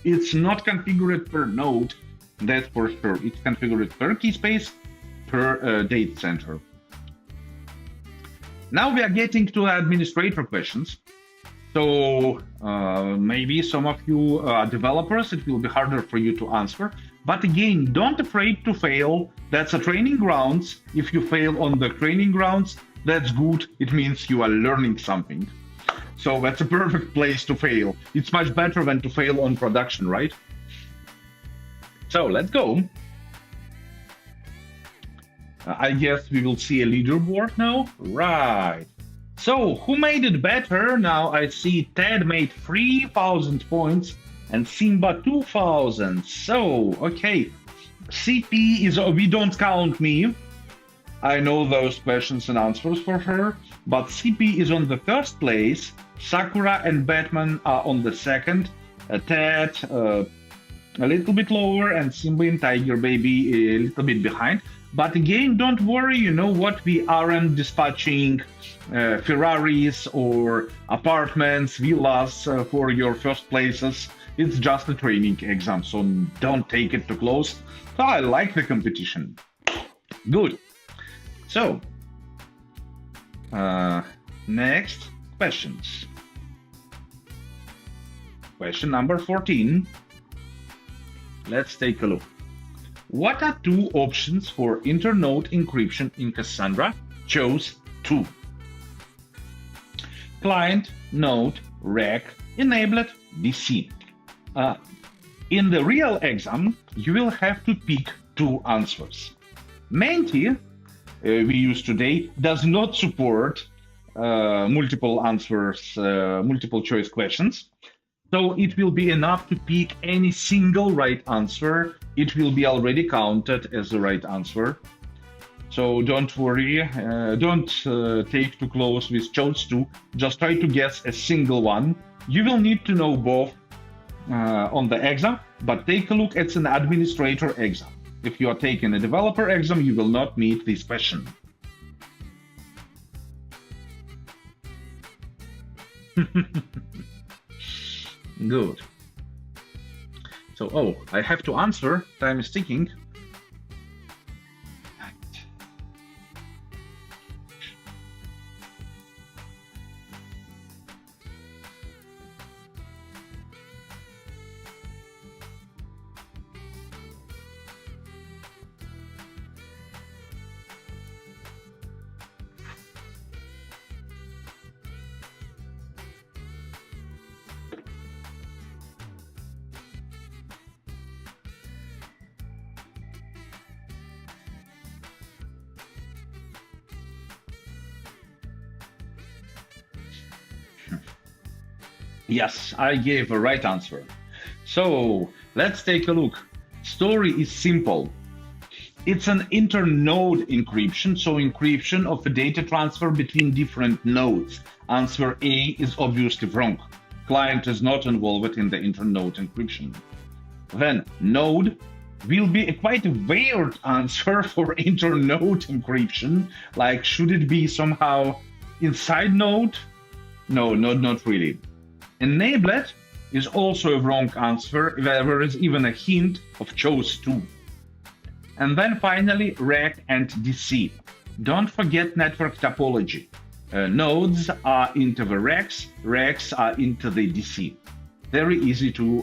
It's not configured per node, that's for sure. It's configured per key space, per data center. Now we are getting to administrator questions. So maybe some of you are developers, it will be harder for you to answer. But again, don't afraid to fail. That's a training grounds. If you fail on the training grounds, that's good. It means you are learning something. So that's a perfect place to fail. It's much better than to fail on production, right? So let's go. I guess we will see a leaderboard now. Right. So who made it better? Now I see Ted made 3,000 points and Simba 2,000. So, okay. CP is, we don't count me. I know those questions and answers for her. But CP is on the first place. Sakura and Batman are on the second. Ted a little bit lower, and Simba and Tiger Baby a little bit behind. But again, don't worry, you know what, we aren't dispatching Ferraris or apartments, villas for your first places. It's just a training exam, so don't take it too close. So I like the competition. Good. So, next questions. Question number 14. Let's take a look. What are two options for internode encryption in Cassandra? Choose two. Client, node, rec, enabled, DC. In the real exam, you will have to pick two answers. Menti, we use today, does not support multiple answers, multiple choice questions. So it will be enough to pick any single right answer. It will be already counted as the right answer. So don't worry, don't take too close with choose two. Just try to guess a single one. You will need to know both on the exam, but take a look at an administrator exam. If you are taking a developer exam, you will not meet this question. Good. So, I have to answer. Time is ticking. Yes, I gave a right answer. So let's take a look. Story is simple. It's an internode encryption, so encryption of a data transfer between different nodes. Answer A is obviously wrong. Client is not involved in the internode encryption. Then node will be a quite weird answer for internode encryption. Like, should it be somehow inside node? No, not really. Enabled is also a wrong answer, there is even a hint of chose two. And then finally, rec and DC. Don't forget network topology. Nodes are into the recs are into the DC. Very easy to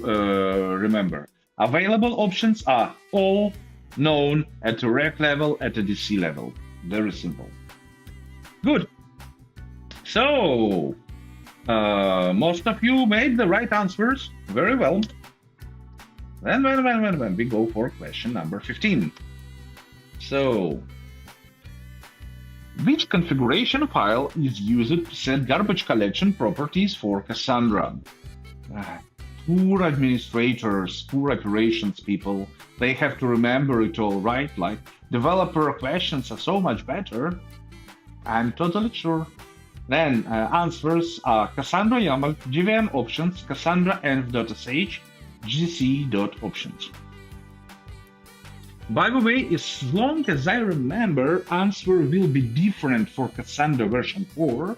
remember. Available options are all known at the rec level, at the DC level. Very simple. Good. So, most of you made the right answers. Very well. Then we go for question number 15. So, which configuration file is used to set garbage collection properties for Cassandra? Poor administrators, poor operations people, they have to remember it all, right? Like, developer questions are so much better. I'm totally sure. Then answers are Cassandra YAML, JVM options, Cassandra env.sh, gc.options. By the way, as long as I remember, answer will be different for Cassandra version 4,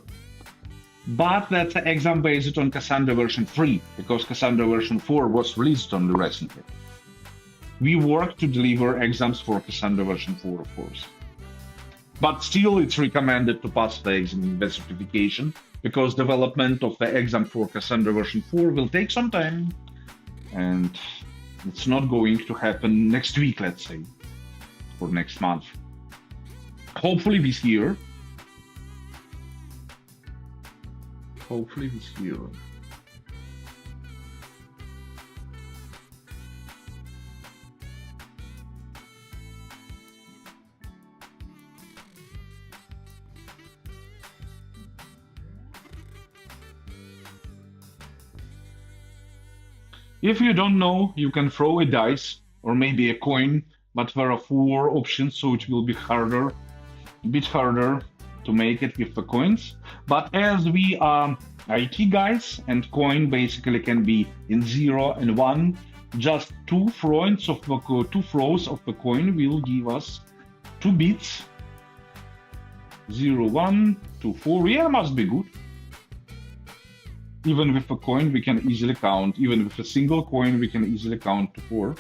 but that's an exam based on Cassandra version 3, because Cassandra version 4 was released only recently. We work to deliver exams for Cassandra version 4, of course. But still, it's recommended to pass the exam with certification, because development of the exam for Cassandra version 4 will take some time, and it's not going to happen next week, let's say, or next month. Hopefully this year. Hopefully this year. If you don't know, you can throw a dice or maybe a coin, but there are 4 options, so it will be a bit harder to make it with the coins. But as we are IT guys, and coin basically can be in 0 and 1, just 2 throws of the coin will give us 2 bits. 0, 1, 2, 4. Yeah, must be good. Even with a coin, we can easily count. Even with a single coin, we can easily count to 4.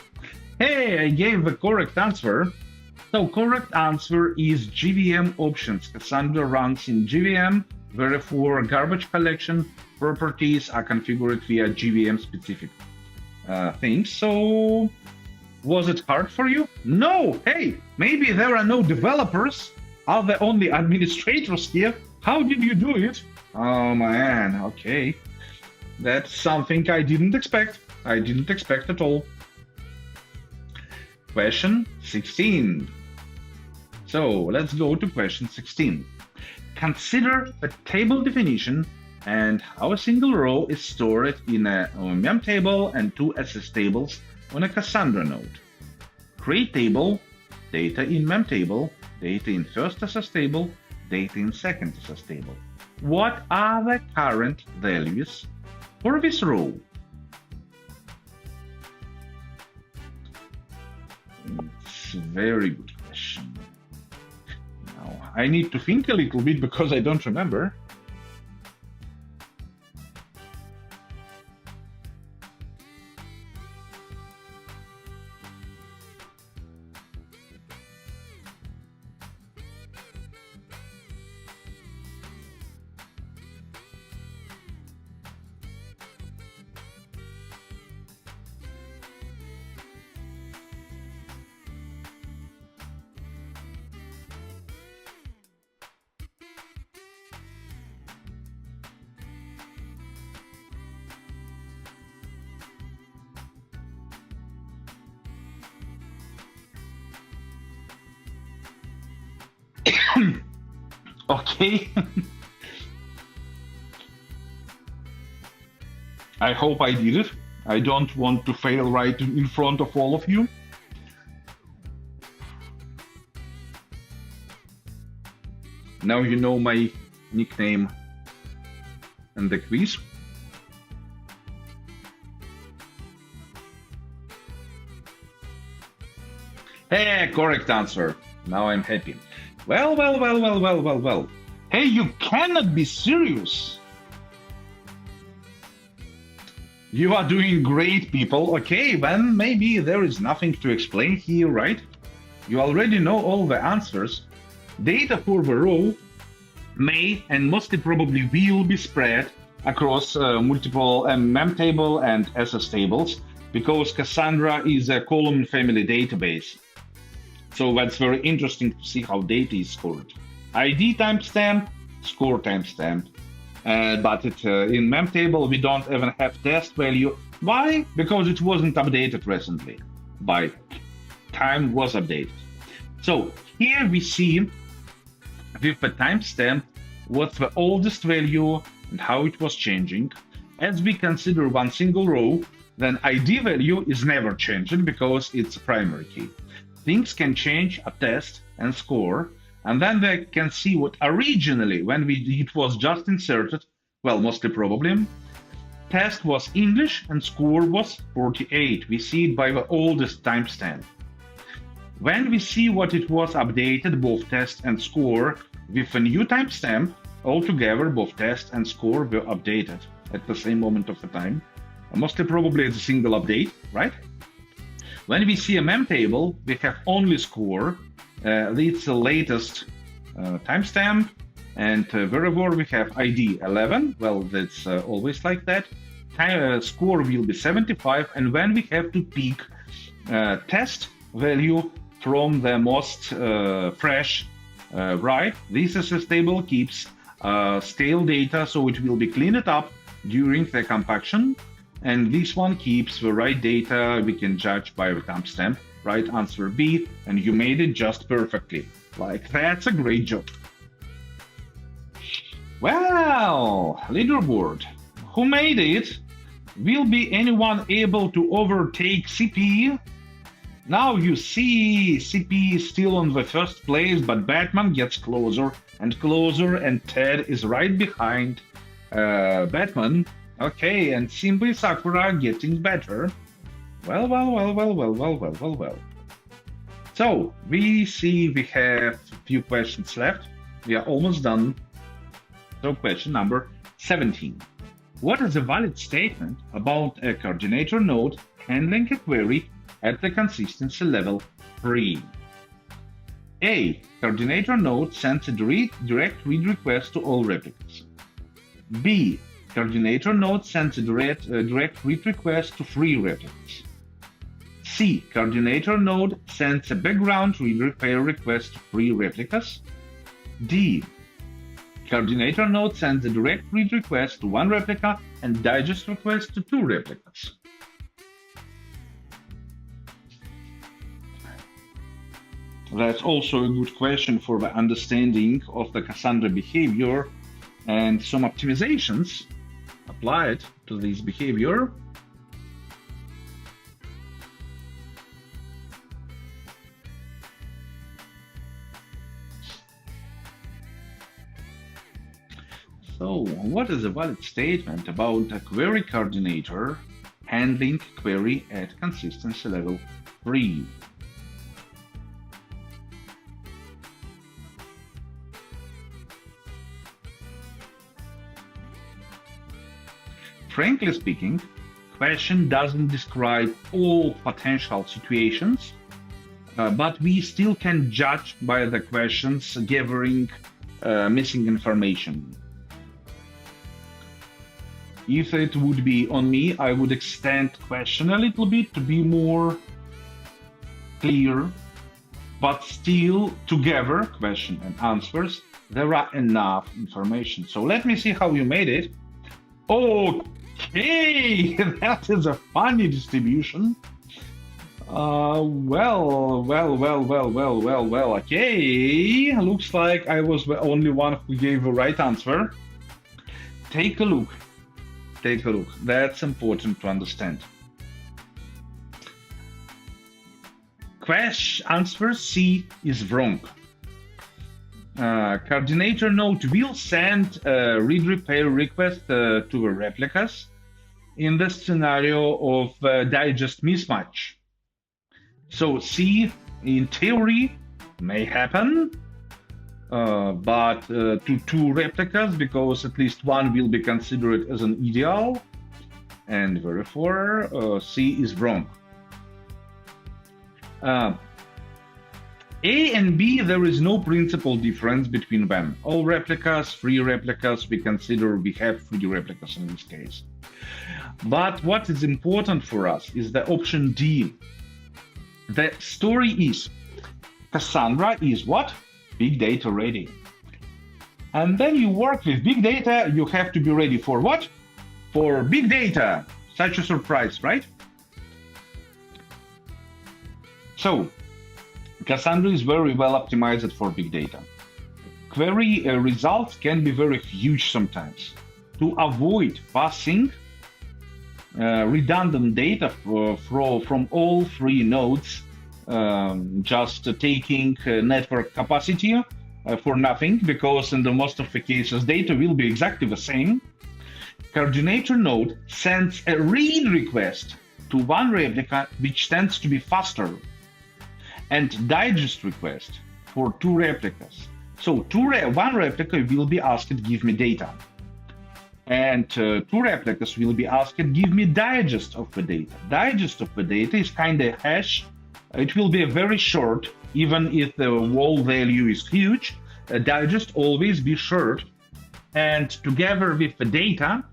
Hey, I gave the correct answer. So correct answer is JVM options. Cassandra runs in JVM, therefore garbage collection properties are configured via JVM specific things. So was it hard for you? No. Hey, maybe there are no developers. Are there only administrators here? How did you do it? Oh man, okay. That's something I didn't expect. I didn't expect at all. Question 16. So let's go to question 16. Consider the table definition and how a single row is stored in a mem table and 2 SS tables on a Cassandra node. Create table, data in mem table, data in first SS table, data in second SS table. What are the current values for this row? It's a very good question. Now, I need to think a little bit because I don't remember. Okay. I hope I did it. I don't want to fail right in front of all of you. Now you know my nickname and the quiz. Hey, correct answer. Now I'm happy. Well. Hey, you cannot be serious. You are doing great, people. Okay, then maybe there is nothing to explain here, right? You already know all the answers. Data for the row may and mostly probably will be spread across multiple mem table and SS tables because Cassandra is a column family database. So that's very interesting to see how data is scored. ID timestamp, score timestamp. But in mem table, we don't even have test value. Why? Because it wasn't updated recently. By time was updated. So here we see with the timestamp what's the oldest value and how it was changing. As we consider one single row, then ID value is never changing because it's a primary key. Things can change a test and score, and then they can see what originally, when it was just inserted, well, mostly probably, test was English and score was 48. We see it by the oldest timestamp. When we see what it was updated, both test and score, with a new timestamp, altogether both test and score were updated at the same moment of the time. Mostly probably it's a single update, right? When we see a mem table, we have only score, it's the latest timestamp, and wherever we have ID 11, well, that's always like that. Score will be 75, and when we have to pick test value from the most fresh, right, this SS table keeps stale data, so it will be cleaned up during the compaction. And this one keeps the right data we can judge by the timestamp. Right answer B, and you made it just perfectly. Like, that's a great job. Well, leaderboard. Who made it? Will be anyone able to overtake CP? Now you see CP is still on the first place, but Batman gets closer and closer, and Ted is right behind Batman. Okay, and Simply Sakura getting better. Well. So, we see we have a few questions left. We are almost done. So, question number 17. what is a valid statement about a coordinator node handling a query at the consistency level 3? A. Coordinator node sends a direct read request to all replicas. B. Coordinator node sends a direct read request to 3 replicas. C. Coordinator node sends a background read repair request to 3 replicas. D. Coordinator node sends a direct read request to 1 replica and digest request to 2 replicas. That's also a good question for the understanding of the Cassandra behavior and some optimizations applied to this behavior. So, what is a valid statement about a query coordinator handling query at consistency level 3? Frankly speaking, question doesn't describe all potential situations, but we still can judge by the questions gathering missing information. If it would be on me, I would extend question a little bit to be more clear, but still together, question and answers, there are enough information. So let me see how you made it. Okay, that is a funny distribution. Well, okay. Looks like I was the only one who gave the right answer. Take a look. That's important to understand. Answer C is wrong. Coordinator node will send a read repair request to the replicas in the scenario of digest mismatch. So C, in theory, may happen, but to 2 replicas, because at least one will be considered as an ideal, and therefore C is wrong. A and B, there is no principal difference between them. All replicas, 3 replicas, we have 3 replicas in this case. But what is important for us is the option D. The story is, Cassandra is what? Big data ready. And then you work with big data, you have to be ready for what? For big data. Such a surprise, right? So, Cassandra is very well optimized for big data. Query results can be very huge sometimes. To avoid passing redundant data from all 3 nodes, just taking network capacity for nothing, because in the most of the cases data will be exactly the same. Coordinator node sends a read request to 1 replica, which tends to be faster, and digest request for 2 replicas. So 1 replica will be asked, give me data. And 2 replicas will be asked, give me digest of the data. Digest of the data is kind of hash. It will be very short, even if the wall value is huge. Digest always be short. And together with the data,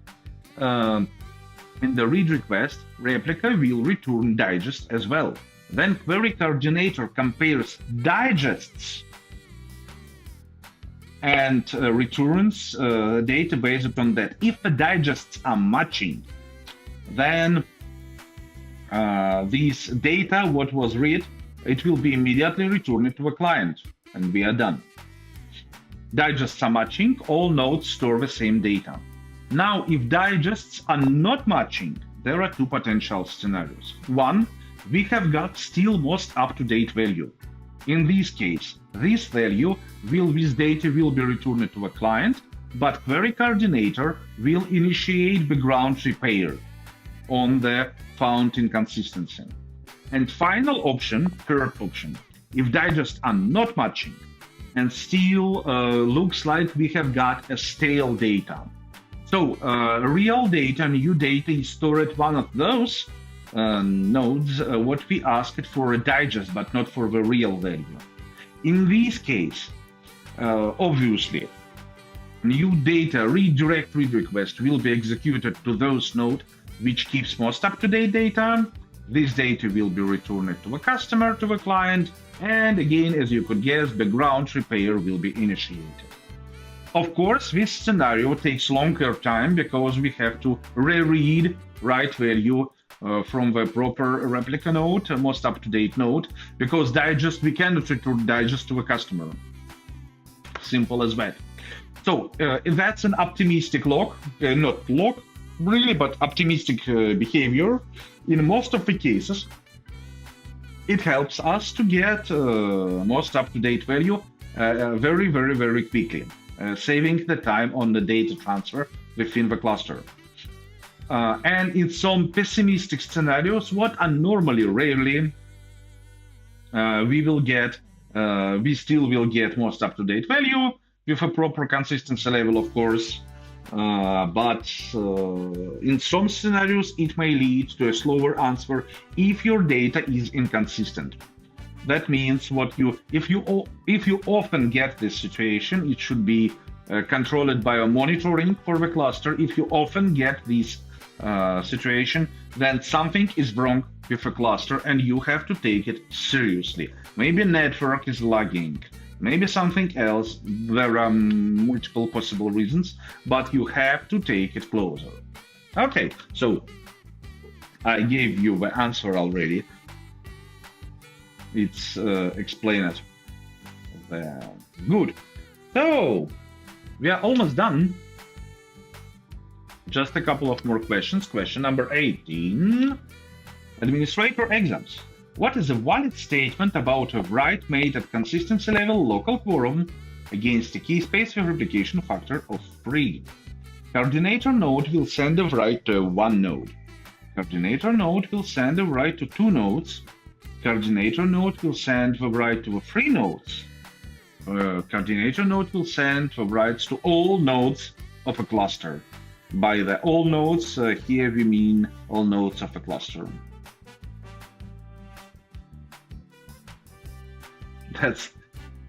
in the read request, replica will return digest as well. Then query coordinator compares digests and returns data based upon that. If the digests are matching, then this data, what was read, it will be immediately returned to a client, and we are done. Digests are matching, all nodes store the same data. Now, if digests are not matching, there are 2 potential scenarios. 1, we have got still most up-to-date value. In this case, this value this data will be returned to a client, but query coordinator will initiate background repair on the found inconsistency. And final option, 3rd option, if digests are not matching and still looks like we have got a stale data. So real data, new data is stored at one of those nodes. What we asked for a digest, but not for the real value. In this case, obviously, new data redirect read request will be executed to those nodes which keeps most up-to-date data. This data will be returned to the customer, to the client, and again, as you could guess, background repair will be initiated. Of course, this scenario takes longer time because we have to reread right value from the proper replica node, most up-to-date node, because digest, we cannot return digest to a customer. Simple as that. So that's an optimistic log, not log really, but optimistic behavior. In most of the cases, it helps us to get most up-to-date value very, very, very quickly, saving the time on the data transfer within the cluster. And in some pessimistic scenarios, what are normally rarely, we still will get most up-to-date value with a proper consistency level, of course. But in some scenarios, it may lead to a slower answer if your data is inconsistent. That means if you often get this situation, it should be controlled by a monitoring for the cluster. If you often get this situation, then something is wrong with the cluster and you have to take it seriously. Maybe network is lagging, maybe something else. There are multiple possible reasons, but you have to take it closer. Okay, so I gave you the answer already. It's explained. Good. So we are almost done. Just a couple of more questions. Question number 18. Administrator exams. What is a valid statement about a write made at consistency level local quorum against a key space with replication factor of 3? Coordinator node will send a write to one node. Coordinator node will send a write to 2 nodes. Coordinator node will send the write to 3 nodes. Coordinator node will send the writes to all nodes of a cluster. By the all nodes, here we mean all nodes of a cluster.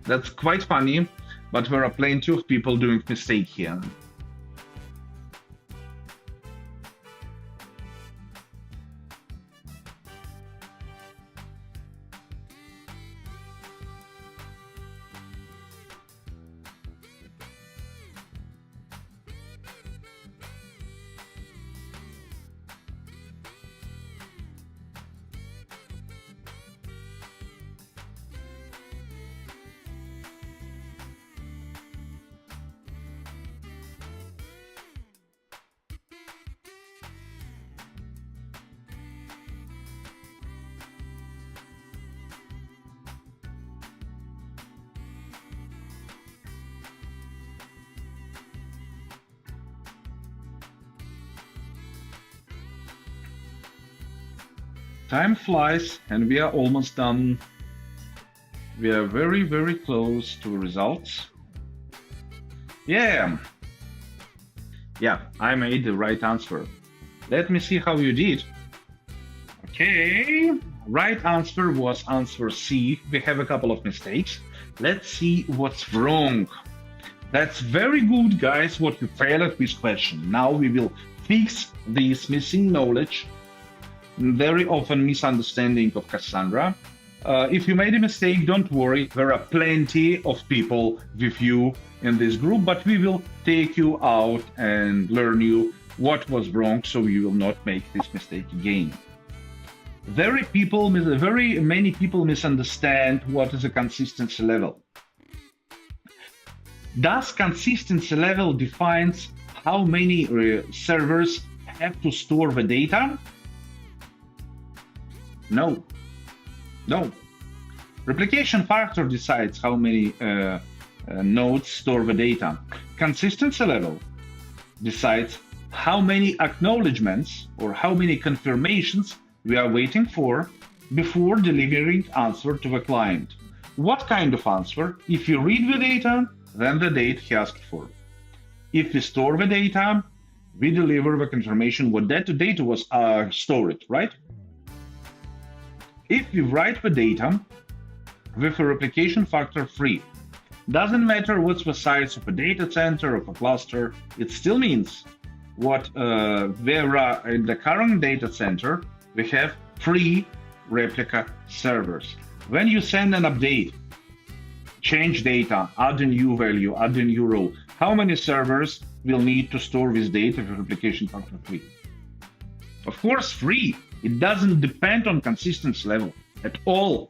That's quite funny, but there are plenty of people doing mistake here. Time flies and we are almost done. We are very, very close to results. Yeah, I made the right answer. Let me see how you did. Okay, right answer was answer C. We have a couple of mistakes. Let's see what's wrong. That's very good, guys, what you failed at this question. Now we will fix this missing knowledge, very often misunderstanding of Cassandra. If you made a mistake, don't worry. There are plenty of people with you in this group, but we will take you out and learn you what was wrong so you will not make this mistake again. Very many people misunderstand what is a consistency level. Does consistency level defines how many servers have to store the data? No. Replication factor decides how many nodes store the data. Consistency level decides how many acknowledgements or how many confirmations we are waiting for before delivering answer to the client. What kind of answer? If you read the data, then the date he asked for. If we store the data, we deliver the confirmation what that data was stored, right? If we write the data with a replication factor 3, doesn't matter what's the size of a data center, of a cluster, it still means what there are in the current data center, we have 3 replica servers. When you send an update, change data, add a new value, add a new row, how many servers will need to store this data with replication factor 3? Of course, 3. It doesn't depend on consistency level at all,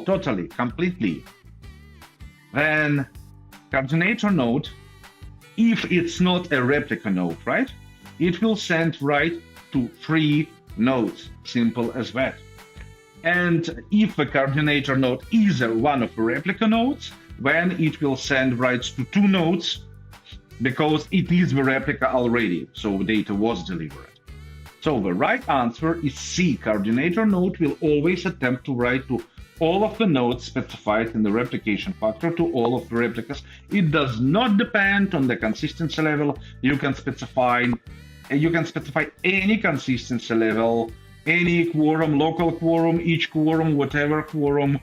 totally, completely. Then coordinator node, if it's not a replica node, right? It will send right to 3 nodes, simple as that. And if the coordinator node is one of the replica nodes, then it will send writes to 2 nodes because it is the replica already, so the data was delivered. So the right answer is C. Coordinator node will always attempt to write to all of the nodes specified in the replication factor to all of the replicas. It does not depend on the consistency level. You can specify any consistency level, any quorum, local quorum, each quorum, whatever quorum,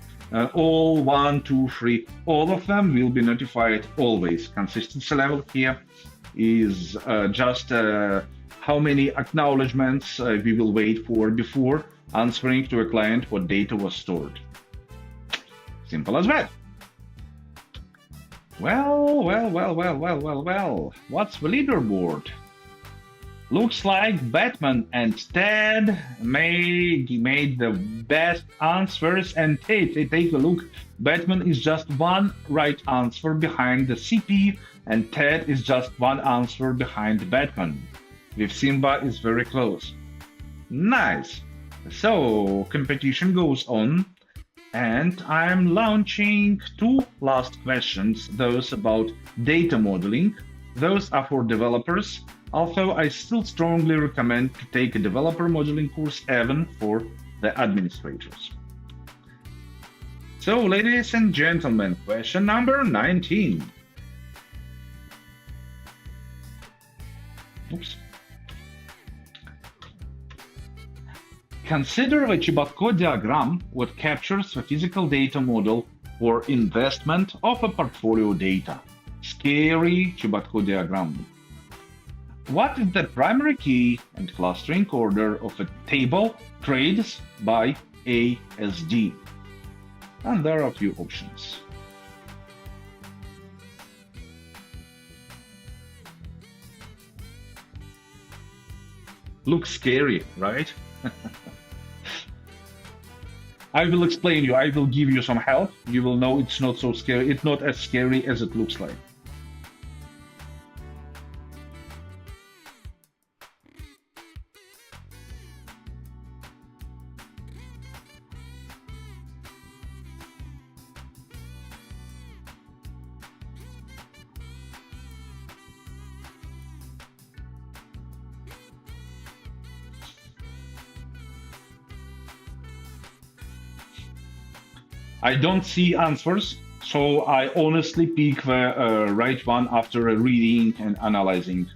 all 1, 2, 3, all of them will be notified always. Consistency level here is just how many acknowledgements we will wait for before answering to a client what data was stored. Simple as that. Well. What's the leaderboard? Looks like Batman and Ted made the best answers, and take a look. Batman is just 1 right answer behind the CP, and Ted is just 1 answer behind Batman. With Simba is very close. Nice. So competition goes on, and I'm launching 2 last questions, those about data modeling. Those are for developers, although I still strongly recommend to take a developer modeling course even for the administrators. So, ladies and gentlemen, question number 19. Oops. Consider the Chibotko diagram, what captures the physical data model for investment of a portfolio data. Scary Chibotko diagram. What is the primary key and clustering order of a table trades by ASD? And there are a few options. Looks scary, right? I will explain you. I will give you some help. You will know it's not so scary. It's not as scary as it looks like. I don't see answers, so I honestly pick the right one after reading and analyzing.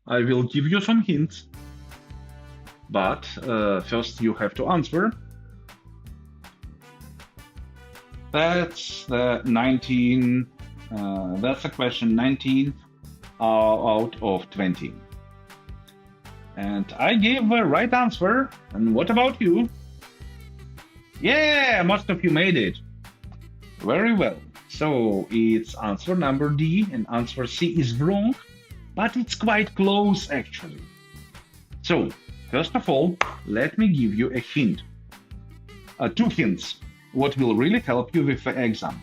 I will give you some hints, but first you have to answer. That's the 19. That's the question 19. Out of 20. And I gave the right answer. And what about you? Yeah, most of you made it. Very well. So it's answer number D, and answer C is wrong, but it's quite close actually. So first of all, let me give you a hint. 2 hints. What will really help you with the exam.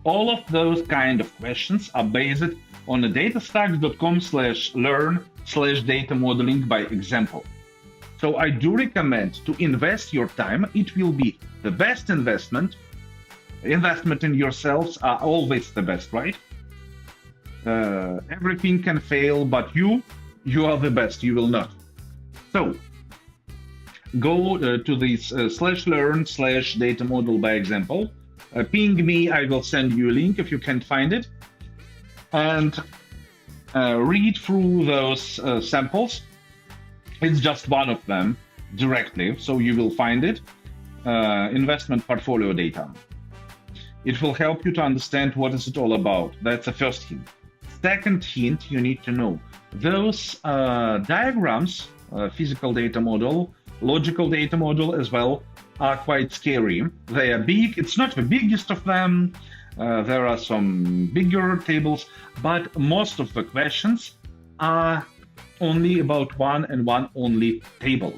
All of those kind of questions are based on the datastax.com/learn/data modeling by example. So I do recommend to invest your time. It will be the best investment. Investment in yourselves are always the best, right? Everything can fail, but you are the best. You will not. So go to this /learn/data model by example. Ping me, I will send you a link if you can't find it. And read through those samples. It's just one of them directly, so you will find it. Investment portfolio data. It will help you to understand what is it all about. That's the first hint. Second hint, you need to know those diagrams, physical data model, logical data model as well, are quite scary. They are big. It's not the biggest of them. There are some bigger tables, but most of the questions are only about one and one only table.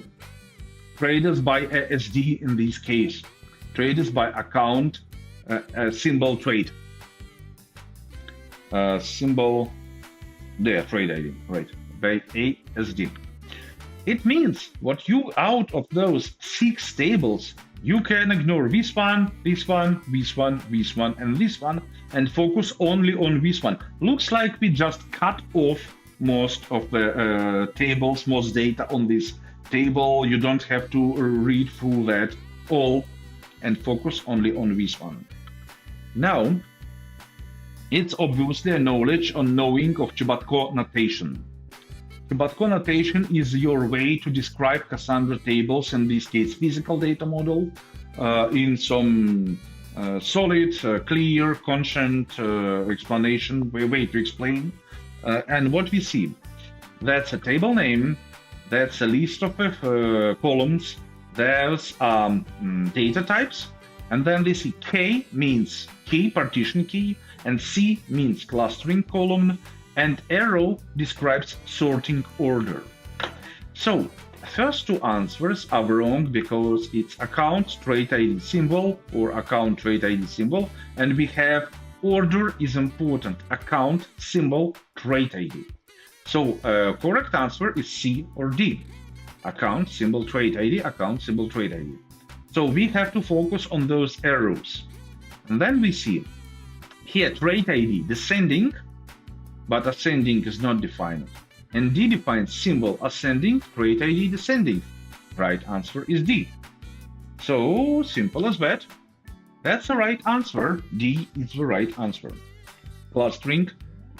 Traders by ASD in this case. Traders by account, symbol trade. Symbol, there, trade ID, right, by ASD. It means what you, out of those 6 tables, you can ignore this one, this one, this one, this one, and this one, and focus only on this one. Looks like we just cut off most of the tables, most data on this table. You don't have to read through that all and focus only on this one. Now, it's obviously a knowledge on knowing of Chebotkov notation. Chebotkov notation is your way to describe Cassandra tables, in this case physical data model, in some solid, clear, conscient explanation, way to explain. And what we see, that's a table name, that's a list of columns, there's data types, and then they see K means key, partition key, and C means clustering column, and arrow describes sorting order. So, first 2 answers are wrong because it's account trade ID symbol or account trade ID symbol, and we have order is important, account symbol trade ID. So, correct answer is C or D, account symbol trade ID, account symbol trade ID. So we have to focus on those arrows. And then we see here trade ID descending, but ascending is not defined. And D defines symbol ascending, trade ID descending. Right answer is D. So simple as that. That's the right answer. D is the right answer. Clustering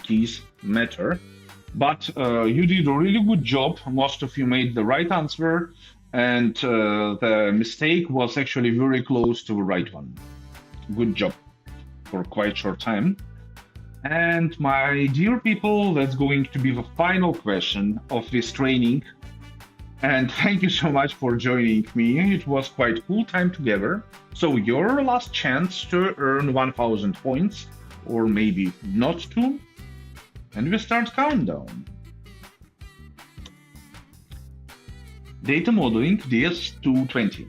keys matter, but you did a really good job. Most of you made the right answer, and the mistake was actually very close to the right one. Good job for quite short time. And my dear people, that's going to be the final question of this training. And thank you so much for joining me. It was quite cool time together. So your last chance to earn 1000 points, or maybe not to. And we start countdown. Data modeling DS220.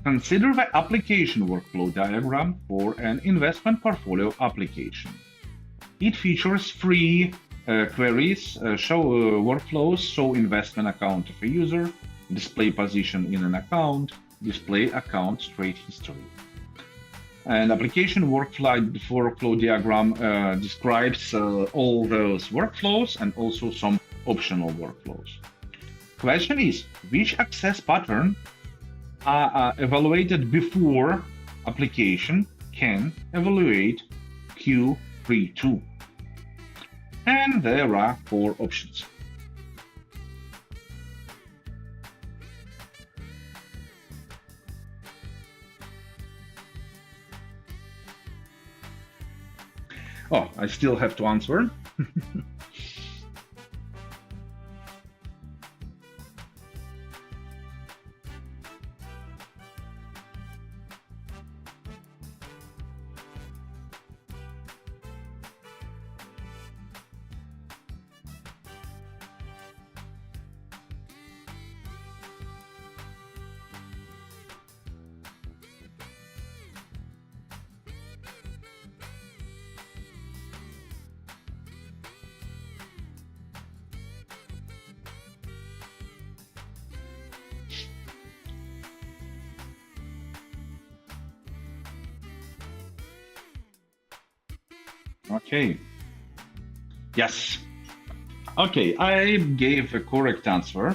Consider the application workflow diagram for an investment portfolio application. It features 3 queries, show workflows, show investment account of a user, display position in an account, display account trade history. An application workflow diagram describes all those workflows and also some optional workflows. Question is, which access pattern are evaluated before application can evaluate Q32? And there are 4 options. Oh, I still have to answer. Okay. Yes. Okay, I gave a correct answer.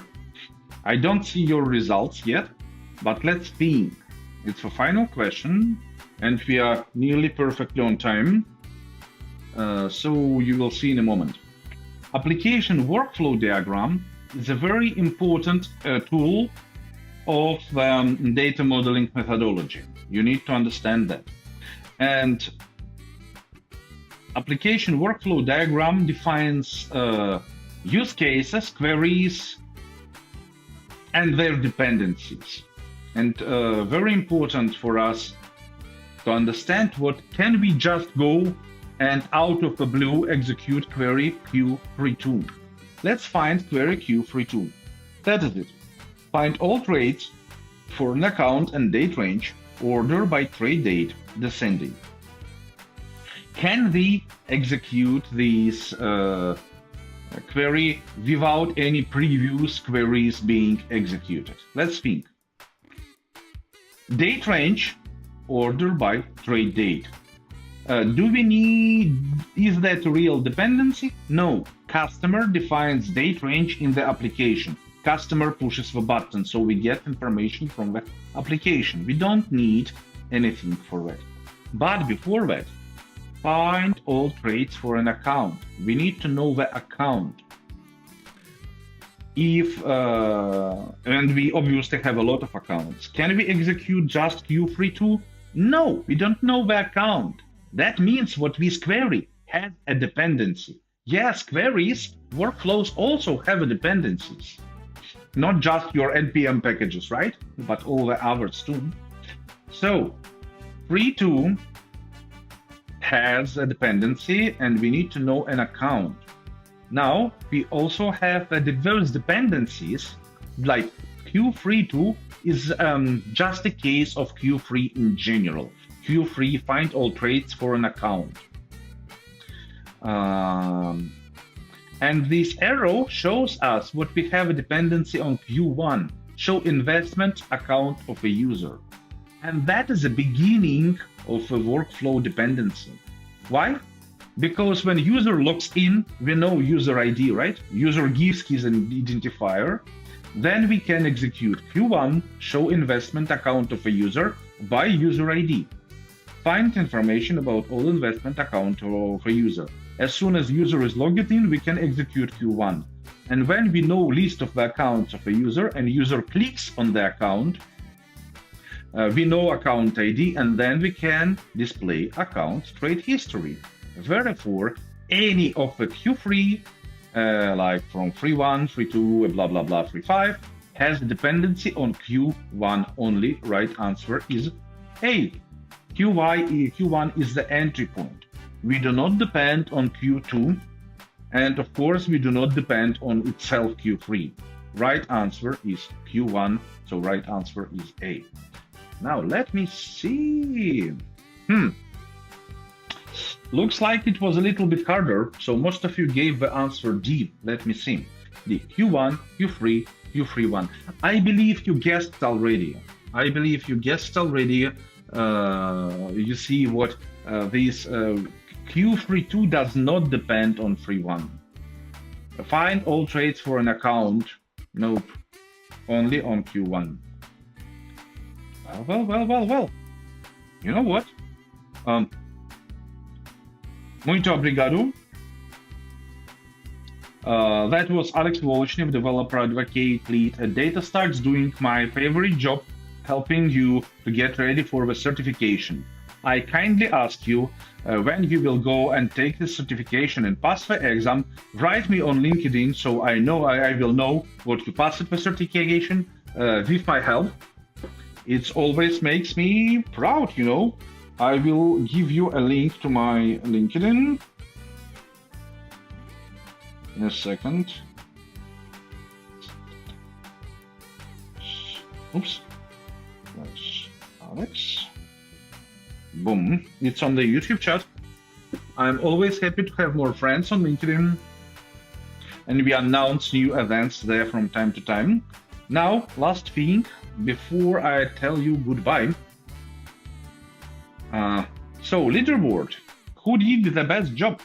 I don't see your results yet. But let's think. It's a final question, and we are nearly perfectly on time. So you will see in a moment. Application workflow diagram is a very important tool of data modeling methodology. You need to understand that. And application workflow diagram defines use cases, queries, and their dependencies. And very important for us to understand what can we just go and out of the blue execute query Q32. Let's find query Q32. That is it. Find all trades for an account and date range, order by trade date, descending. Can we execute this query without any previous queries being executed? Let's think. Date range, order by trade date. Do we need, is that a real dependency? No. Customer defines date range in the application. Customer pushes the button, so we get information from the application. We don't need anything for that. But before that, find all trades for an account. We need to know the account. If, and we obviously have a lot of accounts. Can we execute just Q32? No, we don't know the account. That means what this query has a dependency. Yes, queries, workflows also have dependencies. Not just your NPM packages, right? But all the others too. So, 32 has a dependency and we need to know an account. Now, we also have diverse dependencies, like Q32 is just a case of Q3 in general. Q3 find all trades for an account. And this arrow shows us what we have a dependency on Q1, show investment account of a user. And that is the beginning of a workflow dependency. Why? Because when user logs in, we know user ID, right? User gives his identifier. Then we can execute Q1, show investment account of a user by user ID. Find information about all investment account of a user. As soon as user is logged in, we can execute Q1. And when we know list of the accounts of a user and user clicks on the account, we know account ID, and then we can display account trade history. Therefore, any of the Q3, like from 3.1, 3.2, blah, blah, blah, 3.5, has dependency on Q1 only. Right answer is A. Q1 is the entry point. We do not depend on Q2, and of course, we do not depend on itself Q3. Right answer is Q1, so right answer is A. Now, let me see. Looks like it was a little bit harder, so most of you gave the answer D. Let me see. D. Q1, Q3, Q31. I believe you guessed already. You see what this Q32 does not depend on 3.1. Find all trades for an account. Nope. Only on Q1. Well. You know what? Muito obrigado. That was Aleks Volochnev, developer advocate lead at DataStax, doing my favorite job, helping you to get ready for the certification. I kindly ask you, when you will go and take the certification and pass the exam, write me on LinkedIn so I will know what you passed the certification with my help. It always makes me proud, you know. I will give you a link to my LinkedIn in a second. Oops. That's Aleks. Boom. It's on the YouTube chat. I'm always happy to have more friends on LinkedIn, and we announce new events there from time to time. Now, last thing, before I tell you goodbye. So, leaderboard. Who did the best job?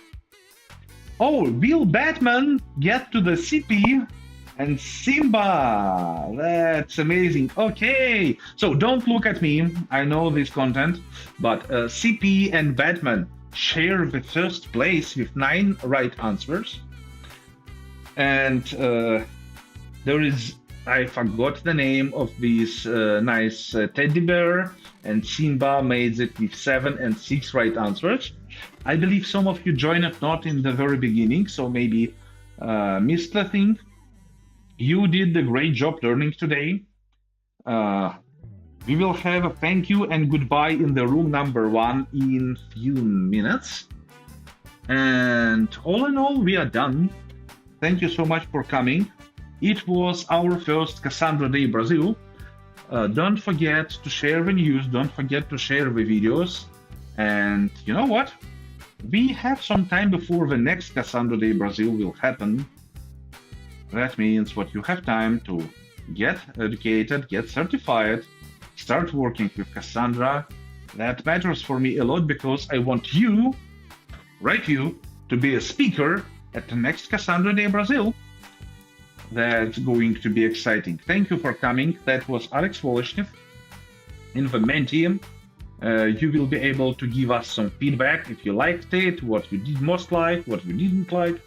Oh, Bill Batman get to the CP and Simba. That's amazing. Okay, so don't look at me. I know this content, but CP and Batman share the first place with 9 right answers. And there is, I forgot the name of this nice teddy bear, and Simba made it with 7 and 6 right answers. I believe some of you joined not in the very beginning, so maybe missed the thing. You did a great job learning today. We will have a thank you and goodbye in the room number 1 in few minutes. And all in all, we are done. Thank you so much for coming. It was our first Cassandra Day Brasil. Don't forget to share the news, don't forget to share the videos. And you know what? We have some time before the next Cassandra Day Brasil will happen. That means what you have time to get educated, get certified, start working with Cassandra. That matters for me a lot because I want you, right you, to be a speaker at the next Cassandra Day Brasil. That's going to be exciting. Thank you for coming. That was Aleks Volochnev in the main team. You will be able to give us some feedback if you liked it, what you did most like, what you didn't like.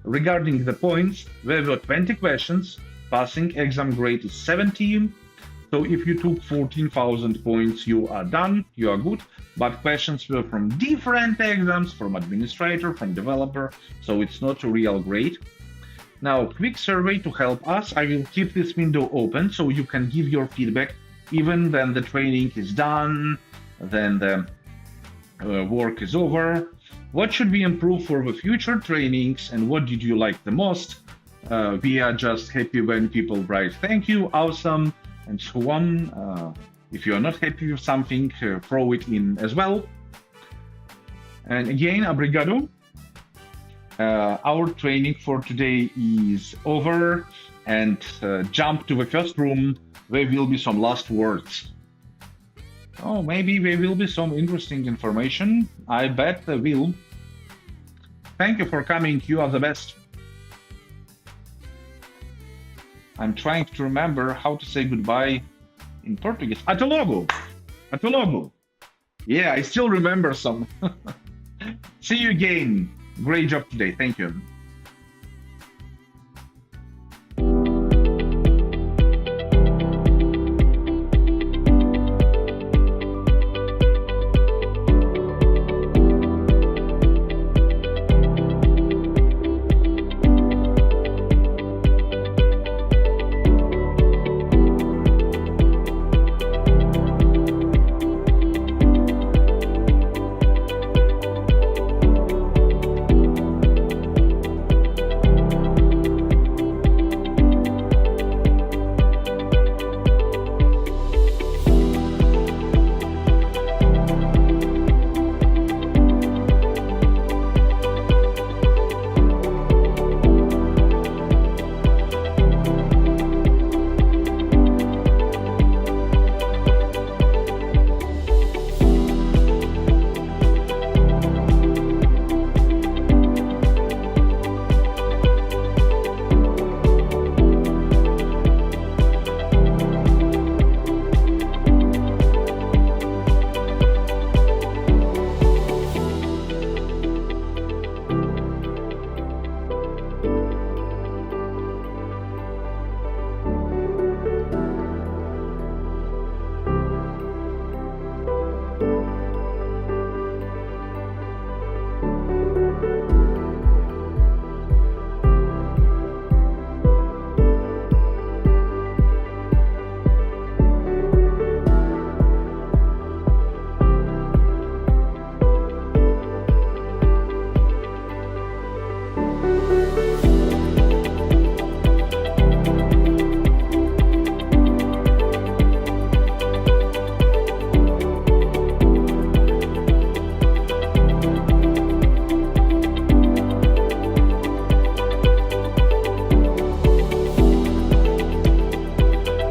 Regarding the points, there were 20 questions. Passing exam grade is 17. So if you took 14,000 points, you are done, you are good. But questions were from different exams, from administrator, from developer, so it's not a real grade. Now, quick survey to help us. I will keep this window open so you can give your feedback even when the training is done, then the work is over. What should we improve for the future trainings and what did you like the most? We are just happy when people write thank you, awesome, and so on. If you are not happy with something, throw it in as well. And again, obrigado. Our training for today is over, and jump to the first room. There will be some last words. Oh, maybe there will be some interesting information. I bet there will. Thank you for coming. You are the best. I'm trying to remember how to say goodbye in Portuguese. Até logo. Até logo. Yeah, I still remember some. See you again. Great job today. Thank you.